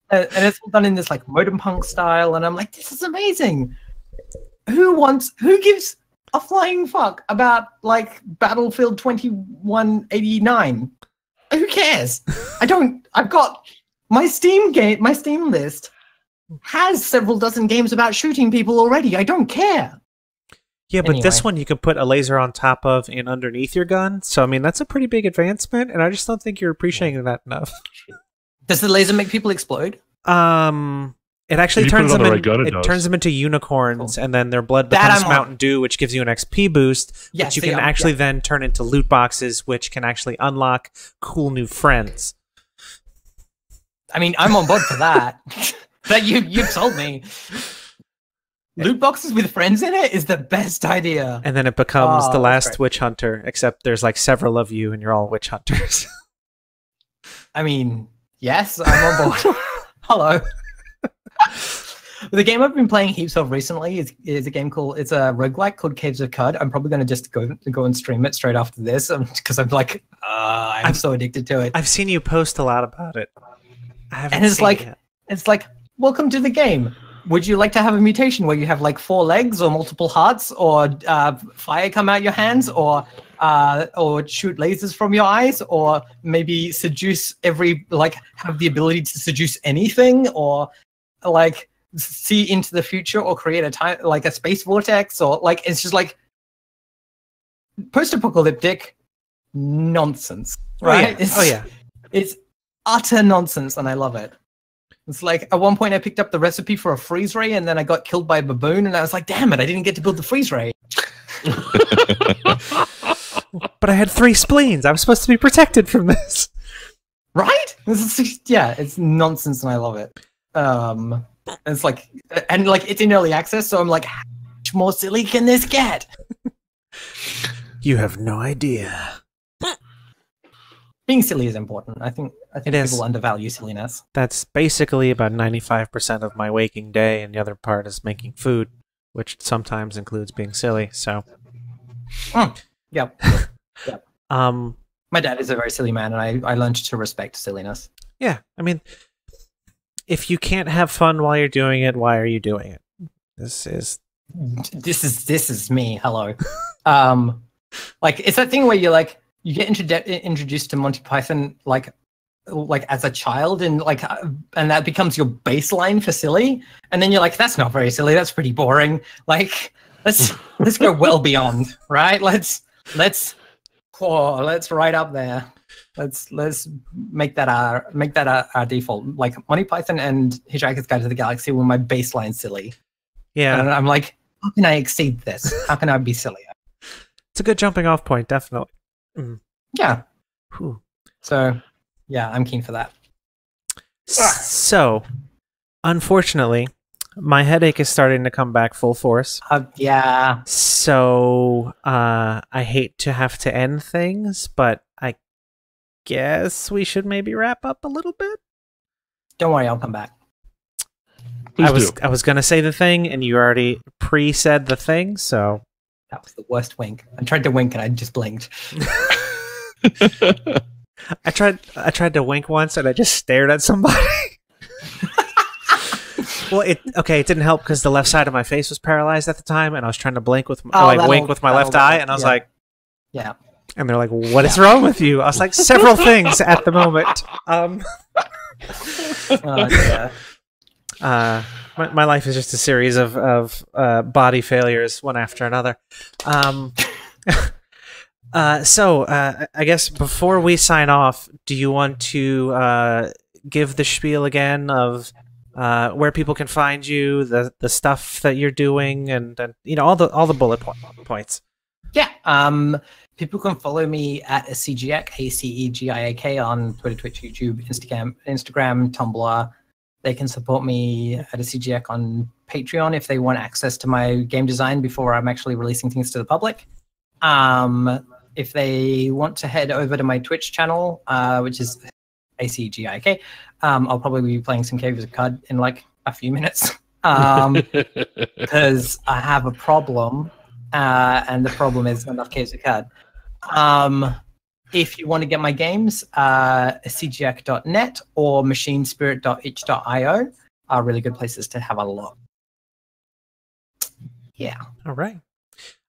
and it's all done in this like modem punk style. And I'm like, this is amazing. Who gives a flying fuck about like Battlefield 2189? Who cares? I've got my Steam list has several dozen games about shooting people already. I don't care. Yeah, but this one you can put a laser on top of and underneath your gun. So, I mean, that's a pretty big advancement, and I just don't think you're appreciating that enough. Does the laser make people explode? It actually turns them into unicorns, and then their blood becomes Mountain Dew, which gives you an XP boost, which you can actually then turn into loot boxes, which can actually unlock cool new friends. I mean, I'm on board for that. But you've sold me. Loot boxes with friends in it is the best idea. And then it becomes the last witch hunter, except there's like several of you and you're all witch hunters. I mean, yes, I'm on board. Hello. The game I've been playing heaps of recently is a game called, it's a roguelike called Caves of Cud. I'm probably going to just go and stream it straight after this because I'm like, I'm so addicted to it. I've seen you post a lot about it. I haven't and it's seen like, it yet. It's like, welcome to the game. Would you like to have a mutation where you have like 4 legs or multiple hearts or fire come out your hands or shoot lasers from your eyes or maybe seduce have the ability to seduce anything or like see into the future or create a space vortex or like, it's just like post-apocalyptic nonsense, right? Oh yeah. It's utter nonsense and I love it. It's like, at one point I picked up the recipe for a freeze ray and then I got killed by a baboon and I was like, damn it, I didn't get to build the freeze ray. But I had 3 spleens. I was supposed to be protected from this. Right? It's nonsense and I love it. It's like, and like it's in early access, so I'm like, how much more silly can this get? You have no idea. Being silly is important. I think people undervalue silliness. That's basically about 95% of my waking day, and the other part is making food, which sometimes includes being silly. So, Yep. My dad is a very silly man, and I learned to respect silliness. Yeah, I mean, if you can't have fun while you're doing it, why are you doing it? This is me. Hello. Like it's that thing where you're like. You get introduced to Monty Python like as a child and that becomes your baseline for silly, and then you're like, that's not very silly, that's pretty boring. Like let's go well beyond, right? Let's Oh, let's right up there. Let's make that our default. Like Monty Python and Hitchhiker's Guide to the Galaxy were my baseline silly. Yeah, and I'm like, how can I exceed this? How can I be sillier? It's a good jumping off point, definitely. Yeah. Whew. So, yeah, I'm keen for that. So, unfortunately, my headache is starting to come back full force. Yeah. So, I hate to have to end things, but I guess we should maybe wrap up a little bit. Don't worry, I'll come back. I was gonna say the thing, and you already pre-said the thing, so that was the worst wink. I tried to wink, and I just blinked. I tried to wink once, and I just stared at somebody. Well, it didn't help because the left side of my face was paralyzed at the time, and I was trying to blink with wink with my left eye, and I was like, yeah. And they're like, "What is wrong with you?" I was like, "Several things at the moment." My life is just a series of body failures, one after another. So I guess before we sign off, do you want to give the spiel again of where people can find you, the stuff that you're doing, and all the bullet points? Yeah. People can follow me at ACEGIAK, ACEGIAK on Twitter, Twitch, YouTube, Instagram, Tumblr. They can support me at ACEGIAK on Patreon if they want access to my game design before I'm actually releasing things to the public. If they want to head over to my Twitch channel, which is ACEGIAK, I'll probably be playing some Caves of Cud in like a few minutes because I have a problem, and the problem is not enough Caves of Cud. If you want to get my games, cgiac.net or machinespirit.itch.io are really good places to have a look. Yeah. All right.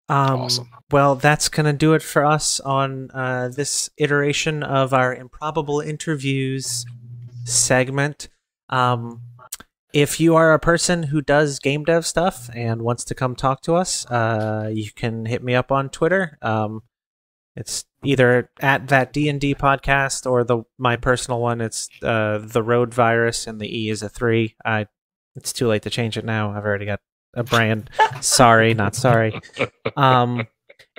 Awesome. Well, that's going to do it for us on this iteration of our Improbable Interviews segment. If you are a person who does game dev stuff and wants to come talk to us, you can hit me up on Twitter. It's either at that D&D podcast or my personal one. It's the Road Virus, and the E is a 3. It's too late to change it now. I've already got a brand. Sorry, not sorry.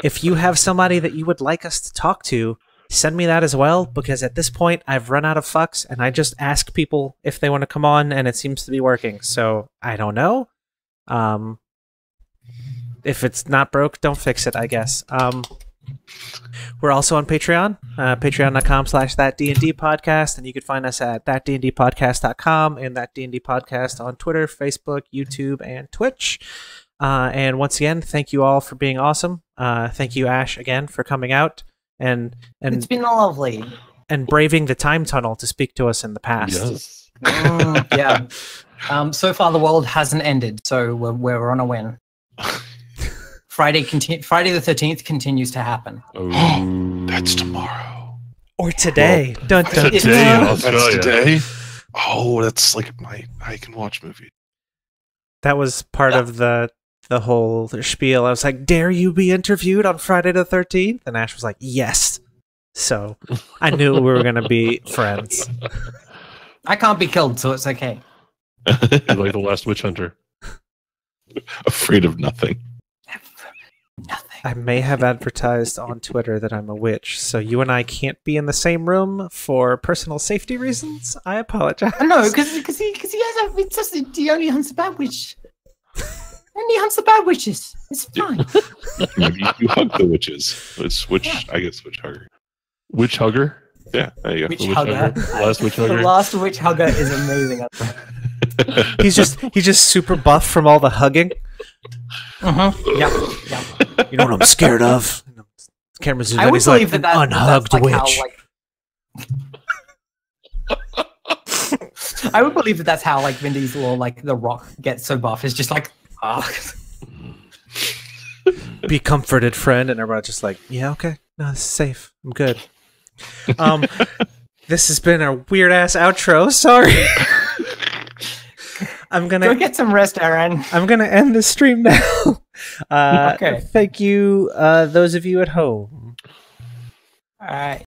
If you have somebody that you would like us to talk to, send me that as well, because at this point I've run out of fucks, and I just ask people if they want to come on, and it seems to be working. So I don't know. If it's not broke, don't fix it, I guess. We're also on Patreon, patreon.com/thatdndpodcast, podcast, and you can find us at thatdndpodcast.com and that D&D podcast on Twitter, Facebook, YouTube, and Twitch. And once again, thank you all for being awesome. Thank you, Ash, again for coming out and it's been lovely and braving the time tunnel to speak to us in the past. Yes. Yeah. So far, the world hasn't ended, so we're on a win. Friday the 13th continues to happen. Oh, that's tomorrow. Or today. Well, today in Australia. That's today? Oh, that's like I can watch movies. That was part of the whole spiel. I was like, dare you be interviewed on Friday the 13th? And Ash was like, yes. So I knew we were going to be friends. I can't be killed, so it's okay. You're like the last witch hunter. Afraid of nothing. Nothing. I may have advertised on Twitter that I'm a witch, so you and I can't be in the same room for personal safety reasons. I apologize. No, because he he only hunts the bad witch. Only hunts the bad witches. It's fine. Maybe you hug the witches. It's I guess witch hugger. Witch hugger? Yeah, there you go. Witch hugger. Last witch hugger. The last witch hugger is amazing. He's just super buff from all the hugging. Yeah. You know what I'm scared of? Camera zooms I in. would He's like believe an that unhugged like witch. I would believe that's how like Vin Diesel or like The Rock gets so buff. It's just like, be comforted, friend, and everybody's just like, yeah, okay, no, this is safe. I'm good. This has been a weird ass outro. Sorry. I'm gonna go get some rest, Aaron. I'm gonna end the stream now. Okay. Thank you, those of you at home. All right.